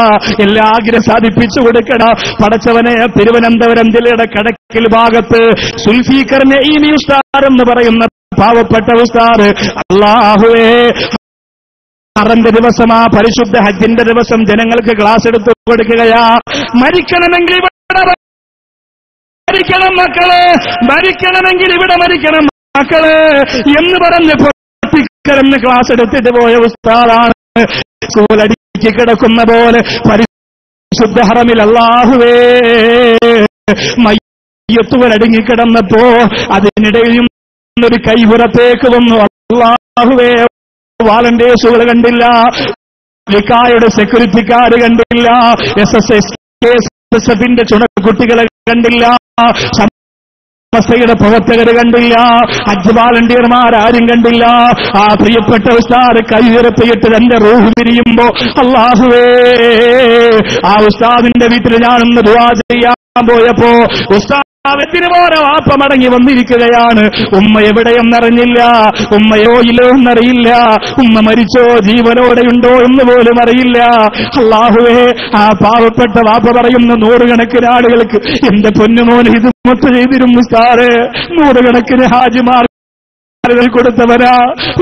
എല്ലാ ആഗ്രഹം സാധിപ്പിച്ചു കൊടുക്കണം പടച്ചവനെ. തിരുവനന്തപുരം ജില്ലയുടെ കടക്കൽ ഭാഗത്ത് സുൽഫീഖർ നഈമി ഉസ്താദ് എന്ന് പറയുന്ന പാവപ്പെട്ട ഉസ്താദ്, അല്ലാഹുവേ, ഹറമിന്റെ ദിവസം, ആ പരിശുദ്ധ ഹജ്ജിന്റെ ദിവസം ജനങ്ങൾക്ക് ക്ലാസ് എടുത്തു കൊടുക്കുകയാ. മരിക്കണമെങ്കിൽ ഇവിടെ മരിക്കണം മക്കളെ, മരിക്കണമെങ്കിൽ ഇവിടെ മരിക്കണം മക്കളെ എന്ന് പറഞ്ഞ് പൊട്ടിക്കരന്ന് ക്ലാസ് എടുത്തിട്ട് പോയ ഉസ്താദാണ്. സ്കൂളടിക്ക് കിടക്കുന്ന പോലെ പരിശുദ്ധ ഹറമിൽ അല്ലാഹുവേ മയ്യത്തുകൾ അടുങ്ങിക്കിടന്നപ്പോ അതിനിടയിൽ ഒരു കൈ പുറത്തേക്ക് വന്നു. അല്ലാഹുവേ, വാളണ്ടിയേഴ്സുകൾ കണ്ടില്ല, യുടെ സെക്യൂരിറ്റിക്കാര് കണ്ടില്ല, SSSFിന്റെ ചുണക്കുട്ടികളെ കണ്ടില്ല, സമസ്തയുടെ പ്രവർത്തകര് കണ്ടില്ല, ഹജ്ജ് വാളണ്ടിയർമാരാരും കണ്ടില്ല. ആ പ്രിയപ്പെട്ട ഉസ്താദ് കൈ ഉയർത്തിയിട്ട് തന്റെ റൂഹ് പിരിയുമ്പോ, അല്ലാഹുവേ, ആ ഉസ്താദിന്റെ വീട്ടിൽ ഞാനൊന്ന് ദുആ ചെയ്യാൻ പോയപ്പോ ഉസ്താദിന് പോലെ വാപ്പ മടങ്ങി വന്നിരിക്കുകയാണ്. ഉമ്മ എവിടെയെന്നറിഞ്ഞില്ല, ഉമ്മയോ ഇല്ലോ എന്നറിയില്ല, ഉമ്മ മരിച്ചോ ജീവനോടെയുണ്ടോ എന്ന് പോലും അറിയില്ല. അല്ലാഹുവേ, ആ പാവപ്പെട്ട വാപ്പ പറയുന്ന നൂറുകണക്കിന് ആളുകൾക്ക് എന്റെ പൊന്നുമോൻ ഹിദ്മത്ത് ചെയ്തിരുന്നു സാറേ. നൂറുകണക്കിന് ഹാജിമാർ കൊടുത്തവനാ,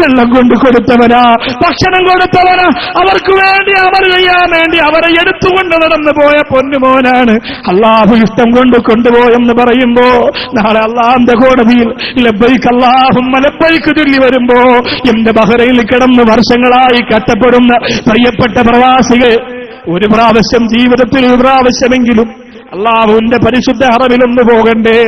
വെള്ളം കൊണ്ട് കൊടുത്തവനാ, ഭക്ഷണം കൊടുത്തവനാ, അവർക്ക് വേണ്ടി അവർ ചെയ്യാൻ വേണ്ടി അവരെ എടുത്തുകൊണ്ട് നടന്നു പോയ പൊന്നുമോനാണ്. അല്ലാഹു ഇഷ്ടം കൊണ്ട് കൊണ്ടുപോയെന്ന് പറയുമ്പോ നാളെ അല്ലാഹുവിന്റെ കോടതിയിൽ ലബ്ബൈക്ക് അല്ലാഹുമ്മ ലബ്ബൈക്ക് ചൊല്ലി വരുമ്പോ എന്റെ ബഹ്റയിൽ കിടന്ന് വർഷങ്ങളായി കഷ്ടപ്പെടുന്ന പ്രിയപ്പെട്ട പ്രവാസികൾ ഒരു പ്രാവശ്യം ജീവിതത്തിൽ ഒരു പ്രാവശ്യമെങ്കിലും അല്ലാഹുവിന്റെ പരിശുദ്ധ ഹറമിലൊന്നു പോകണ്ടേ?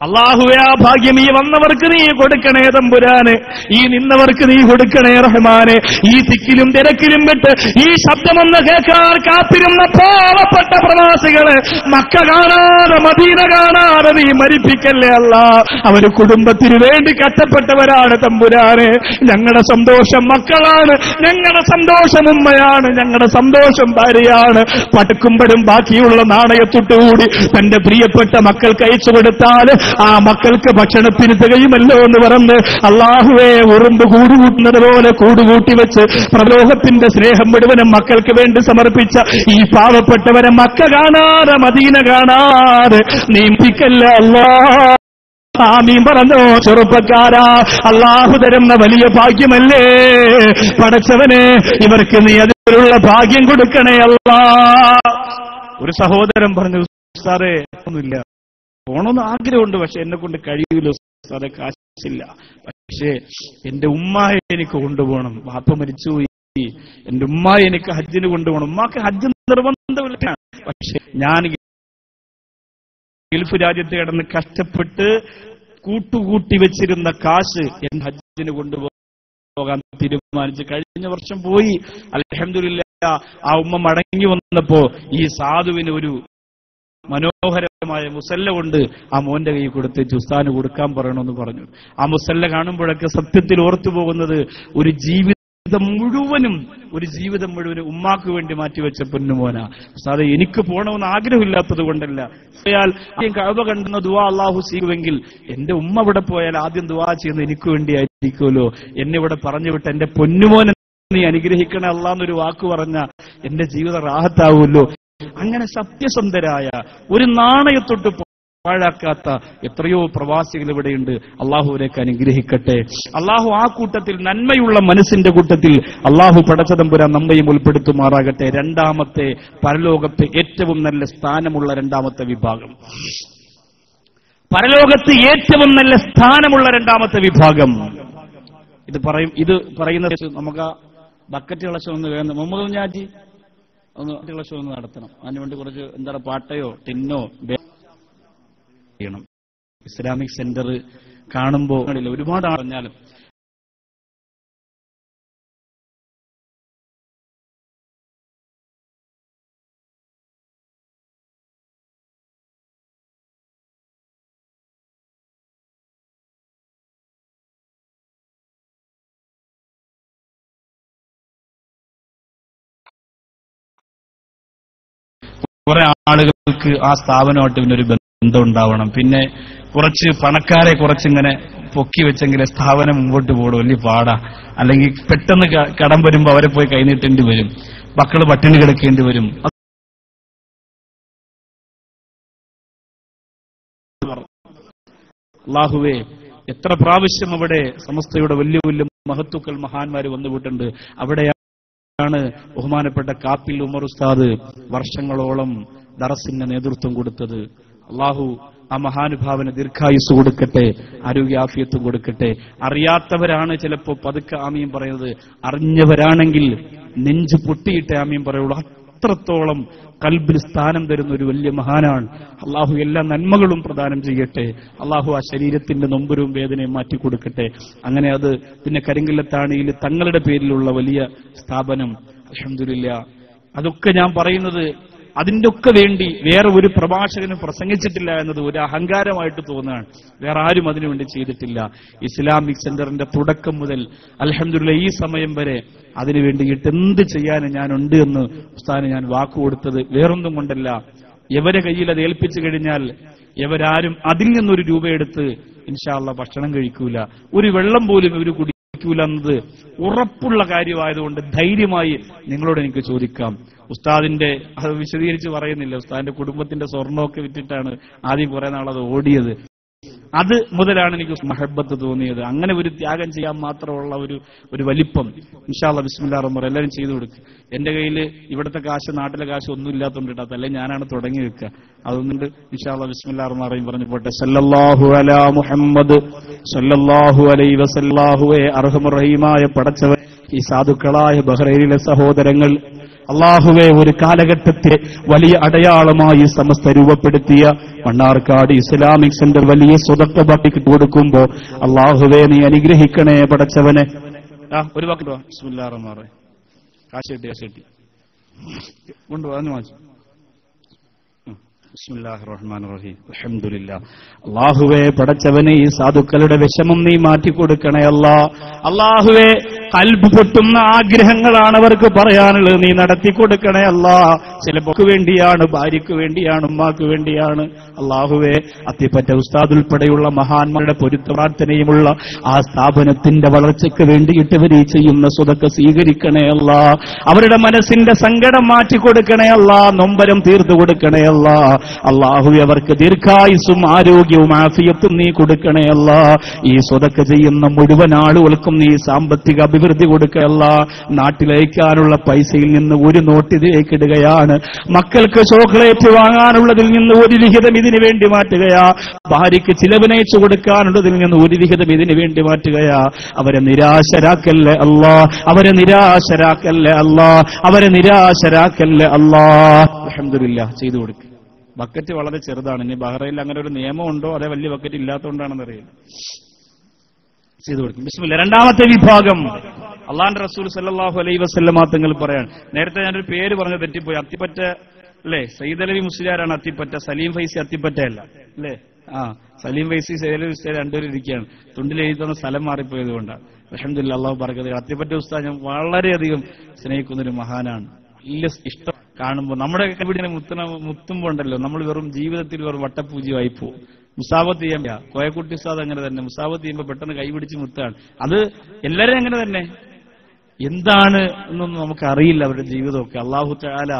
അല്ലാഹുവേ, ആ ഭാഗ്യം ഈ വന്നവർക്ക് നീ കൊടുക്കണേ തമ്പുരാന്, ഈ നിന്നവർക്ക് നീ കൊടുക്കണേ റഹ്മാനെ. ഈ തിക്കിലും തിരക്കിലും വിട്ട് ഈ ശബ്ദമൊന്ന് കേൾക്കാൻ കാത്തിരുന്ന പാവപ്പെട്ട പ്രവാസികളെ മക്ക കാണാതെ മദീന കാണാതെ നീ മരിപ്പിക്കല്ലേ അല്ലാ. അവര് കുടുംബത്തിന് വേണ്ടി കഷ്ടപ്പെട്ടവരാണ് തമ്പുരാനെ. ഞങ്ങളുടെ സന്തോഷം മക്കളാണ്, ഞങ്ങളുടെ സന്തോഷം ഉമ്മയാണ്, ഞങ്ങളുടെ സന്തോഷം ഭാര്യയാണ്. പടുക്കുമ്പോഴും ബാക്കിയുള്ള നാണയത്തൊട്ടുകൂടി തന്റെ പ്രിയപ്പെട്ട മക്കൾക്ക് അയച്ചു കൊടുത്താൽ ആ മക്കൾക്ക് ഭക്ഷണത്തിന് തികയുമല്ലോ എന്ന് പറഞ്ഞ് അല്ലാഹുവേ, ഉറുമ്പ് കൂടുകൂട്ടുന്നത് പോലെ കൂടുകൂട്ടി വെച്ച് പ്രലോഭത്തിന്റെ സ്നേഹം മുഴുവനും മക്കൾക്ക് വേണ്ടി സമർപ്പിച്ച ഈ പാവപ്പെട്ടവരെ മക്ക കാണാതെ മദീന കാണാതെ നീമ്പിക്കല്ല അല്ലാ. ആമീൻ പറഞ്ഞോ ചെറുപ്പക്കാരാ. അല്ലാഹു തരുന്ന വലിയ ഭാഗ്യമല്ലേ പടച്ചവനെ, ഇവർക്ക് നീ അതിലുള്ള ഭാഗ്യം കൊടുക്കണേ അല്ലാ. ഒരു സഹോദരൻ പറഞ്ഞു, സാറേ ഒന്നുമില്ല, പോണമെന്ന് ആഗ്രഹമുണ്ട്, പക്ഷെ എന്നെ കൊണ്ട് കഴിയില്ല സാറേ, കാശില്ല. പക്ഷേ എന്റെ ഉമ്മായെ എനിക്ക് കൊണ്ടുപോകണം, വാപ്പ മരിച്ചുപോയി, എന്റെ ഉമ്മായെ എനിക്ക് ഹജ്ജിന് കൊണ്ടുപോകണം. ഉമ്മാക്ക് ഹജ്ജ് നിർബന്ധമില്ല, പക്ഷെ ഞാൻ ഗൾഫ് രാജ്യത്ത് കിടന്ന് കഷ്ടപ്പെട്ട് കൂട്ടുകൂട്ടി വെച്ചിരുന്ന കാശ് എന്റെ ഹജ്ജിന് കൊണ്ടുപോകാൻ തീരുമാനിച്ച് കഴിഞ്ഞ വർഷം പോയി. അൽഹംദുലില്ലാഹ്, ആ ഉമ്മ മടങ്ങി വന്നപ്പോ ഈ സാധുവിന് ഒരു മനോഹരമായ മുസല്ല കൊണ്ട് ആ മോന്റെ കൈ കൊടുത്ത് ഉസ്താദിന് കൊടുക്കാൻ പറയണമെന്ന് പറഞ്ഞു. ആ മുസല്ല കാണുമ്പോഴൊക്കെ സത്യത്തിൽ ഓർത്തു പോകുന്നത് ഒരു ജീവിതം മുഴുവനും ഉമ്മാക്ക് വേണ്ടി മാറ്റിവെച്ച പൊന്നുമോന. ഉസ്താദെ, എനിക്ക് പോകണമെന്ന് ആഗ്രഹമില്ലാത്തത് കൊണ്ടല്ല, കഅബ കണ്ടുന്ന ദുആ അല്ലാഹു സ്വീകരിക്കുമെങ്കിൽ എന്റെ ഉമ്മ ഇവിടെ പോയാൽ ആദ്യം ദുആ ചെയ്യുന്നത് എനിക്ക് വേണ്ടിയായിരിക്കുമല്ലോ. എന്നെ ഇവിടെ പറഞ്ഞു വിട്ട് എന്റെ പൊന്നുമോനെ നീ അനുഗ്രഹിക്കണേ അല്ലാന്നൊരു വാക്ക് പറഞ്ഞ എന്റെ ജീവിതം റാഹത്താവുമല്ലോ. അങ്ങനെ സത്യസന്ധരായ ഒരു നാണയത്തൊട്ട് പാഴാക്കാത്ത എത്രയോ പ്രവാസികൾ ഇവിടെയുണ്ട്. അള്ളാഹുവിലേക്ക് അനുഗ്രഹിക്കട്ടെ. അള്ളാഹു ആ കൂട്ടത്തിൽ, നന്മയുള്ള മനസ്സിന്റെ കൂട്ടത്തിൽ അള്ളാഹു പടച്ചതമ്പുരാൻ നമ്മയും ഉൾപ്പെടുത്തുമാറാകട്ടെ. രണ്ടാമത്തെ, പരലോകത്ത് ഏറ്റവും നല്ല സ്ഥാനമുള്ള രണ്ടാമത്തെ വിഭാഗം, പരലോകത്ത് ഏറ്റവും നല്ല സ്ഥാനമുള്ള രണ്ടാമത്തെ വിഭാഗം. ഇത് പറയുന്നത് നമുക്ക് ബക്കറ്റ് കളശമൊന്ന് വേണം. മുഹമ്മദ് കുഞ്ഞാജി ഒന്ന് കളശം ഒന്ന് നടത്തണം. അതിനുവേണ്ടി കുറച്ച് എന്താണ് പാട്ടയോ ടിന്നോ ചെയ്യണം. ഇസ്ലാമിക് സെന്റർ കാണുമ്പോൾ ഒരുപാട് പറഞ്ഞാലും കുറെ ആളുകൾക്ക് ആ സ്ഥാപനമായിട്ട് പിന്നൊരു ബന്ധം ഉണ്ടാവണം. പിന്നെ കുറച്ച് പണക്കാരെ കുറച്ചിങ്ങനെ പൊക്കി വെച്ചെങ്കിലേ സ്ഥാപനം മുമ്പോട്ട് പോകണം. വലിയ പാടാ. അല്ലെങ്കിൽ പെട്ടെന്ന് കടം വരുമ്പോ അവരെ പോയി കൈനീട്ടേണ്ടി വരും, മക്കള് പട്ടിണി കിടക്കേണ്ടി വരും. അല്ലാഹുവേ, എത്ര പ്രാവശ്യം അവിടെ സമസ്തയുടെ വലിയ വലിയ മഹത്തുക്കൾ മഹാന്മാര് വന്നുപോയിട്ടുണ്ട്. അവിടെയാണ് ബഹുമാനപ്പെട്ട കാപ്പിൽ ഉമർ ഉസ്താദ് വർഷങ്ങളോളം ദറസിന് നേതൃത്വം കൊടുത്തത്. അല്ലാഹു ആ മഹാനുഭാവന് ദീർഘായുസ് കൊടുക്കട്ടെ, ആരോഗ്യാഫിയത്തും കൊടുക്കട്ടെ. അറിയാത്തവരാണ് ചിലപ്പോ പതുക്കെ ആമീൻ പറയുന്നത്, അറിഞ്ഞവരാണെങ്കിൽ നെഞ്ചു പൊട്ടിയിട്ട് ആമീൻ പറയുള്ളൂ. അത്രത്തോളം കൽബിൽ സ്ഥാനം തരുന്ന ഒരു വലിയ മഹാനാണ്. അള്ളാഹു എല്ലാ നന്മകളും പ്രദാനം ചെയ്യട്ടെ. അള്ളാഹു ആ ശരീരത്തിന്റെ നൊമ്പരവും വേദനയും മാറ്റിക്കൊടുക്കട്ടെ. അങ്ങനെ അത് പിന്നെ കരിങ്കല്ലത്താണിയിൽ തങ്ങളുടെ പേരിലുള്ള വലിയ സ്ഥാപനം, അൽഹംദുലില്ലാഹ്, അതൊക്കെ ഞാൻ പറയുന്നത് അതിന്റെ ഒക്കെ വേണ്ടി വേറെ ഒരു പ്രഭാഷകനും പ്രസംഗിച്ചിട്ടില്ല എന്നത് ഒരു അഹങ്കാരമായിട്ട് തോന്നുകയാണ്. വേറെ ആരും അതിനുവേണ്ടി ചെയ്തിട്ടില്ല. ഇസ്ലാമിക് സെന്ററിന്റെ തുടക്കം മുതൽ അൽഹംദുലില്ലാഹ് ഈ സമയം വരെ അതിനു വേണ്ടിയിട്ട് എന്ത് ചെയ്യാൻ ഞാനുണ്ട് എന്ന് ഉസ്താദിന് ഞാൻ വാക്കുകൊടുത്തത് വേറൊന്നും കൊണ്ടല്ല. എവരെ കയ്യിൽ അത് ഏൽപ്പിച്ചു കഴിഞ്ഞാൽ എവരാരും അതിൽ നിന്നൊരു രൂപ എടുത്ത് ഇൻഷാ അല്ലാഹ് ഭക്ഷണം കഴിക്കൂല, ഒരു വെള്ളം പോലും ഇവർ കുടിക്കൂല എന്നത് ഉറപ്പുള്ള കാര്യമായതുകൊണ്ട് ധൈര്യമായി നിങ്ങളോട് എനിക്ക് ചോദിക്കാം. ഉസ്താദിന്റെ അത് വിശദീകരിച്ച് പറയുന്നില്ല. ഉസ്താദിന്റെ കുടുംബത്തിന്റെ സ്വർണ്ണമൊക്കെ വിറ്റിട്ടാണ് ആദ്യം കുറെ നാളത് ഓടിയത്. അത് മുതലാണ് എനിക്ക് മഹബത്ത് തോന്നിയത്. അങ്ങനെ ഒരു ത്യാഗം ചെയ്യാൻ മാത്രമുള്ള ഒരു വലിപ്പം ഇൻഷാ അല്ലാഹ് ബിസ്മില്ലാഹിർ റഹ്മാനിർ റഹീം എല്ലാവരും ചെയ്തു കൊടുക്കുക. എന്റെ കയ്യിൽ ഇവിടുത്തെ കാശ് നാട്ടിലെ കാശ് ഒന്നും ഇല്ലാത്തതുകൊണ്ടിട്ട് അതല്ലേ ഞാനാണ് തുടങ്ങി വെക്കുക. അതുകൊണ്ട് ഇൻഷാ അല്ലാഹ് ബിസ്മില്ലാഹിർ റഹ്മാനിർ റഹീം പറഞ്ഞു പോട്ടെ. സല്ലല്ലാഹു അലാ മുഹമ്മദ് സല്ലല്ലാഹു അലൈഹി വസല്ലല്ലാഹുവേ അർഹമർ റഹീമായ പടച്ചവൻ, ഈ സാധുക്കളായ ബഹ്റൈനിലെ സഹോദരങ്ങൾ അള്ളാഹുവെ ഒരു കാലഘട്ടത്തെ വലിയ അടയാളമായി സമസ്ത രൂപപ്പെടുത്തിയ മണ്ണാർക്കാട് ഇസ്ലാമിക് സെന്റർ വലിയ സ്വതക്ക ബാക്കി കൊടുക്കുമ്പോ അള്ളാഹുവെ നീ അനുഗ്രഹിക്കണേ പടച്ചവനെ. ഒരു വാക്ക് ബിസ്മില്ലാഹിർ റഹ്മാനിർ റഹീം കാശെട്ടി കൊണ്ടുപോകാൻ വാങ്ങിച്ചു. ബിസ്മില്ലാഹിർ റഹ്മാനിർ റഹീം അൽഹംദുലില്ലാഹ്. അല്ലാഹുവേ പടച്ചവനെ ഈ സാധുക്കളുടെ വിഷമം നീ മാറ്റിക്കൊടുക്കണേ അല്ലാ. അല്ലാഹുവേ കൽബ് പൊട്ടുന്ന ആഗ്രഹങ്ങളാണ് അവർക്ക് പറയാനുള്ളത്, നീ നടത്തി കൊടുക്കണേ അല്ലാ. ചിലർക്ക് വേണ്ടിയാണ്, ഭാര്യയ്ക്ക് വേണ്ടിയാണ്, ഉമ്മാക്ക് വേണ്ടിയാണ്. അല്ലാഹുവേ അത്തിപ്പറ്റ ഉസ്താദ് ഉൾപ്പെടെയുള്ള മഹാന്മാരുടെ പൊരുത്ത പ്രാർത്ഥനയുമുള്ള ആ സ്ഥാപനത്തിന്റെ വളർച്ചയ്ക്ക് വേണ്ടിയിട്ട് ഇവർ ചെയ്യുന്ന സ്വതക്ക സ്വീകരിക്കണേ അല്ലാ. അവരുടെ മനസ്സിന്റെ സങ്കടം മാറ്റിക്കൊടുക്കണേ അല്ലാ, നൊമ്പരം തീർത്തു കൊടുക്കണേ അല്ലാ. അല്ലാഹുവേ അവർക്ക് ദീർഘായുസ്സും ആരോഗ്യവും ആഫിയത്തും നീ കൊടുക്കണേ അല്ലാ. ഈ സ്വതക്ക ചെയ്യുന്ന മുഴുവൻ ആളുകൾക്കും നീ സാമ്പത്തിക അഭിവൃദ്ധി കൊടുക്കല്ല. നാട്ടിലയക്കാനുള്ള പൈസയിൽ നിന്ന് ഒരു നോട്ട് ഇതിലേക്ക് ഇടുകയാണ്. മക്കൾക്ക് ചോക്ലേറ്റ് വാങ്ങാനുള്ളതിൽ നിന്ന് ഒരു വിഹിതം ഇതിനു വേണ്ടി മാറ്റുകയാ. ഭാര്യയ്ക്ക് ചിലവിനയച്ചു കൊടുക്കാനുള്ളതിൽ നിന്ന് ഒരു വിഹിതം ഇതിനു വേണ്ടി മാറ്റുകയാ. അവരെ നിരാശരാക്കല്ലേ അല്ലാ, അവരെ നിരാശരാക്കല്ലേ അല്ലാ, അവരെ നിരാശരാക്കല്ലേ അല്ലാ. അൽഹംദുലില്ലാഹ് ചെയ്തു കൊടുക്കുക. ബക്കറ്റ് വളരെ ചെറുതാണ്. ഇനി ബഹ്റൈനിൽ അങ്ങനെ ഒരു നിയമമുണ്ടോ അതേ വലിയ ബക്കറ്റ് ഇല്ലാത്തതുകൊണ്ടാണെന്ന് അറിയില്ല. ചെയ്തു കൊടുക്കും. ബിസ്മില്ലാഹ്. രണ്ടാമത്തെ വിഭാഗം അള്ളാഹുവിന്റെ റസൂൽ സല്ലല്ലാഹു അലൈഹി വസല്ലമ തങ്ങൾ പറയാണ്. നേരത്തെ ഞാനൊരു പേര് പറഞ്ഞു തെറ്റിപ്പോയി. അത്തിപ്പറ്റ അല്ലേ, സയ്യിദ് അലവി മുസ്ലിയാരാണ് അത്തിപ്പറ്റ, സലീം ഫൈസി അത്തിപ്പറ്റ അല്ല അല്ലേ? സലീം ഫൈസി സയ്യിദ് അലവി മുസ്ലിയാർ രണ്ടുപേരും ഇരിക്കുകയാണ്. തുണ്ടിൽ എഴുതി തന്ന സ്ഥലം മാറിപ്പോയത് കൊണ്ടാണ്. അൽഹംദുലില്ലാഹ് അല്ലാഹു ബറക്കത്ത്. അത്തിപ്പറ്റ ഉസ്താദ് ഞാൻ വളരെയധികം സ്നേഹിക്കുന്നൊരു മഹാനാണ്. വലിയ ഇഷ്ടം കാണുമ്പോൾ നമ്മുടെ ഇവിടെ മുത്തുമ്പോ ഉണ്ടല്ലോ, നമ്മൾ വെറും ജീവിതത്തിൽ വെറും വട്ടപൂജ്യമായി പോകും. മുസാബത്ത് ചെയ്യാൻ കോയക്കുട്ടി ഉസ്താദ് അങ്ങനെ തന്നെ മുസാബത്ത് ചെയ്യുമ്പോൾ പെട്ടെന്ന് കൈപിടിച്ച് മുത്താണ്. അത് എല്ലാവരും അങ്ങനെ തന്നെ. എന്താണ് എന്നൊന്നും നമുക്ക് അറിയില്ല അവരുടെ ജീവിതമൊക്കെ. അല്ലാഹു തആല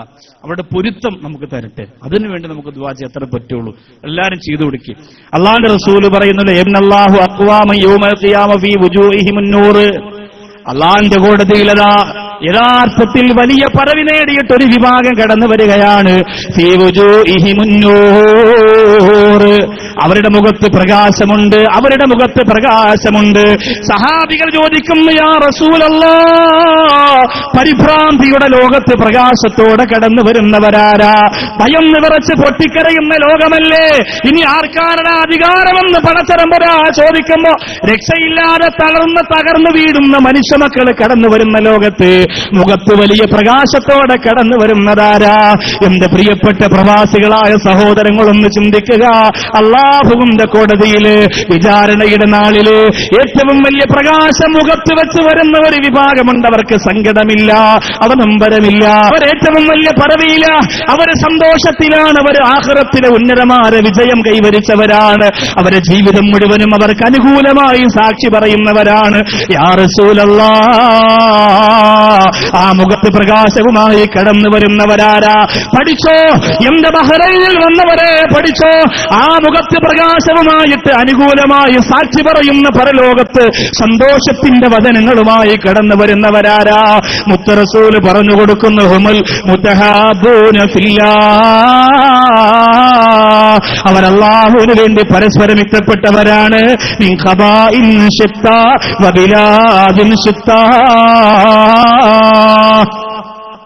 അവരുടെ പൊരുത്തം നമുക്ക് തരട്ടെ. അതിനുവേണ്ടി നമുക്ക് ദുആ ചെയ്യാൻ എത്ര പറ്റുള്ളൂ. എല്ലാവരും ചെയ്തു കൊടുക്കുക. അല്ലാഹുവിന്റെ റസൂൽ പറയുന്നുണ്ട്, ഇന്നല്ലാഹു അഖ്വാമ യൗമൽ ഖിയാമ ഫീ വുജൂഹിഹിമുൻ നൂർ. അല്ലാഹുവിന്റെ കോടതിയിലതാ യഥാർത്ഥത്തിൽ വലിയ പദവി നേടിയിട്ടൊരു വിഭാഗം കടന്നു വരികയാണ്. ഫീ വുജൂഹിഹിമുൻ നൂർ. അവരുടെ മുഖത്ത് പ്രകാശമുണ്ട്, അവരുടെ മുഖത്ത് പ്രകാശമുണ്ട്. സഹാബികൾ ചോദിക്കുന്നു, യാ റസൂലല്ലാഹ്, പരിഭ്രാന്തിയുടെ ലോകത്ത് പ്രകാശത്തോടെ കടന്നു വരുന്നവരാരാ? ഭയം നിറച്ച് പൊട്ടിക്കരയുന്ന ലോകമല്ലേ? ഇനി ആർക്കാരുടെ അധികാരമെന്ന് പടച്ചതമ്പുരാ ചോദിക്കുമ്പോ രക്ഷയില്ലാതെ തകർന്നു വീടുന്ന മനുഷ്യമക്കൾ കടന്നു വരുന്ന ലോകത്ത് മുഖത്ത് വലിയ പ്രകാശത്തോടെ കടന്നു വരുന്നതാരാ? എന്റെ പ്രിയപ്പെട്ട പ്രവാസികളായ സഹോദരങ്ങളൊന്ന് ചിന്തിക്കുക. അല്ലാഹുവിന്റെ കോടതിയില് വിചാരണയുടെ നാളില് ഏറ്റവും വലിയ പ്രകാശം മുഖത്ത് വെച്ച് വരുന്ന ഒരു വിഭാഗമുണ്ട്. അവർക്ക് സങ്കടമില്ല, അവനമ്പരമില്ല, അവരേറ്റവും വലിയ പദവിയില്ല, അവര് സന്തോഷത്തിലാണ്, അവർ ആഖിറത്തിലെ ഉന്നതമായ വിജയം കൈവരിച്ചവരാണ്. അവരുടെ ജീവിതം മുഴുവനും അവർക്ക് അനുകൂലമായി സാക്ഷി പറയുന്നവരാണ്. യാ റസൂലല്ലാഹ്, ആ മുഖത്ത് പ്രകാശവുമായി കടന്നു വരുന്നവരാരാ? പഠിച്ചോ, എന്റെ ബഹ്റൈനിൽ വന്നവരെ പഠിച്ചോ. ആ മുഖത്ത് പ്രകാശവുമായിട്ട് അനുകൂലമായി സാക്ഷി പറയുന്ന പരലോകത്ത് സന്തോഷത്തിന്റെ വചനങ്ങളുമായി കടന്നു വരുന്നവരാരാ? മുത്ത റസൂൽ പറഞ്ഞു കൊടുക്കുന്നു, ഹുമുൽ മുതഹാബൂന ഫില്ലാഹ്. അവർ അല്ലാഹുവിന് വേണ്ടി പരസ്പരം ഇഷ്ടപ്പെട്ടവരാണ്. മിൻ ഖബാഇൻ ശിത്താ വബിലാദിൻ ശിത്താ.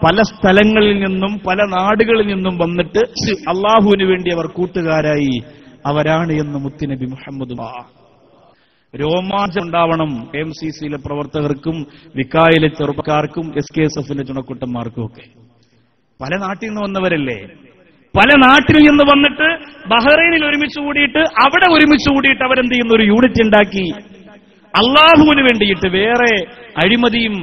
പല സ്ഥലങ്ങളിൽ നിന്നും പല നാടുകളിൽ നിന്നും വന്നിട്ട് അള്ളാഹുവിന് വേണ്ടി അവർ കൂട്ടുകാരായി അവരാണ് എന്ന് മുത്തുനബി മുഹമ്മദ്. രോമാഞ്ചം ഉണ്ടാവണം KMCCയിലെ പ്രവർത്തകർക്കും വിക്കായിലെ ചെറുപ്പക്കാർക്കും SKSFന്റെ ചുണക്കുട്ടന്മാർക്കും ഒക്കെ. പല നാട്ടിൽ നിന്ന് വന്നവരല്ലേ, പല നാട്ടിൽ നിന്ന് വന്നിട്ട് ബഹ്റൈനിൽ ഒരുമിച്ച് കൂടിയിട്ട് അവിടെ ഒരുമിച്ച് കൂടിയിട്ട് അവരെന്ത് ചെയ്യുന്ന ഒരു യൂണിറ്റ് ഉണ്ടാക്കി അള്ളാഹുവിന് വേണ്ടിയിട്ട്. വേറെ അഴിമതിയും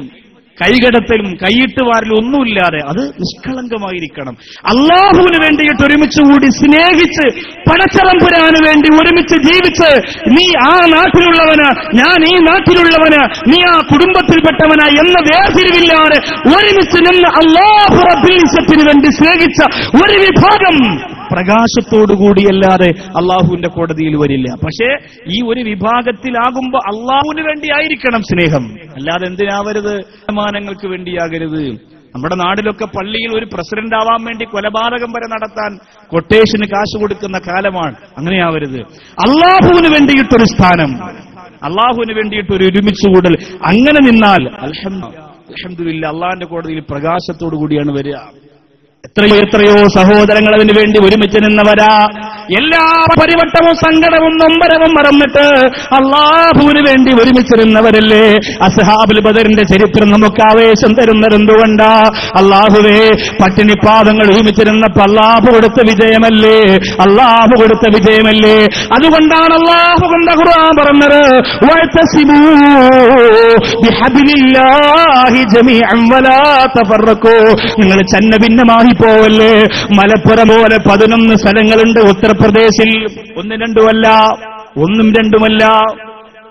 കൈകടത്തലും കൈയിട്ടുവാരലും ഒന്നുമില്ലാതെ അത് നിഷ്കളങ്കമായിരിക്കണം. അള്ളാഹുവിന് വേണ്ടിയിട്ട് ഒരുമിച്ച് കൂടി സ്നേഹിച്ച് പടച്ചതമ്പുരാന് വേണ്ടി ഒരുമിച്ച് ജീവിച്ച് നീ ആ നാട്ടിലുള്ളവന്, ഞാൻ ഈ നാട്ടിലുള്ളവന്, നീ ആ കുടുംബത്തിൽപ്പെട്ടവന് എന്ന വേർതിരിവില്ലാതെ ഒരുമിച്ച് നിന്ന് അല്ലാഹു റബ്ബുൽ ഇസ്സത്തിന് വേണ്ടി സ്നേഹിച്ച ഒരു വിഭാഗം പ്രകാശത്തോടുകൂടിയല്ലാതെ അള്ളാഹുവിന്റെ കോടതിയിൽ വരില്ല. പക്ഷേ ഈ ഒരു വിഭാഗത്തിലാകുമ്പോ അള്ളാഹുവിന് വേണ്ടി ആയിരിക്കണം സ്നേഹം, അല്ലാതെ എന്തിനാവരുത്, സമ്മാനങ്ങൾക്ക് വേണ്ടിയാകരുത്. നമ്മുടെ നാട്ടിലൊക്കെ പള്ളിയിൽ ഒരു പ്രസിഡന്റ് ആവാൻ വേണ്ടി കൊലപാതകം വരെ നടത്താൻ കൊട്ടേഷന് കാശ് കൊടുക്കുന്ന കാലമാണ്. അങ്ങനെയാവരുത്. അള്ളാഹുവിന് വേണ്ടിയിട്ടൊരു സ്ഥാനം, അള്ളാഹുവിന് വേണ്ടിയിട്ടൊരു ഒരുമിച്ചുകൂടൽ, അങ്ങനെ നിന്നാൽ അൽഹംദുലില്ലാഹ് അള്ളാഹിന്റെ കോടതിയിൽ പ്രകാശത്തോടു കൂടിയാണ് വരിക. എത്രയോ എത്രയോ സഹോദരങ്ങൾ അതിനു വേണ്ടി ഒരുമിച്ച് നിന്നവരാ. എല്ലാ പരിവട്ടവും സങ്കടവും നൊമ്പരവും മറന്നിട്ട് അള്ളാഹുവിന് വേണ്ടി ഒരുമിച്ച് നിന്നവരല്ലേ. അസ്ഹാബുൽ ബദറിന്റെ ചരിത്രം നമുക്ക് ആവേശം തരുന്നത് എന്തുകൊണ്ടാ? അള്ളാഹുവേ, പട്ടിണിപ്പാദങ്ങൾ ഒരുമിച്ച് നിന്നപ്പോ അള്ളാഹു കൊടുത്ത വിജയമല്ലേ, അള്ളാഹു കൊടുത്ത വിജയമല്ലേ. അതുകൊണ്ടാണ് അള്ളാഹു കൊണ്ട് ഖുർആൻ പറഞ്ഞത്, വഅതസിമൂ ബിഹബ്ലില്ലാഹി ജമീഅൻ വലാ തഫറഖൂ. നിങ്ങൾ ചന്ന ഭിന്നമായി പോവല്ലേ. മലപ്പുറം പോലെ 11 സ്ഥലങ്ങളുണ്ട് ഉത്തർപ്രദേശിൽ. 1, 2 ഒന്നും രണ്ടുമല്ല.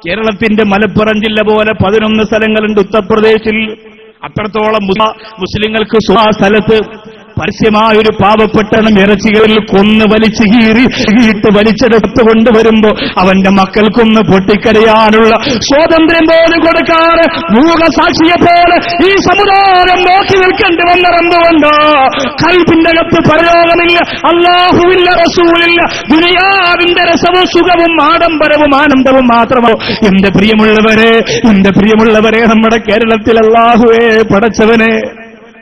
കേരളത്തിന്റെ മലപ്പുറം ജില്ല പോലെ 11 സ്ഥലങ്ങളുണ്ട് ഉത്തർപ്രദേശിൽ. അത്രത്തോളം മുസ്ലിങ്ങൾക്ക് ആ സ്ഥലത്ത് പരസ്യമായൊരു പാവപ്പെട്ടണം ഇറച്ചികളിൽ കൊന്ന് വലിച്ചു കീറിയിട്ട് വലിച്ചെടുത്ത് കൊണ്ടുവരുമ്പോ അവന്റെ മക്കൾക്കൊന്ന് പൊട്ടിക്കരയാനുള്ള സ്വാതന്ത്ര്യം പോലും കൊടുക്കാറ് മൂകസാക്ഷിയെ പോലെ ഈ സമുദായം നോക്കി നിൽക്കേണ്ടി വന്നതെന്തുകൊണ്ടോ? ഖൽബിന്റെ അകത്ത് പരലോകമില്ല, അല്ലാഹുവില്ല, റസൂലില്ല, ദുനിയാവിന്റെ രസവും സുഖവും ആഡംബരവും ആനന്ദവും മാത്രമോ. എന്റെ പ്രിയമുള്ളവരെ നമ്മുടെ കേരളത്തിൽ അല്ലാഹുവേ പടച്ചവനെ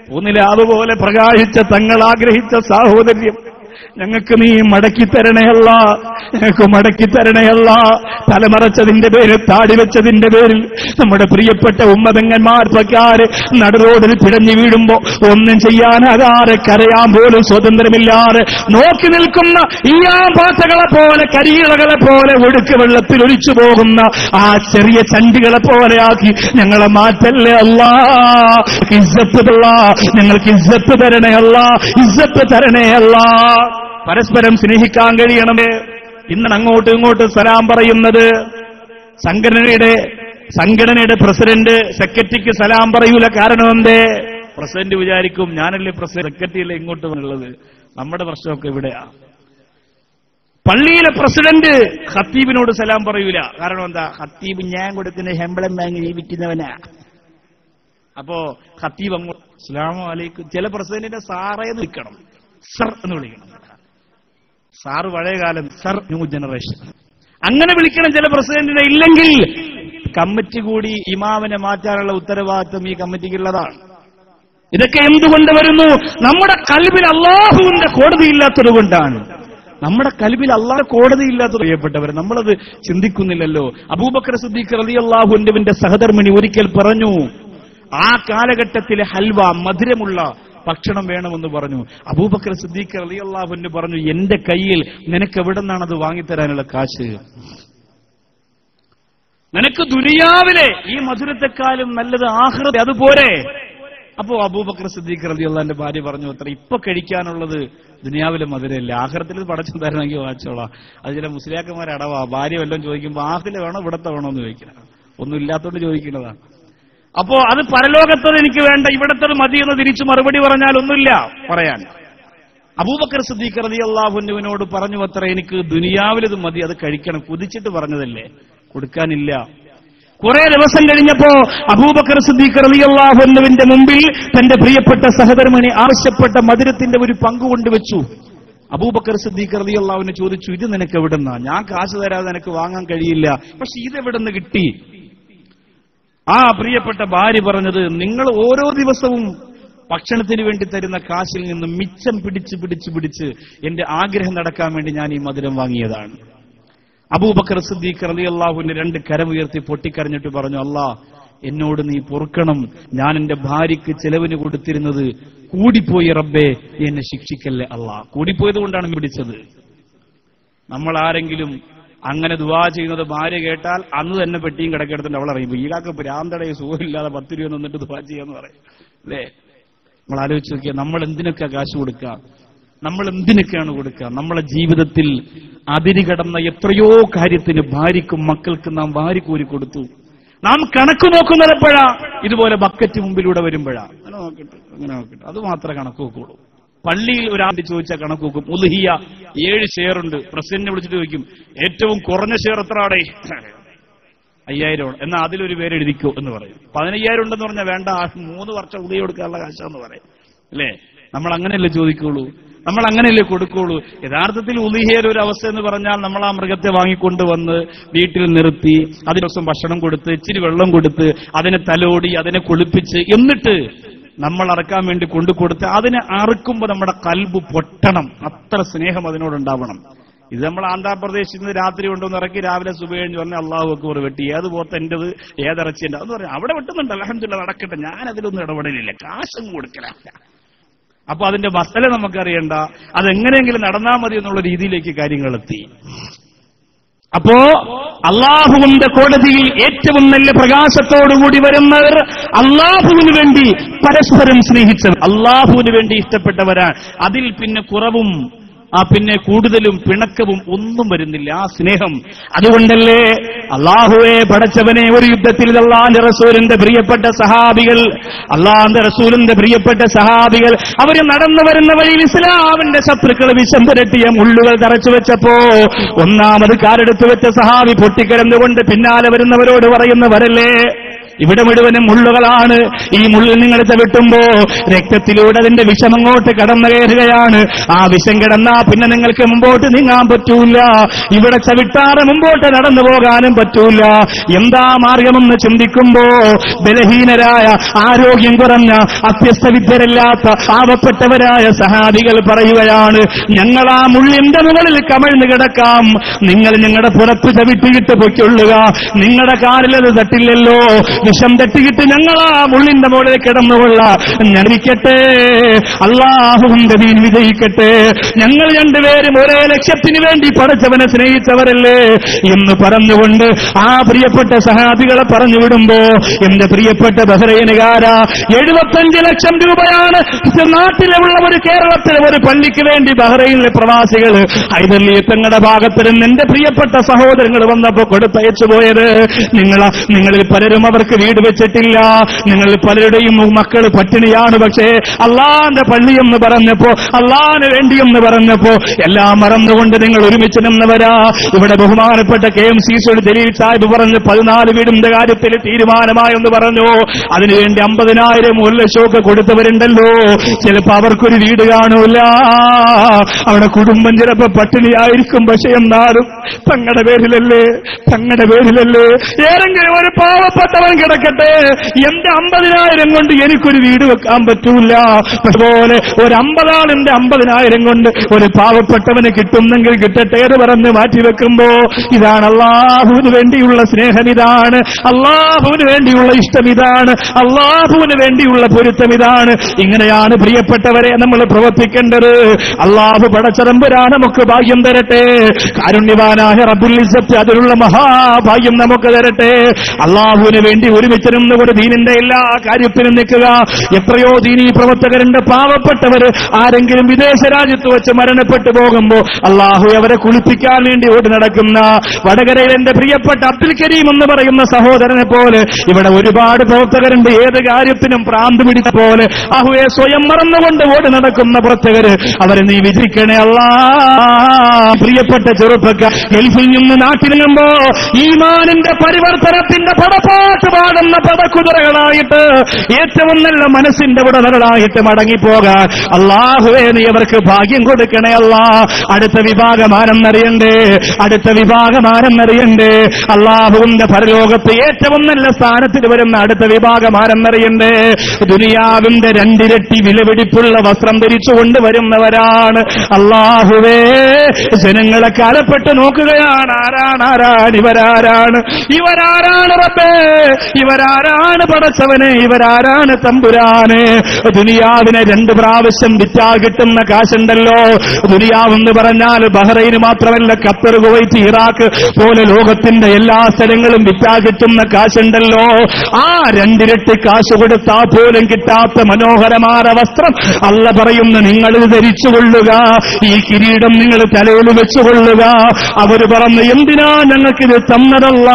പൂനിലാവ് പോലെ പ്രകാശിച്ച തങ്ങൾ ആഗ്രഹിച്ച സാഹോദര്യം ഞങ്ങൾക്ക് നീ മടക്കിത്തരണയല്ല, ഞങ്ങൾക്ക് മടക്കിത്തരണയല്ല. തലമറച്ചതിന്റെ പേരിൽ, താടി വെച്ചതിന്റെ പേരിൽ നമ്മുടെ പ്രിയപ്പെട്ട ഉമ്മതങ്ങന്മാർ പ്രക്കാര് നടുറോഡിൽ പിടഞ്ഞു വീഴുമ്പോ ഒന്നും ചെയ്യാനാകാതെ കരയാൻ പോലും സ്വാതന്ത്ര്യമില്ലാതെ നോക്കി നിൽക്കുന്ന ഈ പാറ്റകളെ പോലെ, കരിയിളകളെ പോലെ ഒഴുക്ക് വെള്ളത്തിൽ ഒലിച്ചു പോകുന്ന ആ ചെറിയ ചണ്ടികളെ പോലെയാക്കി ഞങ്ങളെ മാറ്റല്ലേ അല്ലാ. ഇസ്സത്ത് അല്ലാ, ഞങ്ങൾക്ക് ഇസ്സത്ത് തരണേ അല്ലാ, ഇസ്സത്ത് തരണേ അല്ലാ. പരസ്പരം സ്നേഹിക്കാൻ കഴിയണമേ. ഇന്ന് അങ്ങോട്ടും ഇങ്ങോട്ടും സലാം പറയുന്നത് സംഘടനയുടെ പ്രസിഡന്റ് സെക്രട്ടറിക്ക് സലാം പറയൂല. കാരണം എന്തേ? പ്രസിഡന്റ് വിചാരിക്കും ഞാനല്ലേ പ്രസിഡന്റ്, സെക്രട്ടറിയല്ലേ ഇങ്ങോട്ട് വന്നുള്ളത്, നമ്മുടെ പ്രശ്നമൊക്കെ ഇവിടെയാ. പള്ളിയിലെ പ്രസിഡന്റ് ഖത്തീബിനോട് സലാം പറയൂല. കാരണം എന്താ? ഖത്തീബ് ഞാൻ കൊടുക്കുന്ന ശമ്പളം വാങ്ങി ജീവിക്കുന്നവനാ. അപ്പോ ഖത്തീബ് അങ്ങോട്ട് അസ്സലാമു അലൈക്കും. ചില പ്രസിഡന്റിന്റെ സാറേ നിൽക്കണം, സർ എന്ന് വിളിക്കണം. സാറ് പഴയ കാലം, സർ ന്യൂ ജനറേഷൻ, അങ്ങനെ വിളിക്കണം ചില പ്രസിഡന്റിനെ. ഇല്ലെങ്കിൽ കമ്മിറ്റി കൂടി ഇമാമിനെ മാറ്റാനുള്ള ഉത്തരവാദിത്വം ഈ കമ്മിറ്റിക്കുള്ളതാണ്. ഇതൊക്കെ എന്തുകൊണ്ട് വരുന്നു? നമ്മുടെ കൽബിൽ അല്ലാഹുവിന്റെ കോടതിയില്ലാത്തത് കൊണ്ടാണ്. നമ്മുടെ കൽബിൽ അല്ലാഹുവിന്റെ കോടതിയില്ലാത്തത് പ്രിയപ്പെട്ടവർ, നമ്മളത് ചിന്തിക്കുന്നില്ലല്ലോ. അബൂബക്കർ സിദ്ദീഖ് റളിയല്ലാഹു അൻഹുവിന്റെ സഹധർമ്മിണി ഒരിക്കൽ പറഞ്ഞു, ആ കാലഘട്ടത്തിലെ ഹൽവ, മധുരമുള്ള ഭക്ഷണം വേണമെന്ന് പറഞ്ഞു. അബൂബക്കർ സിദ്ദീഖ് റളിയല്ലാഹു അൻഹു പറഞ്ഞു, എന്റെ കയ്യിൽ നിനക്ക് എവിടെ നിന്നാണ് അത് വാങ്ങിത്തരാനുള്ള കാശ്? നിനക്ക് ദുനിയാവിലെ ഈ മധുരത്തെക്കാളും നല്ലത് ആഖിറത്തെ, അതുപോലെ. അപ്പോ അബൂബക്കർ സിദ്ദീഖ് റളിയല്ലാഹുവിന്റെ ഭാര്യ പറഞ്ഞു, അത്ര ഇപ്പൊ കഴിക്കാനുള്ളത് ദുനിയാവിലെ മധുരമില്ല, ആഖിറത്തിൽ പടച്ചു തരണമെങ്കിൽ വാങ്ങിച്ചോളാം. അത് ചില മുസ്ലിയാക്കന്മാർ അടവാ. ഭാര്യ വല്ലതും ചോദിക്കുമ്പോൾ ആഖിറത്തിലെ വേണോ ഇവിടത്തെ വേണോ എന്ന് ചോദിക്കണം. ഒന്നും ഇല്ലാത്തോണ്ട് ചോദിക്കുന്നതാണ്. അപ്പോ അത് പരലോകത്തത് എനിക്ക് വേണ്ട, ഇവിടത്തത് മതി എന്ന് തിരിച്ചു മറുപടി പറഞ്ഞാൽ ഒന്നുമില്ല പറയാൻ. അബൂബക്കർ സിദ്ദീഖ് റളിയല്ലാഹു അൻഹുവിനോട് പറഞ്ഞു, അത്ര എനിക്ക് ദുനിയാവിലത് മതി, അത് കഴിക്കണം. കുതിച്ചിട്ട് പറഞ്ഞതല്ലേ, കൊടുക്കാനില്ല. കുറെ ദിവസം കഴിഞ്ഞപ്പോ അബൂബക്കർ സിദ്ദീഖ് റളിയല്ലാഹു അൻഹുവിന്റെ മുമ്പിൽ തന്റെ പ്രിയപ്പെട്ട സഹധർമ്മിണി ആവശ്യപ്പെട്ട മധുരത്തിന്റെ ഒരു പങ്ക് കൊണ്ടുവച്ചു. അബൂബക്കർ സിദ്ദീഖ് റളിയല്ലാഹു അൻഹു ചോദിച്ചു, ഇത് നിനക്ക് എവിടുന്നാ? ഞാൻ കാശ് തരാതെ നിനക്ക് വാങ്ങാൻ കഴിയില്ല, പക്ഷെ ഇതെവിടുന്ന് കിട്ടി? ആ പ്രിയപ്പെട്ട ഭാര്യ പറഞ്ഞത്, നിങ്ങൾ ഓരോ ദിവസവും ഭക്ഷണത്തിന് വേണ്ടി തരുന്ന കാശിൽ നിന്ന് മിച്ചം പിടിച്ച് എന്റെ ആഗ്രഹം നടക്കാൻ വേണ്ടി ഞാൻ ഈ മധുരം വാങ്ങിയതാണ്. അബൂബക്കർ സിദ്ദീഖ് റളിയല്ലാഹു അൻഹു 2 കരമുയർത്തി പൊട്ടിക്കരഞ്ഞിട്ട് പറഞ്ഞു, അല്ലാ എന്നോട് നീ പൊറുക്കണം, ഞാൻ എന്റെ ഭാര്യയ്ക്ക് ചെലവിന് കൊടുത്തിരുന്നത് കൂടിപ്പോയി റബ്ബേ, എന്നെ ശിക്ഷിക്കല്ലേ അല്ലാ. കൂടിപ്പോയത് കൊണ്ടാണ് പിടിച്ചത്. നമ്മൾ ആരെങ്കിലും അങ്ങനെ ദുആ ചെയ്യുന്നത് ഭാര്യ കേട്ടാൽ അന്ന് തന്നെ പെട്ടിയും കിടക്കെടുത്തിട്ട് അവൾ അറിയുമ്പോൾ ഈകാക്ക് ഭ്രാന്തടയെ സുഖമില്ലാതെ 10 രൂപ നിന്നിട്ട് ദുആ ചെയ്യാന്ന് പറയും അല്ലേ? നമ്മൾ ആലോചിച്ച് നോക്കിയാൽ നമ്മൾ എന്തിനൊക്കെ കാശ് കൊടുക്കുക, നമ്മൾ എന്തിനൊക്കെയാണ് കൊടുക്കുക? നമ്മളെ ജീവിതത്തിൽ അതിര് കടന്ന എത്രയോ കാര്യത്തിന് ഭാര്യയ്ക്കും മക്കൾക്കും നാം വാരിക്കോരി കൊടുത്തു. നാം കണക്ക് നോക്കുന്നത് എപ്പോഴാ? ഇതുപോലെ ബക്കറ്റ് മുമ്പിലൂടെ വരുമ്പോഴാ. അങ്ങനെ നോക്കട്ടെ, അത് മാത്രമേ കണക്ക് നോക്കുള്ളൂ. പള്ളിയിൽ ഒരാൾ ചോദിച്ചാൽ കണക്ക് നോക്കും. ഉദ്ഹിയ 7 ഷെയർ ഉണ്ട്. പ്രസിഡന്റിനെ വിളിച്ചിട്ട് ചോദിക്കും, ഏറ്റവും കുറഞ്ഞ ഷെയർ എത്ര ആടെ? 5000 എന്നാ അതിലൊരു പേര് എഴുതിക്കോ എന്ന് പറയും. 15000 ഉണ്ടെന്ന് പറഞ്ഞാൽ വേണ്ട, 3 വർഷം ഉദ്ഹിയ കൊടുക്കാനുള്ള കാശാന്ന് പറയും അല്ലേ? നമ്മൾ അങ്ങനെയല്ലേ ചോദിക്കുള്ളൂ, നമ്മൾ അങ്ങനെയല്ലേ കൊടുക്കുള്ളൂ. യഥാർത്ഥത്തിൽ ഉദ്ഹിയയുടെ ഒരു അവസ്ഥ എന്ന് പറഞ്ഞാൽ നമ്മൾ ആ മൃഗത്തെ വാങ്ങിക്കൊണ്ടുവന്ന് വീട്ടിൽ നിർത്തി, അതിന് ദിവസം ഭക്ഷണം കൊടുത്ത്, ഇച്ചിരി വെള്ളം കൊടുത്ത്, അതിനെ തലോടി, അതിനെ കുളിപ്പിച്ച്, എന്നിട്ട് നമ്മൾ അറക്കാൻ വേണ്ടി കൊണ്ടുകൊടുത്ത് അതിനെ അറുക്കുമ്പോൾ നമ്മുടെ കൽബ് പൊട്ടണം. അത്ര സ്നേഹം അതിനോടുണ്ടാവണം. ഇത് നമ്മൾ ആന്ധ്രാപ്രദേശിൽ നിന്ന് രാത്രി കൊണ്ടുവന്ന് ഇറക്കി രാവിലെ സുബഹി കഴിഞ്ഞ് പറഞ്ഞാൽ അള്ളാഹു അക്ബർ വെട്ടി, ഏത് പോത്ത് എന്റേത് ഏതിറച്ചി എന്റെ എന്ന് പറയാം. അവിടെ വെട്ടുന്നുണ്ട്, അൽഹംദുലില്ലാഹ് നടക്കട്ടെ, ഞാൻ അതിലൊന്നും ഇടപെടലില്ല, കാശും കൊടുക്കലല്ല. അപ്പൊ അതിന്റെ മസല നമുക്കറിയണ്ട, അതെങ്ങനെയെങ്കിലും നടന്നാൽ മതി എന്നുള്ള രീതിയിലേക്ക് കാര്യങ്ങൾ എത്തി. അപ്പോ അള്ളാഹുവിന്റെ കോടതിയിൽ ഏറ്റവും നല്ല പ്രകാശത്തോടുകൂടി വരുന്നവർ അള്ളാഹുവിന് വേണ്ടി പരസ്പരം സ്നേഹിച്ചവർ, അള്ളാഹുവിന് വേണ്ടി ഇഷ്ടപ്പെട്ടവരാണ്. അതിൽ പിന്നെ കുറവും പിന്നെ കൂടുതലും പിണക്കവും ഒന്നും വരുന്നില്ല, ആ സ്നേഹം. അതുകൊണ്ടല്ലേ അള്ളാഹുവെ പടച്ചവനെ ഒരു യുദ്ധത്തിൽ അള്ളാന്റെ റസൂലിന്റെ പ്രിയപ്പെട്ട സഹാബികൾ, അള്ളാന്റെ റസൂലിന്റെ പ്രിയപ്പെട്ട സഹാബികൾ അവര് നടന്നു വരുന്ന വഴിയിൽ ഇസ്ലാമിന്റെ ശത്രുക്കൾ വിഷം പുരട്ടിയ മുള്ളുകൾ തറച്ചു വെച്ചപ്പോ ഒന്നാമത് കാലെടുത്തു വെച്ച സഹാബി പൊട്ടിക്കിടന്നുകൊണ്ട് പിന്നാലെ വരുന്നവരോട് പറയുന്നവരല്ലേ, ഇവിടെ മുഴുവനും മുള്ളുകളാണ്, ഈ മുള്ളിൽ നിങ്ങൾ ചവിട്ടുമ്പോ രക്തത്തിലൂടെ അതിന്റെ വിഷം അങ്ങോട്ട് കടന്നു കയറുകയാണ്. ആ വിഷം കിടന്നാ പിന്നെ നിങ്ങൾക്ക് മുമ്പോട്ട് നീങ്ങാൻ പറ്റൂല, ഇവിടെ ചവിട്ടാതെ മുമ്പോട്ട് നടന്നു പോകാനും പറ്റൂല. എന്താ മാർഗമെന്ന് ചിന്തിക്കുമ്പോ ബലഹീനരായ, ആരോഗ്യം കുറഞ്ഞ, അഭ്യസ്തവിദ്യരല്ലാത്ത പാവപ്പെട്ടവരായ സഹാബികൾ പറയുകയാണ്, ഞങ്ങൾ ആ മുള്ളിന്റെ മുകളിൽ കമഴ്ന്നു കിടക്കാം, നിങ്ങൾ ഞങ്ങളുടെ പുറത്ത് ചവിട്ടിയിട്ട് പൊയ്ക്കൊള്ളുക, നിങ്ങളുടെ കാലിലത് തട്ടില്ലല്ലോ, വിഷം തട്ടിയിട്ട് ഞങ്ങൾ ആ മുള്ളിന്റെ മുകളിൽ കിടന്നുകൊള്ളാം, ഞാനിരിക്കട്ടെ, അല്ലാഹുവിന്റെ ദീൻ വിജയിക്കട്ടെ, ഞങ്ങൾ രണ്ടുപേരും ഒരേ ലക്ഷ്യത്തിന് വേണ്ടി പടച്ചവനെ സ്നേഹിച്ചവരല്ലേ എന്ന് പറഞ്ഞുകൊണ്ട് ആ പ്രിയപ്പെട്ട സഹാബികളെ പറഞ്ഞു വിടുമ്പോ, എന്റെ പ്രിയപ്പെട്ട ബഹ്റൈനുകാരാ, 75 ലക്ഷം രൂപയാണ് നാട്ടിലുള്ള ഒരു കേരളത്തിലെ ഒരു പള്ളിക്ക് വേണ്ടി ബഹ്റൈനിലെ പ്രവാസികൾ ഹൈദർലി തങ്ങളുടെ ഭാഗത്ത് നിന്ന് എന്റെ പ്രിയപ്പെട്ട സഹോദരങ്ങൾ വന്നപ്പോ കൊടുത്തയച്ചു പോയത്. നിങ്ങളിൽ പലരും അവർക്ക് വീട് വെച്ചിട്ടില്ല, നിങ്ങൾ പലരുടെയും മക്കൾ പട്ടിണിയാണ്. പക്ഷേ അള്ളാന്റെ പള്ളി എന്ന് പറഞ്ഞപ്പോ, അള്ളാന് വേണ്ടിയെന്ന് പറഞ്ഞപ്പോ എല്ലാം മറന്നുകൊണ്ട് നിങ്ങൾ ഒരുമിച്ച് നിന്നവരാ. ഇവിടെ ബഹുമാനപ്പെട്ട KMC ജലീൽ സാഹിബ് പറഞ്ഞ് 14 വീടിന്റെ കാര്യത്തിൽ തീരുമാനമായെന്ന് പറഞ്ഞു. അതിനുവേണ്ടി 50,000 1 ലക്ഷമൊക്കെ കൊടുത്തവരുണ്ടല്ലോ. ചിലപ്പോ അവർക്കൊരു വീട് കാണൂല, അവിടെ കുടുംബം ചിലപ്പോ പട്ടിണിയായിരിക്കും. പക്ഷെ എന്നാലും തങ്ങളുടെ പേരിലല്ലേ ഏതെങ്കിലും ഒരു പാവപ്പെട്ടവൻ കിടക്കട്ടെ, എന്റെ 50,000 കൊണ്ട് എനിക്കൊരു വീട് വെക്കാൻ പറ്റൂല. അതുപോലെ ഒരു 50 ആളിന്റെ 50,000 കൊണ്ട് ഒരു പാവപ്പെട്ടവന് കിട്ടുന്നെങ്കിൽ കിട്ടട്ടെ എന്ന് പറഞ്ഞ് മാറ്റിവെക്കുമ്പോ, ഇതാണ് അള്ളാഹുവിന് വേണ്ടിയുള്ള സ്നേഹം, ഇതാണ് അള്ളാഹുവിന് വേണ്ടിയുള്ള ഇഷ്ടം, ഇതാണ് അള്ളാഹുവിന് വേണ്ടിയുള്ള പൊരുത്തം, ഇതാണ്. ഇങ്ങനെയാണ് പ്രിയപ്പെട്ടവരെ നമ്മൾ പ്രവർത്തിക്കേണ്ടത്. അള്ളാഹു പടച്ചതമ്പുരാൻ നമുക്ക് ഭാഗ്യം തരട്ടെ. കാരുണ്യവാനായ റബ്ബുൽ ഇസ്സത്ത് അതിലുള്ള മഹാഭാഗ്യം നമുക്ക് തരട്ടെ. അള്ളാഹുവിന് വേണ്ടി ഒരുമിച്ച് നിന്നുകൊണ്ട് ദീനിന്റെ എല്ലാ കാര്യത്തിനും നിൽക്കുക. എത്രയോ ദീനീ പ്രവർത്തകരുണ്ട്, പാവപ്പെട്ടവർ ആരെങ്കിലും വിദേശ രാജ്യത്ത് വെച്ച് മരണപ്പെട്ടു പോകുമ്പോ അള്ളാഹു അവരെ കുളിപ്പിക്കാൻ വേണ്ടി ഓടി നടക്കുന്ന വടകരയിൽ എന്റെ പ്രിയപ്പെട്ട അബ്ദുൽ കരീം എന്ന് പറയുന്ന സഹോദരനെ പോലെ ഇവിടെ ഒരുപാട് പ്രവർത്തകരുണ്ട്. ഏത് കാര്യത്തിനും പ്രാന്ത് പിടിച്ച പോലെ അഹുവെ സ്വയം മറന്നുകൊണ്ട് ഓടി നടക്കുന്ന പ്രവർത്തകര്, അവരെ നീ വിധിക്കണേ അല്ലാ. പ്രിയപ്പെട്ട ചെറുപ്പക്കാർ ഗൾഫിൽ നിന്ന് നാട്ടിലിറങ്ങുമ്പോ ഈമാനിന്റെ പരിവർത്തനത്തിന്റെ പടപ്പാട്ട് പാടുന്ന പടക്കുതിരകളായിട്ട് ഏറ്റവും നല്ല മനസ്സിന്റെ ഉടമകളായിട്ട് മടങ്ങിപ്പോകാൻ അല്ലാഹുവേ നീ അവർക്ക് ഭാഗ്യം കൊടുക്കണേ അല്ലാ. അടുത്ത വിഭാഗമാരെന്നറിയണ്ടേ? അടുത്ത വിഭാഗമാരെന്നറിയണ്ടേ? അല്ലാഹുവിന്റെ പരലോകത്ത് ഏറ്റവും നല്ല സ്ഥാനത്തിൽ വരുന്ന അടുത്ത വിഭാഗമാരെന്നറിയണ്ടേ? ദുനിയാവിന്റെ രണ്ടിരട്ടി വിലപിടിപ്പുള്ള വസ്ത്രം ധരിച്ചുകൊണ്ട് വരുന്നവരാണ്. അല്ലാഹുവേ ജനങ്ങളെ കാലപ്പെട്ട് നോക്കുകയാണ്. ആരാണ് ഇവരാരാണ്? ഇവരാരാണ് റബ്ബേ? ഇവരാരാണ് പടച്ചവനെ? ഇവരാരാണ് തമ്പുരാനെ? ദുനിയാവിനെ 2 പ്രാവശ്യം വിറ്റാൽ കിട്ടുന്ന കാശുണ്ടല്ലോ. ദുനിയാവെന്ന് പറഞ്ഞാൽ ബഹ്റൈൻ മാത്രമല്ല, ഖത്തർ, കുവൈറ്റ്, ഇറാഖ് പോലെ ലോകത്തിന്റെ എല്ലാ സ്ഥലങ്ങളും വിറ്റാൽ കിട്ടുന്ന കാശുണ്ടല്ലോ. ആ 2 ഇരട്ടി കാശ് കൊടുത്താൽ പോലും കിട്ടാത്ത മനോഹരമായ വസ്ത്രം അല്ല പറയുന്നു, നിങ്ങളിത് ധരിച്ചുകൊള്ളുക, ഈ കിരീടം നിങ്ങൾ തലയിൽ വെച്ചുകൊള്ളുക. അവര് പറഞ്ഞു, എന്തിനാ ഞങ്ങൾക്കിത് തന്നതല്ല?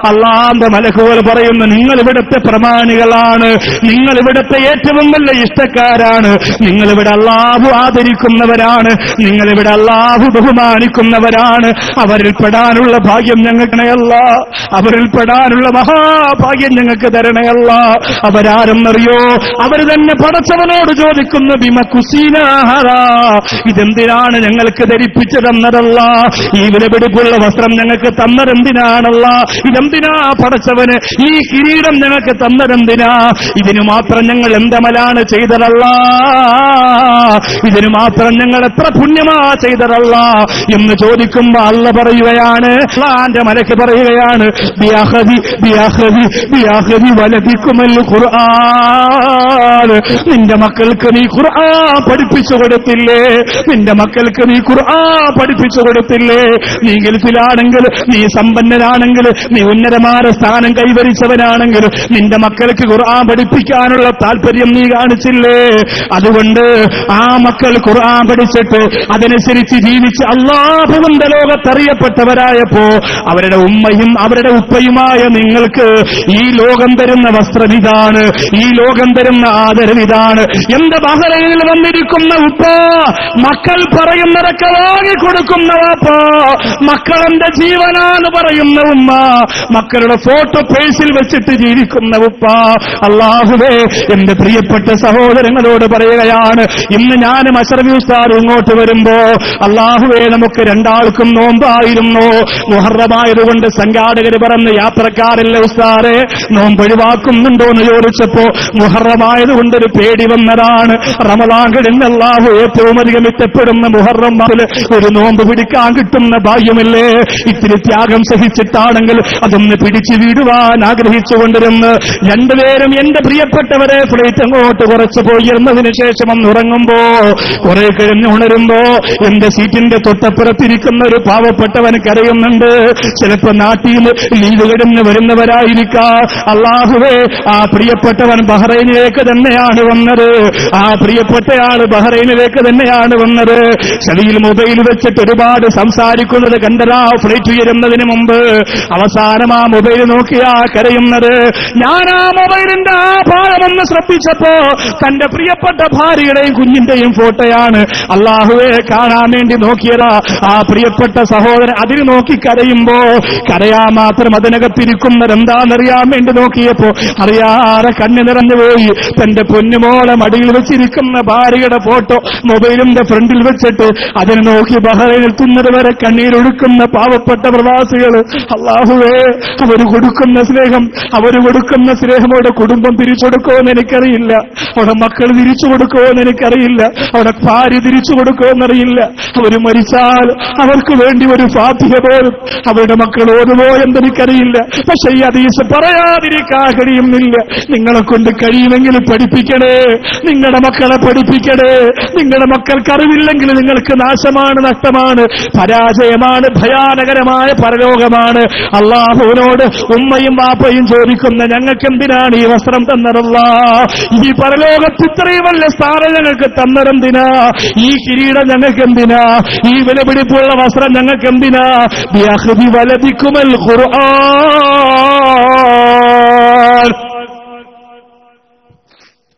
അല്ലാഹുവിന്റെ മലക്കുകൾ പറയുന്നു, നിങ്ങൾ ഇവിടുത്തെ പ്രമാണികളാണ്, നിങ്ങൾ ഇവിടുത്തെ ഏറ്റവും വലിയ ഇഷ്ടക്കാരാണ്, നിങ്ങളിവിടെ അല്ലാഹു ആദരിക്കുന്നവരാണ്, നിങ്ങളിവിടെ അല്ലാഹു ബഹുമാനിക്കുന്നവരാണ്. അവരിൽ പെടാനുള്ള ഭാഗ്യം ഞങ്ങൾക്കണയല്ല, അവരിൽ പെടാനുള്ള മഹാഭാഗ്യം ഞങ്ങൾക്ക് തരണയല്ല. അവരാരെന്നറിയോ? അവർ തന്നെ പടച്ചവനോട് ചോദിക്കുന്നു, ബിമകുസീനാഹ, ഇതെന്തിനാണ് ഞങ്ങൾക്ക് ധരിപ്പിച്ചു തന്നതല്ല? ഈ വിലപിടിപ്പുള്ള വസ്ത്രം ഞങ്ങൾക്ക് തന്നതെന്തിനാണല്ല? ഇതെന്തിനാ പടച്ചവന്? ഈ കിരീടം ഞങ്ങൾക്ക് തന്നതെന്തിനാ? ഇതിനു മാത്രം ഞങ്ങൾ എന്തമലാണ് ചെയ്തതല്ല, ഇതിനു മാത്രം ഞങ്ങൾ എത്ര പുണ്യമാ ചെയ്തതല്ല എന്ന് ചോദിക്കുമ്പോ അല്ല പറയുകയാണ്, അല്ലാഹുവിന്റെ മലക്ക് പറയുകയാണ്, വലദിക്കുമൽ ഖുർആൻ, നിന്റെ മക്കൾക്ക് നീ ഖുർആൻ പഠിപ്പിച്ചു കൊടുത്തില്ലേ? നിന്റെ മക്കൾക്ക് നീ ഖുർആൻ പഠിപ്പിച്ചു കൊടുത്തില്ലേ? നീ ഗൾഫിലാണെങ്കിൽ, നീ സമ്പന്നനാണെങ്കിൽ, നീ ഉന്നതമായ സ്ഥാനം കൈവരിച്ചവനാണെങ്കിൽ നിന്റെ മക്കൾക്ക് ഖുർആൻ പഠിപ്പിക്കാനുള്ള താല്പര്യം നീ കാണിച്ചില്ലേ? അതുകൊണ്ട് ആ മക്കൾ ഖുർആൻ പഠിച്ചിട്ട് അതനുസരിച്ച് ജീവിച്ച് അല്ലാഹുവിന്റെ ലോകത്തറിയപ്പെട്ടവരായപ്പോ അവരുടെ ഉമ്മയും അവരുടെ ഉപ്പയുമായ നിങ്ങൾക്ക് ഈ ലോകം തരുന്ന വസ്ത്രം ഇതാണ്, ഈ ലോകം തരുന്ന ആദരവിതാണ്. എന്റെ ബഹ്റൈനിൽ വന്നിരിക്കുന്ന ഉപ്പ, മക്കൾ പറയുന്നതൊക്കെ വാങ്ങിക്കൊടുക്കുന്ന വാപ്പ, മക്കളെന്റെ ജീവനാണ് പറയുന്ന ഉമ്മ, മക്കളുടെ ഫോട്ടോ പേഴ്സിൽ വെച്ചിട്ട് ജീവിക്കുന്ന ഉപ്പ. അല്ലാഹുവേ എന്റെ പ്രിയപ്പെട്ട സഹോദരങ്ങളോട് പറയുകയാണ്, ഇന്ന് ഞാനും അശ്റഫി ഉസ്താദ് ഇങ്ങോട്ട് വരുമ്പോ അല്ലാഹുവേ നമുക്ക് 2 ആൾക്കും നോമ്പായിരുന്നു. മുഹറമായതുകൊണ്ട് സംഘാടകർ പറഞ്ഞ് യാത്രക്കാരല്ല ഉസ്താദേ നോമ്പ് ഒഴിവാക്കുന്നുണ്ടോ എന്ന് ചോദിച്ചപ്പോ മുഹറമായതുകൊണ്ട് ഒരു പേടി വന്നതാണ്. റമളാൻ കഴിഞ്ഞ് അല്ലാഹു ഏറ്റവും അധികം ഇഷ്ടപ്പെടുന്ന മുഹറം ഒരു നോമ്പ് പിടിക്കാൻ കിട്ടുന്ന ഭാഗ്യമല്ലേ? ഇത്തിരി ത്യാഗം സഹിച്ചിട്ടാണെങ്കിൽ അതൊന്ന് പിടിച്ചു വീടുവാൻ ആഗ്രഹിച്ചുകൊണ്ടിരുന്ന് 2 പേരും എന്റെ പ്രിയപ്പെട്ടവരെ ഫ്ലൈറ്റ് അങ്ങോട്ട് കുറച്ച് പോയിരുന്നതിന് ശേഷം ഒന്ന് ഉറങ്ങുമ്പോ കുറെ കഴിഞ്ഞ് ഉണരുമ്പോ എന്റെ സീറ്റിന്റെ തൊട്ടപ്പുറത്തിരിക്കുന്ന ഒരു പാവപ്പെട്ടവൻ കരയുന്നുണ്ട്. ചിലപ്പോ നാട്ടിൽ നിന്ന് ലീവ് കഴിഞ്ഞ് വരുന്നവരായിരിക്കാം. അല്ലാഹുവേ ആ പ്രിയപ്പെട്ടവൻ ബഹ്റൈനിലേക്ക് തന്നെയാണ് വന്നത്, ആ പ്രിയപ്പെട്ടയാള് ബഹ്റൈനിലേക്ക് തന്നെയാണ് വന്നത്. ചെവിയിൽ മൊബൈൽ വെച്ചിട്ട് ഒരുപാട് സംസാരിക്കുന്നത് കണ്ടതാ. ഫ്ലൈറ്റ് ഉയരുന്നതിന് മുമ്പ് അവസാനം ആ മൊബൈൽ നോക്കിയാ കരയുന്നത്. ഞാൻ ആ മൊബൈലിന്റെ ആ ഭാഗമൊന്ന് ശ്രദ്ധിച്ചപ്പോ തന്റെ പ്രിയപ്പെട്ട ഭാര്യയുടെയും കുഞ്ഞിന്റെയും ഫോട്ടോയാണ് അല്ലാഹുവേ കാണാൻ വേണ്ടി നോക്കിയതാ. ആ പ്രിയപ്പെട്ട സഹോദരൻ അതിന് നോക്കി കരയുമ്പോ കരയാൻ മാത്രം അതിനകത്തിരിക്കുന്നത് എന്താണെന്നറിയാൻ വേണ്ടി നോക്കിയപ്പോ അറിയാതെ കണ്ണു നിറഞ്ഞുപോയി. തന്റെ പൊന്നുമോളെ മടിയിൽ വെച്ചിരിക്കുന്ന ഭാര്യയുടെ ഫോട്ടോ മൊബൈലിന്റെ ഫ്രണ്ടിൽ വെച്ചിട്ട് അതിനെ നോക്കി ബഹ്റൈനിൽ വരെ കണ്ണീരൊഴുക്കുന്ന പാവപ്പെട്ട പ്രവാസികൾ. അല്ലാഹുവേ അവര് കൊടുക്കുന്ന സ്നേഹം, അവര് കൊടുക്കുന്ന സ്നേഹം അവിടെ കുടുംബം തിരിച്ചു കൊടുക്കുമെന്ന് എനിക്കറിയില്ല, അവിടെ മക്കൾ തിരിച്ചു കൊടുക്കുമെന്ന് എനിക്കറിയില്ല, അവിടെ ഭാര്യ തിരിച്ചു കൊടുക്കുമെന്നറിയില്ല. അവര് മരിച്ചാൽ അവർക്ക് വേണ്ടി ഒരു ഫാത്തിഹ പോലും അവരുടെ മക്കൾ ഓതുമോ എന്നെനിക്കറിയില്ല. പക്ഷെ ഈ ഹദീസ് പറയാതിരിക്കാൻ കഴിയുന്നില്ല. നിങ്ങളെ കൊണ്ട് കഴിയുമെങ്കിൽ പഠിപ്പിക്കണേ, നിങ്ങളുടെ മക്കളെ പഠിപ്പിക്കണേ. നിങ്ങളുടെ മക്കൾക്ക് അറിവില്ലെങ്കിൽ നിങ്ങൾക്ക് നാശമാണ്, നഷ്ടമാണ്, പരാജയമാണ്, ഭയാനകരമായ പരലോകമാണ്. അല്ലാഹുവിനോട് ഉമ്മയും വാപ്പയും ചോദിക്കുന്ന ഞങ്ങൾക്ക് എന്തിനാണ് ഈ വസ്ത്രം തന്നതല്ലാ? ഈ പരലോകത്ത് ഇത്രയും വലിയ സ്ഥാനം ഞങ്ങൾക്ക് തന്നതെന്തിനാ? ഈ കിരീടം ഞങ്ങൾക്ക് എന്തിനാ? ഈ വിലപിടിപ്പുള്ള വസ്ത്രം ഞങ്ങൾക്ക് എന്തിനാ? വലദിക്കുമൽ ഖുർആൻ.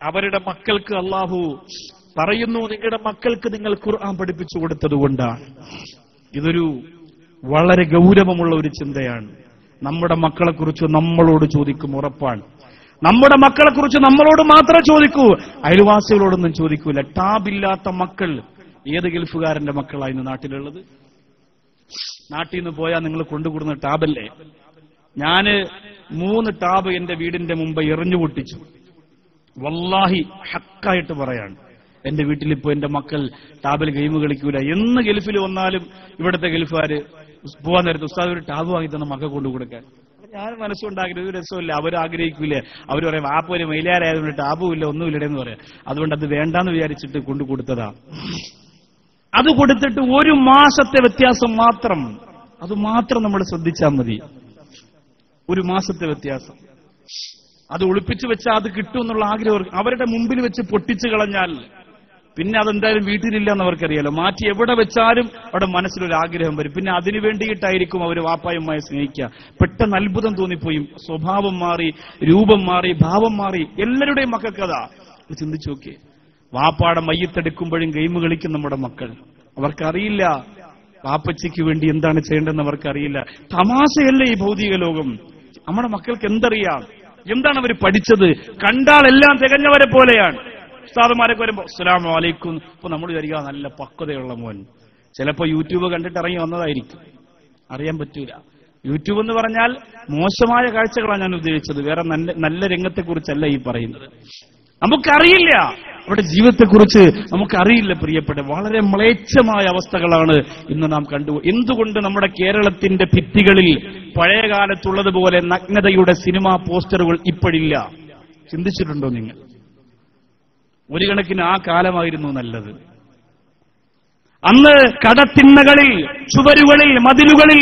അവരുടെ മക്കൾക്ക് അല്ലാഹു പറയുന്നു, നിങ്ങളുടെ മക്കൾക്ക് നിങ്ങൾ ഖുർആൻ പഠിപ്പിച്ചു കൊടുത്തതുകൊണ്ടാണ്. ഇതൊരു വളരെ ഗൗരവമുള്ള ഒരു ചിന്തയാണ്. നമ്മുടെ മക്കളെക്കുറിച്ച് നമ്മളോട് ചോദിക്കും, ഉറപ്പാണ്. നമ്മുടെ മക്കളെക്കുറിച്ച് നമ്മളോട് മാത്രമേ ചോദിക്കൂ, അയൽവാസികളോടൊന്നും ചോദിക്കൂല. ടാബില്ലാത്ത മക്കൾ ഏത് ഗൾഫുകാരന്റെ മക്കളാണ് ഇന്ന് നാട്ടിലുള്ളത്? നാട്ടിൽ നിന്ന് പോയാൽ നിങ്ങൾ കൊണ്ടുകൂടുന്ന ടാബല്ലേ? ഞാന് 3 ടാബ് എന്റെ വീടിന്റെ മുമ്പ് എറിഞ്ഞു പൊട്ടിച്ചു. വല്ലാഹി ഹക്കായിട്ട് പറയാണ്, എന്റെ വീട്ടിലിപ്പോ എന്റെ മക്കൾ ടാബിൽ ഗെയിം കളിക്കൂല. എന്ന് ഗൾഫിൽ വന്നാലും ഇവിടുത്തെ ഗൾഫുകാര് പോവാൻ നേരത്ത് ഉസ്താദ് ഒരു ടാബ് വാങ്ങി തന്ന മക്കൾ കൊണ്ടു കൊടുക്കാൻ. ഞാൻ മനസ്സുണ്ടാക്കില്ല, ഒരു രസമില്ല. അവരാഗ്രഹിക്കൂലേ, അവർ പറയാം വാപ്പ ഒരു മൈലാരായതുകൊണ്ട് ടാബും ഇല്ല ഒന്നുമില്ലെന്ന് പറയാം. അതുകൊണ്ട് അത് വേണ്ടാന്ന് വിചാരിച്ചിട്ട് കൊണ്ടു കൊടുത്തതാ. അത് കൊടുത്തിട്ട് 1 മാസത്തെ വ്യത്യാസം മാത്രം, അത് മാത്രം നമ്മൾ ശ്രദ്ധിച്ചാൽ മതി. 1 മാസത്തെ വ്യത്യാസം. അത് ഒളിപ്പിച്ചു വെച്ചാൽ അത് കിട്ടും എന്നുള്ള ആഗ്രഹം അവരുടെ മുമ്പിൽ വെച്ച് പൊട്ടിച്ചു കളഞ്ഞാൽ പിന്നെ അതെന്തായാലും വീട്ടിലില്ല എന്നവർക്കറിയാലോ. മാറ്റി എവിടെ വെച്ചാലും അവിടെ മനസ്സിലൊരു ആഗ്രഹം വരും. പിന്നെ അതിനു വേണ്ടിയിട്ടായിരിക്കും അവർ വാപ്പായുമായി സ്നേഹിക്കുക. പെട്ടെന്ന് അത്ഭുതം തോന്നിപ്പോയി. സ്വഭാവം മാറി, രൂപം മാറി, ഭാവം മാറി. എല്ലാവരുടെയും മക്കൾക്കതാ. ചിന്തിച്ചു നോക്കിയേ, വാപ്പാടെ മയ്യത്തെടുക്കുമ്പോഴും ഗെയിം കളിക്കും നമ്മുടെ മക്കൾ. അവർക്കറിയില്ല വാപ്പച്ചയ്ക്ക് വേണ്ടി എന്താണ് ചെയ്യേണ്ടതെന്ന് അവർക്കറിയില്ല. തമാശയല്ലേ ഈ ഭൗതിക ലോകം? നമ്മുടെ മക്കൾക്ക് എന്തറിയാം? എന്താണ് അവർ പഠിച്ചത്? കണ്ടാൽ എല്ലാം തികഞ്ഞവരെ പോലെയാണ്. ഉസ്താദുമാരൊക്കെ വരുമ്പോ അസ്സലാമു അലൈക്കും. ഇപ്പൊ നമ്മൾ വിചാരിക്കുക നല്ല പക്വതയുള്ള മോൻ. ചിലപ്പോ യൂട്യൂബ് കണ്ടിട്ട് ഇറങ്ങി വന്നതായിരിക്കും, അറിയാൻ പറ്റൂല. യൂട്യൂബ് എന്ന് പറഞ്ഞാൽ മോശമായ കാഴ്ചകളാണ് ഞാൻ ഉദ്ദേശിച്ചത്, വേറെ നല്ല രംഗത്തെക്കുറിച്ചല്ല ഈ പറയുന്നത്. നമുക്കറിയില്ല അവിടെ ജീവിതത്തെക്കുറിച്ച്, നമുക്കറിയില്ല പ്രിയപ്പെട്ട. വളരെ മ്ലേച്ഛമായ അവസ്ഥകളാണ് ഇന്ന് നാം എന്തുകൊണ്ട് നമ്മുടെ കേരളത്തിന്റെ ഭിത്തികളിൽ പഴയകാലത്തുള്ളതുപോലെ നഗ്നതയുടെ സിനിമാ പോസ്റ്ററുകൾ ഇപ്പോഴില്ല? ചിന്തിച്ചിട്ടുണ്ടോ നിങ്ങൾ? ഒരു കണക്കിന് ആ കാലമായിരുന്നു നല്ലത്. അന്ന് കടത്തിണ്ണകളിൽ, ചുവരുകളിൽ, മതിലുകളിൽ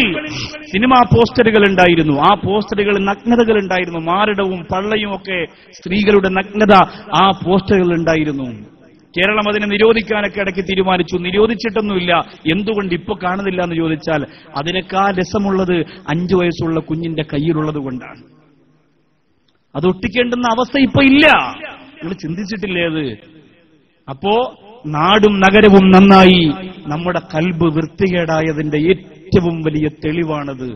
സിനിമാ പോസ്റ്ററുകൾ ഉണ്ടായിരുന്നു. ആ പോസ്റ്ററുകൾ നഗ്നതകൾ ഉണ്ടായിരുന്നു. മാറിടവും പള്ളയും ഒക്കെ സ്ത്രീകളുടെ നഗ്നത ആ പോസ്റ്ററുകൾ ഉണ്ടായിരുന്നു. കേരളം അതിനെ നിരോധിക്കാനൊക്കെ ഇടയ്ക്ക് തീരുമാനിച്ചു. നിരോധിച്ചിട്ടൊന്നുമില്ല. എന്തുകൊണ്ട് ഇപ്പൊ കാണുന്നില്ല എന്ന് ചോദിച്ചാൽ അതിനേക്കാൾ രസമുള്ളത് 5 വയസ്സുള്ള കുഞ്ഞിന്റെ കയ്യിലുള്ളത് കൊണ്ടാണ്. അത് ഒട്ടിക്കേണ്ടുന്ന അവസ്ഥ ഇപ്പൊ ഇല്ല. നിങ്ങൾ ചിന്തിച്ചിട്ടില്ലേ അത്? അപ്പോ നാടും നഗരവും നന്നായി, നമ്മുടെ കൽബ് വൃത്തികേടായതിന്റെ ഏറ്റവും വലിയ തെളിവാണത്.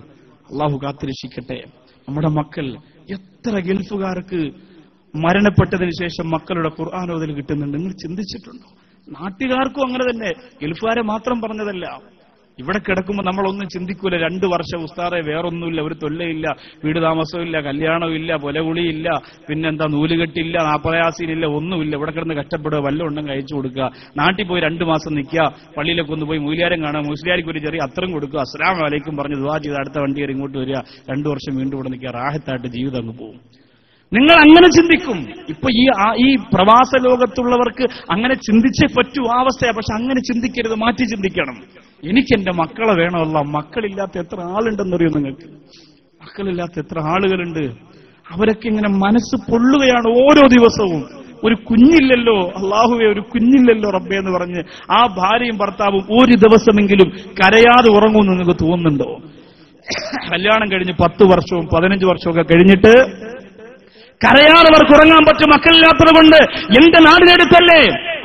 അള്ളാഹു കാത്തുരക്ഷിക്കട്ടെ. നമ്മുടെ മക്കൾ, എത്ര ഗൾഫുകാർക്ക് മരണപ്പെട്ടതിന് ശേഷം മക്കളുടെ ഖുർആൻ ഓതൽ കിട്ടുന്നുണ്ട്? നിങ്ങൾ ചിന്തിച്ചിട്ടുണ്ടോ? നാട്ടുകാർക്കും അങ്ങനെ തന്നെ, ഗൾഫുകാരെ മാത്രം പറഞ്ഞതല്ല. ഇവിടെ കിടക്കുമ്പോൾ നമ്മളൊന്നും ചിന്തിക്കൂല. 2 വർഷം ഉസ്താദെ വേറൊന്നുമില്ല, ഒരു തൊല്ലയില്ല, വീട് താമസമില്ല, കല്യാണമില്ല, പൊലകുളിയില്ല, പിന്നെന്താ നൂലുകെട്ടില്ല, 40 യാസീനില്ല, ഒന്നുമില്ല. ഇവിടെ കിടന്ന് കഷ്ടപ്പെടുക, വല്ലതും ഉണ്ടെങ്കിൽ അയച്ചു കൊടുക്കുക. നാട്ടിൽ പോയി 2 മാസം നിൽക്കുക, പള്ളിയിലൊക്കെ ഒന്ന് പോയി മൂല്യാരം കാണുക, മുസ്ലിയാരിക്ക് ഒരു ചെറിയ അത്രയും കൊടുക്കുക, അസ്സലാമു അലൈക്കും പറഞ്ഞ് ദുആ ചെയ്ത് അടുത്ത വണ്ടി കയറി ഇങ്ങോട്ട് വരിക, 2 വർഷം വീണ്ടും ഇവിടെ നിൽക്കുക, റാഹത്തായിട്ട് ജീവിതം അങ്ങ് പോകും. നിങ്ങൾ അങ്ങനെ ചിന്തിക്കും. ഇപ്പൊ ഈ പ്രവാസ ലോകത്തുള്ളവർക്ക് അങ്ങനെ ചിന്തിച്ചേ പറ്റൂ, ആ അവസ്ഥയാണ്. പക്ഷെ അങ്ങനെ ചിന്തിക്കരുത്, മാറ്റി ചിന്തിക്കണം. എനിക്കെന്റെ മക്കളെ വേണമല്ല. മക്കളില്ലാത്ത എത്ര ആളുണ്ടെന്നറിയോ നിങ്ങൾക്ക്? മക്കളില്ലാത്ത എത്ര ആളുകളുണ്ട്. അവരൊക്കെ ഇങ്ങനെ മനസ്സ് പൊള്ളുകയാണ് ഓരോ ദിവസവും. ഒരു കുഞ്ഞില്ലല്ലോ അള്ളാഹുവേ, ഒരു കുഞ്ഞില്ലല്ലോ റബ്ബേ എന്ന് പറഞ്ഞ് ആ ഭാര്യയും ഭർത്താവും ഒരു ദിവസമെങ്കിലും കരയാതെ ഉറങ്ങുമെന്ന് നിങ്ങൾക്ക് തോന്നുന്നുണ്ടോ? കല്യാണം കഴിഞ്ഞ് 10 വർഷവും 15 വർഷവും ഒക്കെ കഴിഞ്ഞിട്ട് കരയാതെ അവർക്ക് ഉറങ്ങാൻ പറ്റും, മക്കളില്ലാത്തത് കൊണ്ട്. എന്റെ നാടിനടുത്തല്ലേ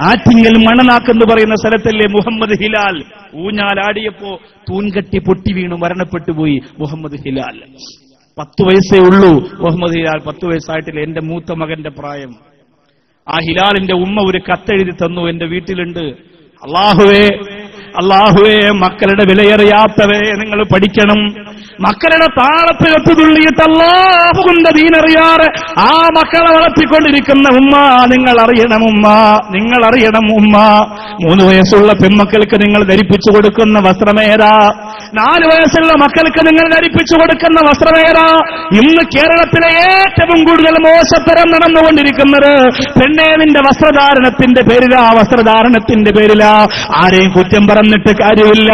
ആറ്റിങ്ങൽ മണനാക്ക് എന്ന് പറയുന്ന സ്ഥലത്തല്ലേ മുഹമ്മദ് ഹിലാൽ ഊഞ്ഞാലാടിയപ്പോ തൂൺകെട്ടി പൊട്ടി വീണു മരണപ്പെട്ടു പോയി മുഹമ്മദ് ഹിലാൽ. 10 വയസ്സേ ഉള്ളൂ മുഹമ്മദ് ഹിലാൽ. 10 വയസ്സായിട്ടില്ല. എന്റെ മൂത്ത മകന്റെ പ്രായം. ആ ഹിലാലിന്റെ ഉമ്മ ഒരു കത്തെഴുതി തന്നു, എന്റെ വീട്ടിലുണ്ട്. അള്ളാഹുവേ, മക്കളുടെ വിലയറിയാത്തവേ നിങ്ങൾ പഠിക്കണം. മക്കളുടെ താളത്തിലൊത്തു തുള്ളിയിട്ട് അല്ലാഹുവിന്റെ ദീനറിയാറ് ആ മക്കളെ വളർത്തിക്കൊണ്ടിരിക്കുന്ന ഉമ്മ, നിങ്ങൾ അറിയണം ഉമ്മ, നിങ്ങൾ അറിയണം ഉമ്മ. 3 വയസ്സുള്ള പെൺമക്കൾക്ക് നിങ്ങൾ ധരിപ്പിച്ചു കൊടുക്കുന്ന വസ്ത്രമേതാ? 4 വയസ്സുള്ള മക്കൾക്ക് നിങ്ങൾ ധരിപ്പിച്ചു കൊടുക്കുന്ന വസ്ത്രമേതാ? ഇന്ന് കേരളത്തിലെ ഏറ്റവും കൂടുതൽ മോശത്തരം നടന്നുകൊണ്ടിരിക്കുന്നത് പെണ്ണേ നിന്റെ വസ്ത്രധാരണത്തിന്റെ പേരിലാ, വസ്ത്രധാരണത്തിന്റെ പേരിലാ. ആരെയും കുറ്റം പറഞ്ഞിട്ട് കാര്യമില്ല.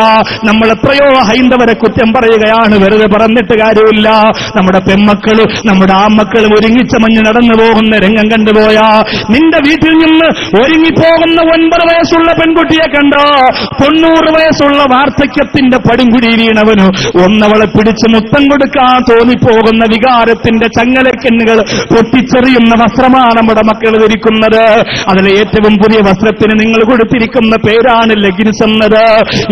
നമ്മൾ എത്രയോ ഹൈന്ദവരെ കുറ്റം പറയുകയാണ്, വെറുതെ പറഞ്ഞിട്ട് കാര്യമില്ല. നമ്മുടെ പെൺമക്കള്, നമ്മുടെ ആൺമക്കളും ഒരുങ്ങിച്ചമഞ്ഞ് നടന്നു പോകുന്ന രംഗം കണ്ടുപോയാ, നിന്റെ വീട്ടിൽ നിന്ന് ഒരുങ്ങിപ്പോകുന്ന 9 വയസ്സുള്ള പെൺകുട്ടിയെ കണ്ടോ? 90 വയസ്സുള്ള വാർദ്ധക്യത്തിന്റെ പടുംകുടി വീണവനു ഒന്നവളെ പിടിച്ച് മുത്തം കൊടുക്കാൻ തോന്നിപ്പോകുന്ന വികാരത്തിന്റെ ചങ്ങലക്കെന്നുകൾ പൊട്ടിച്ചെറിയുന്ന വസ്ത്രമാണ് നമ്മുടെ മക്കൾ ധരിക്കുന്നത്. അതിലെ ഏറ്റവും പുതിയ വസ്ത്രത്തിന് നിങ്ങൾ കൊടുത്തിരിക്കുന്ന പേരാണ് ലെഗിൻസ് എന്നത്.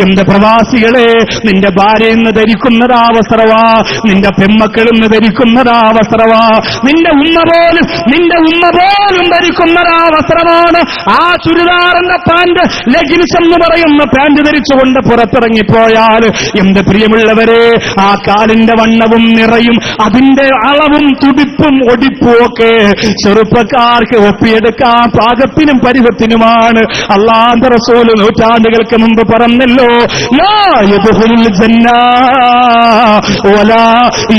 എന്റെ പ്രവാസികളെ, നിന്റെ ഭാര്യ ഇന്ന് ധരിക്കുന്നത് ആ വസ്ത്രവാ, നിന്റെ പെമ്മക്കളിന്ന് ധരിക്കുന്നതാ വസ്ത്രവാ, നിന്റെ ഉമ്മ പോലും ധരിക്കുന്നതാ വസ്ത്രമാണ്. ആ ചുരിദാറിന്റെ പാന്റ്, ലെഗിൻസ് എന്ന് പറയുന്ന പാന്റ് ധരിച്ചുകൊണ്ട് പുറത്തിറങ്ങിപ്പോയാൽ എന്റെ പ്രിയമുള്ളവരെ, ആ കാലിന്റെ വണ്ണവും നിറയും അതിന്റെ അളവും തുടിപ്പും ഒടിപ്പും ഒക്കെ ചെറുപ്പക്കാർക്ക് ഒപ്പിയെടുക്കാൻ പാകത്തിനും പരിവത്തിനുമാണ്. അല്ലാഹുവിന്റെ റസൂൽ നൂറ്റാണ്ടുകൾക്ക് മുമ്പ് പറഞ്ഞല്ലോ, ലാ യദ്ഖുലുൽ ജന്ന വലാ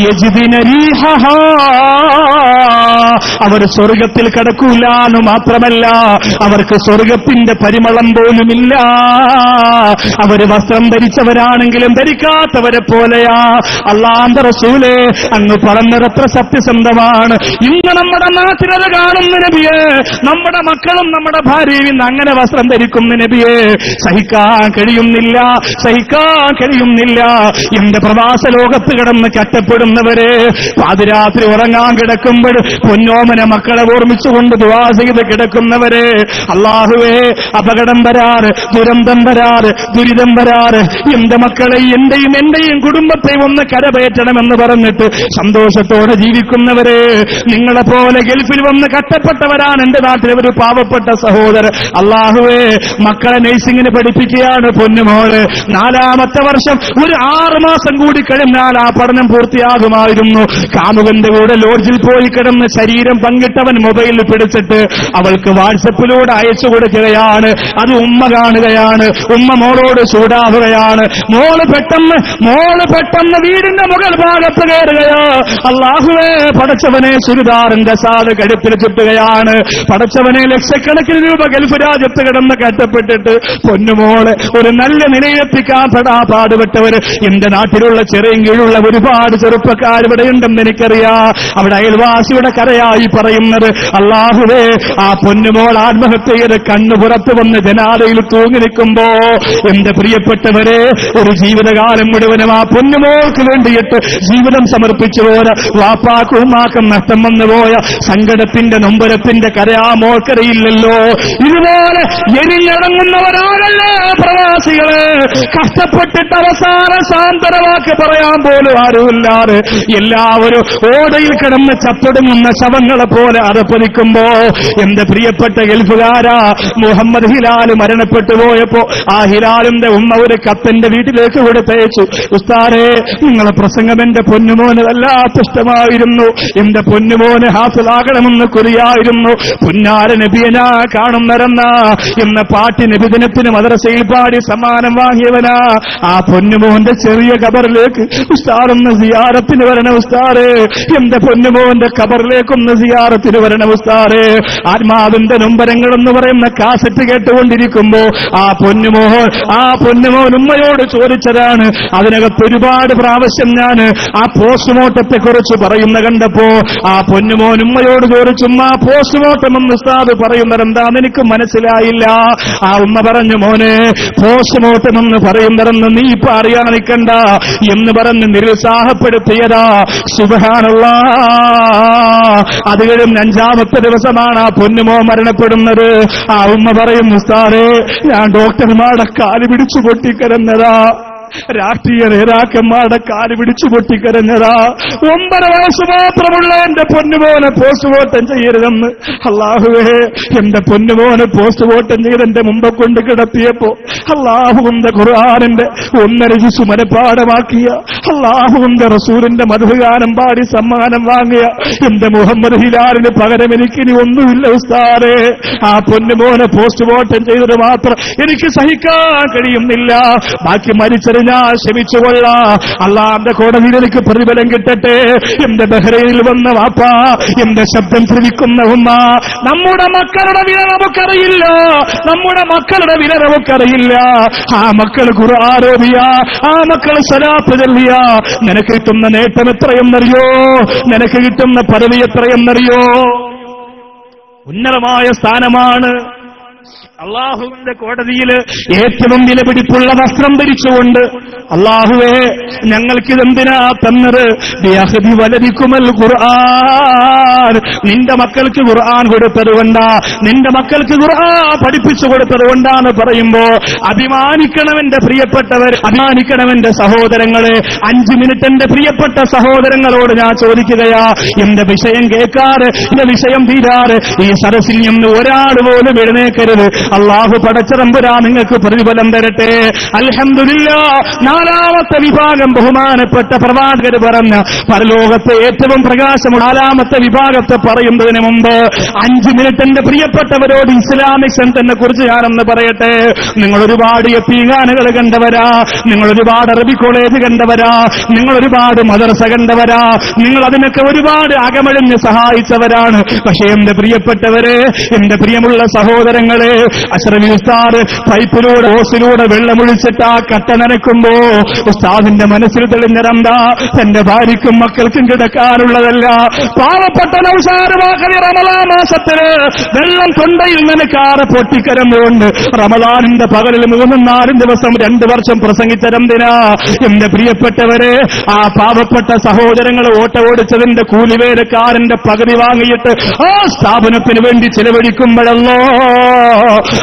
യജിദിന റീഹഹാ, അവർ സ്വർഗത്തിൽ കടക്കൂല എന്ന് മാത്രമല്ല അവർക്ക് സ്വർഗത്തിന്റെ പരിമളം പോലുമില്ല. അവർ വസ്ത്രം ധരിച്ചവരാണെങ്കിലും ധരിക്കാത്തവരെ പോലെയാ. അല്ലാഹുവിന്റെ റസൂലേ, അങ്ങ് പറഞ്ഞതത്ര സത്യസന്ധമാണ്. ഇന്ന് നമ്മുടെ നാട്ടിലത് കാണുന്ന നബിയെ, നമ്മുടെ മക്കളും നമ്മുടെ ഭാര്യയും ഇന്ന് അങ്ങനെ വസ്ത്രം ധരിക്കുന്ന നബിയെ, സഹിക്കാൻ കഴിയുന്നില്ല. എന്റെ പ്രവാസ ലോകത്ത് കിടന്ന് കഷ്ടപ്പെടുന്നവരെ, പാതിരാത്രി ഉറങ്ങാൻ കിടക്കുമ്പോൾ പൊന്നോമന മക്കളെ ഓർമ്മിച്ചുകൊണ്ട് ദുആ ചെയ്ത് കിടക്കുന്നവരെ, അല്ലാഹുവേ, അപകടം വരാറ്, ദുരന്തം വരാറ്, ദുരിതം വരാറ്, എന്റെ മക്കളെ എന്റെയും കുടുംബത്തെ ഒന്ന് കരപയറ്റണമെന്ന് പറഞ്ഞിട്ട് സന്തോഷത്തോടെ ജീവിക്കുന്നവരെ, നിങ്ങളെ പോലെ ഗൾഫിൽ വന്ന് കഷ്ടപ്പെട്ടവരാണ് എന്റെ നാട്ടിലെ ഒരു പാവപ്പെട്ട സഹോദരൻ. അല്ലാഹുവേ, മക്കളെ നഴ്സിംഗിന് പഠിപ്പിക്കുകയാണ് പൊന്നുമോള്. 4ാമത്തെ വർഷം, ഒരു 6 മാസം കൂടി കഴിഞ്ഞാൽ ആ പഠനം പൂർത്തിയാകുമായിരുന്നു. കാമുകന്റെ കൂടെ ലോഡ്ജിൽ പോയി കിടന്ന് ശരീരം പങ്കിട്ടവൻ മൊബൈലിൽ പിടിച്ചിട്ട് അവൾക്ക് വാട്സപ്പിലൂടെ അയച്ചു കൊടുക്കുകയാണ്. അത് ഉമ്മ കാണുകയാണ്. ഉമ്മ മോളോട് ചൂടാവുകയാണ്. മോള് പെട്ടെന്ന് വീടിന്റെ മുകൾ ഭാഗത്ത് കയറുകയോ. അല്ലാഹുവേ, പടച്ചവനെ, ചുരിദാറിന്റെ സാധ കഴുത്തിൽ ചുറ്റുകയാണ്. പടച്ചവനെ, ലക്ഷക്കണക്കിന് രൂപ ഗൾഫ് രാജ്യത്ത് കിടന്ന് കഷ്ടപ്പെട്ടിട്ട് പൊന്നുമോള് ഒരു നല്ല നിലയിലെത്തിക്കാൻ പാടുപെട്ടവര് എന്റെ നാട്ടിലുള്ള ചെറിയ കീഴുള്ള ഒരുപാട് ചെറുപ്പക്കാർ ഇവിടെയുണ്ടെന്ന് എനിക്കറിയാം. അവിടെ അയൽവാസിയുടെ കരയായി പറയുന്നത്, അല്ലാഹുവേ, ആ പൊന്നുമോൾ ആത്മഹത്യ ചെയ്ത് കണ്ണു പുറത്തു വന്ന് ജനാലയിൽ തൂങ്ങി നിൽക്കുമ്പോ എന്റെ പ്രിയപ്പെട്ടവരെ, ഒരു ജീവിതകാലം മുഴുവനും ആ പൊന്നുമോൾക്ക് വേണ്ടിയിട്ട് ജീവിതം സമർപ്പിച്ചു പോയ വാപ്പാക്കും ഉമ്മാക്കും നഷ്ടം വന്നുപോയ സങ്കടത്തിന്റെ നൊമ്പരത്തിന്റെ കര ആ മോൾക്കറിയില്ലല്ലോ. ഇതുപോലെ എരിഞ്ഞടങ്ങുന്നവരാണല്ലേ പ്രവാസികള്. കഷ്ടപ്പെട്ടിട്ട് അവസാന സാന്ത്വനവാക്ക് പറയാൻ പോലും ആരുമില്ലാതെ എല്ലാവരും ഓടയിൽ കിടന്ന് ചത്തൊടുങ്ങുന്ന ശവങ്ങളെ പോലെ അറപ്പതിക്കുമ്പോ എന്റെ പ്രിയപ്പെട്ട ഗൾഫുകാരാ, മുഹമ്മദ് ഹിലാൽ മരണപ്പെട്ടു പോയപ്പോ ആ ഹിലാലിന്റെ ഉമ്മ ഒരു കത്തെന്റെ വീട്ടിലേക്ക് കൊടുത്തയച്ചു. ഉസ്താദേ, നിങ്ങളെ പ്രസംഗം എന്റെ പൊന്നുമോന് വല്ലാത്ത ഇഷ്ടമായിരുന്നു. എന്റെ പൊന്നുമോന് ഹാഫിളാകണമെന്ന് കൊതിയായിരുന്നു. പുന്നാര നബിയനാ കാണുന്നരന്ന എന്ന പാട്ടി നബിദിനത്തിന് മദ്രസയിൽ പാടി സമ്മാനം വാങ്ങിയവനാ. ആ പൊന്നുമോന്റെ ചെറിയ ഖബറിലേക്ക് ഉസ്താദൊന്ന് സിയാറത്തിന് വരണ ഉസ്താദേ, എന്റെ പൊന്നുമോന്റെ ഖബറിലേക്കൊന്ന് സിയാറത്തിന് വരണ ഉസ്താദേ. ആത്മാവിന്റെ നൊമ്പരങ്ങളെന്ന് പറയുന്ന കാസറ്റ് കേട്ടുകൊണ്ടിരിക്കുമ്പോ ആ പൊന്നുമോൻ ഉമ്മയോട് ചോദിച്ചതാണ്. അതിനകത്ത് ഒരുപാട് പ്രാവശ്യം ഞാൻ ആ പോസ്റ്റ്മോർട്ടത്തെ കുറിച്ച് പറയുന്ന കണ്ടപ്പോ ആ പൊന്നുമോൻ ഉമ്മയോട് ചോദിച്ചുമ്മ, പോസ്റ്റ്മോർട്ടം എന്ന് ഉസ്താദ് പറയുന്നത് എന്താന്ന് എനിക്ക് മനസ്സിലായില്ല. ആ ഉമ്മ പറഞ്ഞു, മോനെ, പോസ്റ്റ്മോർട്ടം എന്ന് പറയുന്നതെന്ന് നീ ഇപ്പൊ അറിയാൻ നിൽക്കണ്ട എന്ന് പറഞ്ഞ് നിരുത്സാഹപ്പെടുത്തിയതാ. സുബ്ഹാനല്ലാഹ്. അത് കഴിഞ്ഞ് 5ാമത്തെ ദിവസമാണ് ആ പൊന്നുമോ മരണപ്പെടുന്നത്. ആ ഉമ്മ പറയും, ഉസ്താദേ, ഞാൻ ഡോക്ടർമാരുടെ കാല് പിടിച്ചു പൊട്ടിക്കരഞ്ഞതാ, രാഷ്ട്രീയ നേതാക്കന്മാരുടെ കാല് പിടിച്ചു പൊട്ടിക്കരഞ്ഞതാ. 9 വയസ്സ് മാത്രമുള്ള എന്റെ പൊന്നുമോനെ പോസ്റ്റ്മോർട്ടം ചെയ്യരുതെന്ന്. അല്ലാഹുവേ, എന്റെ പൊന്നുമോനെ പോസ്റ്റ്മോർട്ടം ചെയ്ത് എന്റെ മുമ്പ് കൊണ്ട് കിടത്തിയപ്പോ അല്ലാഹുവിന്റെ ഖുർആനിന്റെ 1.5 ജുസ് മനഃപാഠമാക്കിയ, അല്ലാഹുവിന്റെ റസൂലിന്റെ മദ്ഹുഗാനം പാടി സമ്മാനം വാങ്ങിയ എന്റെ മുഹമ്മദ് ഹിലാലിന് പകരം എനിക്കിനി ഒന്നുമില്ല ഉസ്താദേ. ആ പൊന്നുമോനെ പോസ്റ്റ്മോർട്ടം ചെയ്തത് മാത്രം എനിക്ക് സഹിക്കാൻ കഴിയുന്നില്ല. ബാക്കി മരിച്ചത് ഞാൻ ക്ഷമിച്ചുകൊള്ളാം. അള്ളാന്റെ കോടതിയിൽ എനിക്ക് പ്രതിഫലം കിട്ടട്ടെ. എന്റെ ബഹ്റൈനിൽ വന്ന വാപ്പാ, എന്റെ ശബ്ദം ശ്രവിക്കുന്ന ഉമ്മ, നമ്മുടെ മക്കളുടെ വില നമുക്കറിയില്ല. ആ മക്കൾ ഖുർആൻ ഓതിയ, ആ മക്കൾ സ്വലാത്ത് ചൊല്ലിയ, നിനക്ക് കിട്ടുന്ന നേട്ടം എത്രയെന്നറിയോ? നിനക്ക് കിട്ടുന്ന പദവി എത്രയെന്നറിയോ? ഉന്നതമായ സ്ഥാനമാണ്. അള്ളാഹുവിന്റെ കോടതിയിൽ ഏറ്റവും വിലപിടിപ്പുള്ള വസ്ത്രം ധരിച്ചുകൊണ്ട് അള്ളാഹുവേ ഞങ്ങൾക്കിതെന്തിനാ തന്നത്? ബിഅഹ്ദി വലദിക്കുമൽ ഖുർആൻ, നിന്റെ മക്കൾക്ക് ഖുർആൻ കൊടുത്തതുകൊണ്ടാ, നിന്റെ മക്കൾക്ക് ഖുർആൻ പഠിപ്പിച്ചു കൊടുത്തതുകൊണ്ടാണ് പറയുമ്പോ അഭിമാനിക്കണം എന്റെ പ്രിയപ്പെട്ടവർ, അഭിമാനിക്കണം എന്റെ സഹോദരങ്ങളെ. 5 മിനിറ്റ് എന്റെ പ്രിയപ്പെട്ട സഹോദരങ്ങളോട് ഞാൻ ചോദിക്കുകയാ, എന്റെ വിഷയം കേൾക്കാറ്, എന്റെ വിഷയം തീരാറ് ഈ സദസ്സിൽ നിന്ന് ഒരാൾ പോലും എഴുന്നേക്കരുത്. അള്ളാഹു പടച്ചതമ്പുരാ നിങ്ങൾക്ക് പ്രതിഫലം തരട്ടെ. അൽഹംദുലില്ലാഹ്. 4ാമത്തെ വിഭാഗം ബഹുമാനപ്പെട്ട പ്രവാചകർ പറഞ്ഞ പരലോകത്തെ ഏറ്റവും പ്രകാശമുള്ള 4ാമത്തെ വിഭാഗത്തെ പറയുന്നതിന് മുമ്പ് 5 മിനിറ്റ് എന്റെ പ്രിയപ്പെട്ടവരോട് ഇസ്ലാമിക് സെന്ററിനെ കുറിച്ച് ഞാനൊന്ന് പറയട്ടെ. നിങ്ങൾ ഒരുപാട് യത്തീംഖാനകൾ കണ്ടവരാ, നിങ്ങൾ ഒരുപാട് അറബി കോളേജ് കണ്ടവരാ, നിങ്ങൾ ഒരുപാട് മദ്രസ കണ്ടവരാ, നിങ്ങൾ അതിനൊക്കെ ഒരുപാട് അകമഴിഞ്ഞ് സഹായിച്ചവരാണ്. പക്ഷേ എന്റെ പ്രിയപ്പെട്ടവരെ, എന്റെ പ്രിയമുള്ള സഹോദരങ്ങളെ, അശ്റഫി ഉസ്താദ് പൈപ്പിലൂടെ ഓസിലൂടെ വെള്ളമൊഴിച്ചിട്ട് ആ കട്ട നനയ്ക്കുമ്പോ ഉസ്താദിന്റെ മനസ്സിൽ തെളിഞ്ഞതെന്താ? തന്റെ ഭാര്യയ്ക്കും മക്കൾക്കും കിടക്കാനുള്ളതല്ല. പാവപ്പെട്ട നൗഷാദ് വാക്കലി റമളാൻ മാസത്തില് വെള്ളം തൊണ്ടയിൽ നനക്കാറ് പൊട്ടിക്കരന്നുകൊണ്ട് റമളാനിന്റെ പകലിൽ 3-4 ദിവസം 2 വർഷം പ്രസംഗിച്ചതെന്തിനാ? എന്റെ പ്രിയപ്പെട്ടവരെ, ആ പാവപ്പെട്ട സഹോദരങ്ങൾ ഓട്ട ഓടിച്ചതിന്റെ കൂലിവേലക്കാരന്റെ പകുതി വാങ്ങിയിട്ട് ആ സ്ഥാപനത്തിന് വേണ്ടി ചെലവഴിക്കുമ്പോഴല്ലോ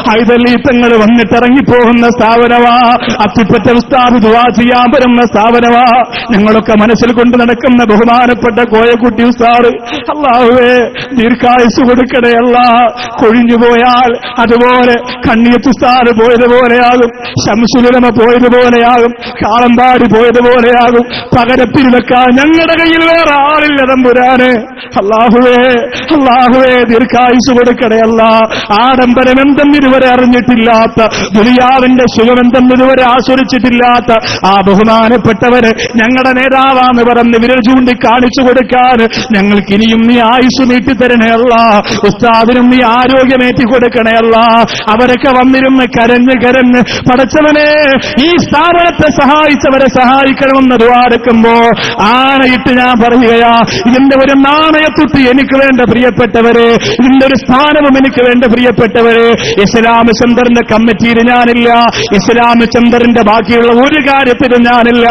ഹൈദലീത്തങ്ങൾ വന്നിട്ടിറങ്ങിപ്പോകുന്ന സ്ഥാപനമാ. അത്തിപ്പറ്റ ഉസ്താദ് ദുആ ചെയ്യാൻ വരുന്ന സ്ഥാപനമാ. ഞങ്ങളൊക്കെ മനസ്സിൽ കൊണ്ട് നടക്കുന്ന ബഹുമാനപ്പെട്ട കോയക്കുട്ടി ഉസ്താദ്, അല്ലാഹുവേ ദീർഘായുസ് കൊടുക്കണേ അല്ലാ. കൊഴിഞ്ഞുപോയാൽ അതുപോലെ കണ്ണിയത്ത് ഉസ്താദ് പോയതുപോലെയാകും, ശംസുലുലമ പോയതുപോലെയാകും, കാളമ്പാടി പോയതുപോലെയാകും. പകരത്തിൽ വെക്കാൻ ഞങ്ങളുടെ കയ്യിൽ വേറെ ആളില്ല തമ്പുരാനെ. അല്ലാഹുവേ, അല്ലാഹുവേ ദീർഘായുസ് കൊടുക്കണേ അല്ലാ. ആഡംബരം എന്തെന്ന് ഇതുവരെ അറിഞ്ഞിട്ടില്ലാത്ത, ദുനിയാവിന്റെ സുഖമെന്തെന്ന് ഇതുവരെ ആസ്വദിച്ചിട്ടില്ലാത്ത ആ ബഹുമാനപ്പെട്ടവര് ഞങ്ങളുടെ നേതാവാന്ന് പറഞ്ഞ് വിരൽ ചൂണ്ടി കാണിച്ചു കൊടുക്കാൻ ഞങ്ങൾക്ക് ഇനിയും നീ ആയുസ് നീട്ടിത്തരണേ അല്ലാ. ഉസ്താദിനും നീ ആരോഗ്യമേറ്റി കൊടുക്കണേ അല്ലാ. അവരൊക്കെ വന്നിരുന്ന് കരഞ്ഞ് കരഞ്ഞ് പടച്ചവനെ ഈ സ്ഥാപനത്തെ സഹായിച്ചവരെ സഹായിക്കണമെന്ന് ദുആരക്കുമ്പോ ആണയിട്ട് ഞാൻ പറയുകയാ, ഇതിന്റെ ഒരു നാണയത്തുട്ടി എനിക്ക് വേണ്ട പ്രിയപ്പെട്ടവരെ, ഇതിന്റെ ഒരു സ്ഥാനവും എനിക്ക് വേണ്ട പ്രിയപ്പെട്ടവരെ. ഇസ്ലാമിക് സെന്ററിന്റെ കമ്മിറ്റിയിൽ ഞാനില്ല, ഇസ്ലാമിക് സെന്ററിന്റെ ബാക്കിയുള്ള ഒരു കാര്യത്തിലും ഞാനില്ല.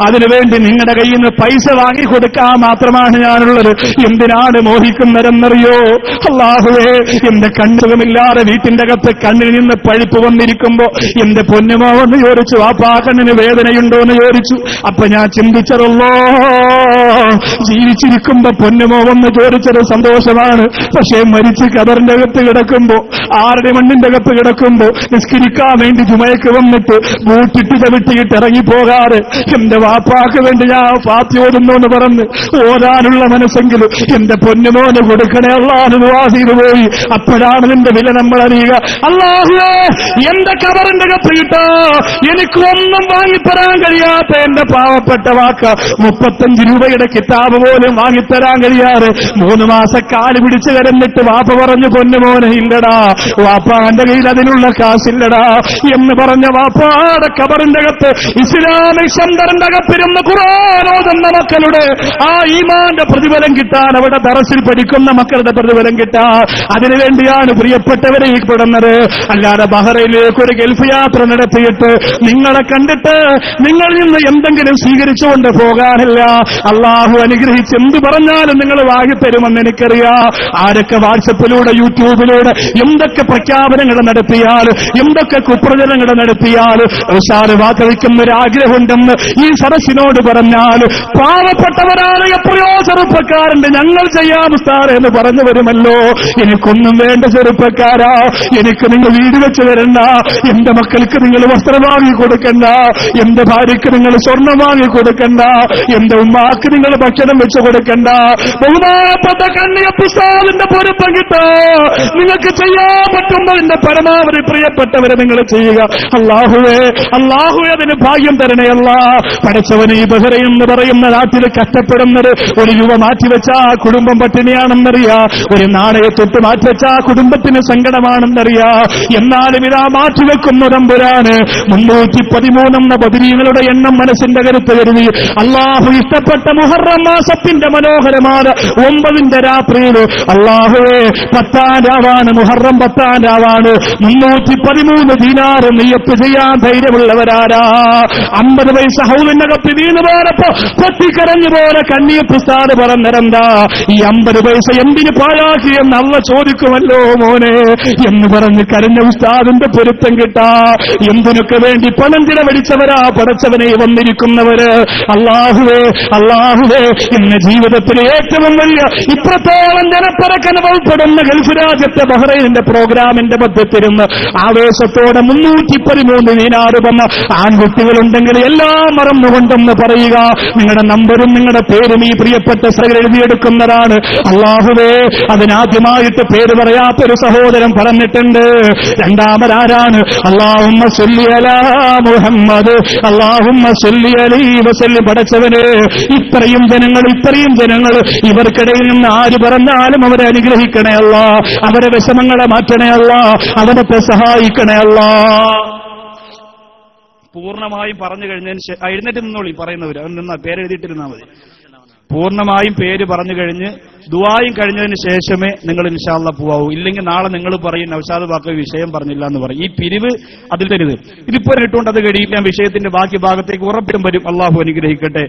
അതിനുവേണ്ടി നിങ്ങളുടെ കയ്യിൽ നിന്ന് പൈസ വാങ്ങിക്കൊടുക്കാൻ മാത്രമാണ് ഞാനുള്ളത്. എന്തിനാണ് മോഹിക്കുന്നതെന്നറിയോ? അല്ലാഹുവേ, എന്റെ കണ്ണുമില്ലാതെ വീട്ടിന്റെ അകത്ത് കണ്ണിൽ നിന്ന് പഴുപ്പ് വന്നിരിക്കുമ്പോ എന്റെ പൊന്നുമോ എന്ന് ചോദിച്ചു, വാപ്പാ കണ്ണിന് വേദനയുണ്ടോ എന്ന് ചോദിച്ചു. അപ്പൊ ഞാൻ ചിന്തിച്ചതല്ലോ, ജീവിച്ചിരിക്കുമ്പോ പൊന്നുമോ എന്ന് ചോദിച്ചത് സന്തോഷമാണ്. പക്ഷേ മരിച്ച് കബറിന്റെ അകത്ത് കിടക്കുമ്പോ, ആരുടെ മണ്ണിന്റെ അകത്ത് കിടക്കുമ്പോ നിസ്കരിക്കാൻ വേണ്ടി ജുമയ്ക്ക് വന്നിട്ട് ബൂട്ടിട്ട് ചവിട്ടിയിട്ട് ഇറങ്ങിപ്പോകാറ് എന്റെ വാപ്പാക്ക് വേണ്ടി ഞാൻ ഫാത്തിഹ ഓതുന്നു എന്ന് പറഞ്ഞ് ഓതാനുള്ള മനസ്സെങ്കിലും എന്റെ പൊന്നുമോന് കൊടുക്കണേ അല്ലാഹു ദുആ ചെയ്തു പോയി. അപ്പോഴാണ് നിന്റെ വില നമ്മൾ അറിയുക. അല്ലാഹുവേ, എന്റെ കബറിന്റെ അകത്ത് കിട്ടോ എനിക്ക് ഒന്നും വാങ്ങിത്തരാൻ കഴിയാത്ത എന്റെ പാവപ്പെട്ട വാക്ക 35 രൂപയുടെ കിതാബ് പോലും വാങ്ങിത്തരാൻ കഴിയാറ് 3 മാസം കാല് പിടിച്ച് കരന്നിട്ട് വാപ്പ പറഞ്ഞു, പൊന്നുമോനെ ഇല്ലടാ, വാപ്പാന്റെ കയ്യിൽ അതിനുള്ള കാശില്ലടാ എന്ന് പറഞ്ഞ വാപ്പാടെ കബറിന്റെ അകത്ത് ഇസ്ലാമിക് സെന്ററിന്റെ അകത്തിരുന്ന് ഖുർആൻ ഓതുന്ന മക്കളുടെ ആ ഈമാന്റെ പ്രതിഫലം കിട്ടാൻ, അവിടെ ദറസിൽ പഠിക്കുന്ന മക്കളുടെ പ്രതിഫലം കിട്ടാൻ, അതിനുവേണ്ടിയാണ് പ്രിയപ്പെട്ടവരെ ഈ പെടുന്നത്. അല്ലാതെ ബഹ്റൈനിലേക്ക് ഒരു ഗൾഫ് യാത്ര നടത്തിയിട്ട് നിങ്ങളെ കണ്ടിട്ട് നിങ്ങളിൽ നിന്ന് എന്തെങ്കിലും സ്വീകരിച്ചുകൊണ്ട് പോകാനില്ല. അള്ളാഹു അനുഗ്രഹിച്ച് എന്ത് പറഞ്ഞാലും നിങ്ങൾ വാങ്ങിത്തരുമെന്ന് എനിക്കറിയാം. ആരൊക്കെ വാട്സപ്പിലൂടെ യൂട്യൂബിലൂടെ എന്തൊക്കെ പ്രഖ്യാപനങ്ങൾ നടത്തിയാൽ, എന്തൊക്കെ കുപ്രചരണങ്ങൾ നടത്തിയാൽ ഉഷാറ് വാക്കഴിക്കുന്ന ഒരു ആഗ്രഹമുണ്ടെന്ന് ഈ സദസ്സിനോട് പറഞ്ഞാൽ, പാവപ്പെട്ടവരാണ് എപ്പോഴോ ചെറുപ്പക്കാരുണ്ട് ഞങ്ങൾ ചെയ്യാം ഉസ്താദ് എന്ന് പറഞ്ഞു വരുമല്ലോ. എനിക്കൊന്നും വേണ്ട ചെറുപ്പക്കാരാ, എനിക്ക് നിങ്ങൾ വീട് വെച്ച് തരണ്ട, എന്റെ മക്കൾക്ക് നിങ്ങൾ വസ്ത്രം വാങ്ങി കൊടുക്കണ്ട, എന്റെ ഭാര്യയ്ക്ക് നിങ്ങൾ സ്വർണം വാങ്ങി കൊടുക്കണ്ട, എന്റെ ഉമ്മാക്ക് നിങ്ങൾ ഭക്ഷണം വെച്ച് കൊടുക്കണ്ട. ബഹുമാനപ്പെട്ട കണ്ണിയത്ത് ഉസ്താദിന്റെ പൊരുത്തം കിട്ടോ നിങ്ങൾക്ക് ചെയ്യാൻ പറ്റുമ്പോൾ എന്റെ പരമാവധി പ്രിയപ്പെട്ടവരെ നിങ്ങൾ ചെയ്യുക. അല്ലാഹുവേ, അല്ലാഹുവേ അതിന് ഭാഗ്യം തരണേ അല്ലാ. പഠിച്ചവന് ഈ ബഹ്റൈൻ എന്ന് പറയുന്ന നാട്ടിൽ കഷ്ടപ്പെടുന്നത് ഒരു രൂപ മാറ്റിവെച്ച ആ കുടുംബം പട്ടിണിയാണെന്നറിയാ, ഒരു നാണയത്തൊട്ട് മാറ്റിവെച്ച ആ കുടുംബത്തിന് സങ്കടമാണെന്നറിയാ. എന്നാലും ഇതാ മാറ്റിവെക്കുന്ന തമ്പുരാന് 313 ബദരീങ്ങളുടെ എണ്ണം മനസ്സിന്റെ കരുത്ത് കരുതി അള്ളാഹു ഇഷ്ടപ്പെട്ട മുഹറം മാസത്തിന്റെ മനോഹരമായ 9ന്റെ രാത്രിയിൽ അള്ളാഹുവേ 10ാം രാവാണ്, മുഹറം 10ാം രാവാണ്. ചോദിക്കുകയാണ്, 313 ദീനാർ നിയത്ത് ചെയ്യാൻ ധൈര്യമുള്ളവരാരാ? 50 പൈസ ഹൗലിനകത്ത് വീണ് പോരപ്പോ പൊട്ടിക്കരഞ്ഞു പോലെ കണ്ണിയപ്പ് ഉസ്താദ് പറഞ്ഞിരന്താ, ഈ 50 പൈസ എന്തിന് പാഴാക്കി എന്ന് അള്ള ചോദിക്കുമല്ലോ മോനെ എന്ന് പറഞ്ഞ് കരഞ്ഞ ഉസ്താദിന്റെ പൊരുത്തം കിട്ടാ. എന്തിനൊക്കെ വേണ്ടി പണം ചിലവഴിച്ചവരാ പടച്ചവനെ വന്നിരിക്കുന്നവര്. അല്ലാഹുവേ അല്ലാഹുവേ, ഇന്ന് ജീവിതത്തിലെ ഏറ്റവും വലിയ ഇത്രത്തോളം ജനപ്പരക്കനുഭവപ്പെടുന്ന ഗൾഫ് രാജ്യത്തെ ബഹ്റൈനിന്റെ പ്രോഗ്രാമിന്റെ മധ്യത്തിരുന്ന് ആവേശത്തോടെ 313 ദീനാർ വന്ന ആൺകുട്ടികളുണ്ടെങ്കിൽ എല്ലാം മറന്നുകൊണ്ടെന്ന് പറയുക. നിങ്ങളുടെ നമ്പരും നിങ്ങളുടെ പേരും ഈ പ്രിയപ്പെട്ട സഹോദരൻ എഴുതിയെടുക്കുന്നതാണ്. അല്ലാഹുവേ, അതിനാദ്യമായിട്ട് പേര് പറയാത്തൊരു സഹോദരൻ പറഞ്ഞിട്ടുണ്ട്. രണ്ടാമതാരാണ്? അല്ലാഹുമ്മ സ്വല്ലി അലാ മുഹമ്മദ്, അല്ലാഹുമ്മ സ്വല്ലി അലൈഹി വസല്ലം. പടച്ചവനെ, ഇത്രയും ജനങ്ങൾ ഇവർക്കിടയിൽ നിന്ന് ആര് പറഞ്ഞാലും അവരെ അനുഗ്രഹിക്കണേ അല്ലാ, അവരെ വിഷമങ്ങളെ മാറ്റണേ അല്ലാ, അവനത്തെ സഹായിക്കണേ അല്ലാ. പൂർണ്ണമായും പറഞ്ഞു കഴിഞ്ഞതിന് ശേഷം എഴുന്നേറ്റ് നിന്നോളി പറയുന്നവർ, അവൻ നിന്നാ പേരെഴുതിയിട്ടിരുന്നാൽ മതി. പൂർണ്ണമായും പേര് പറഞ്ഞു കഴിഞ്ഞ് ദുആയും കഴിഞ്ഞതിന് ശേഷമേ നിങ്ങൾ ഇൻഷാ അല്ലാഹ് പോവാവൂ. ഇല്ലെങ്കിൽ നാളെ നിങ്ങൾ പറയും നൗഷാദ് ബാക്കവി വിഷയം പറഞ്ഞില്ല എന്ന് പറയും. ഈ പിരിവ് അതിൽ തരുത്. ഇതിപ്പോ ഇട്ടുകൊണ്ട് അത് കഴിയില്ല. വിഷയത്തിന്റെ ബാക്കി ഭാഗത്തേക്ക് ഉറപ്പിലും വരും. അള്ളാഹു അനുഗ്രഹിക്കട്ടെ.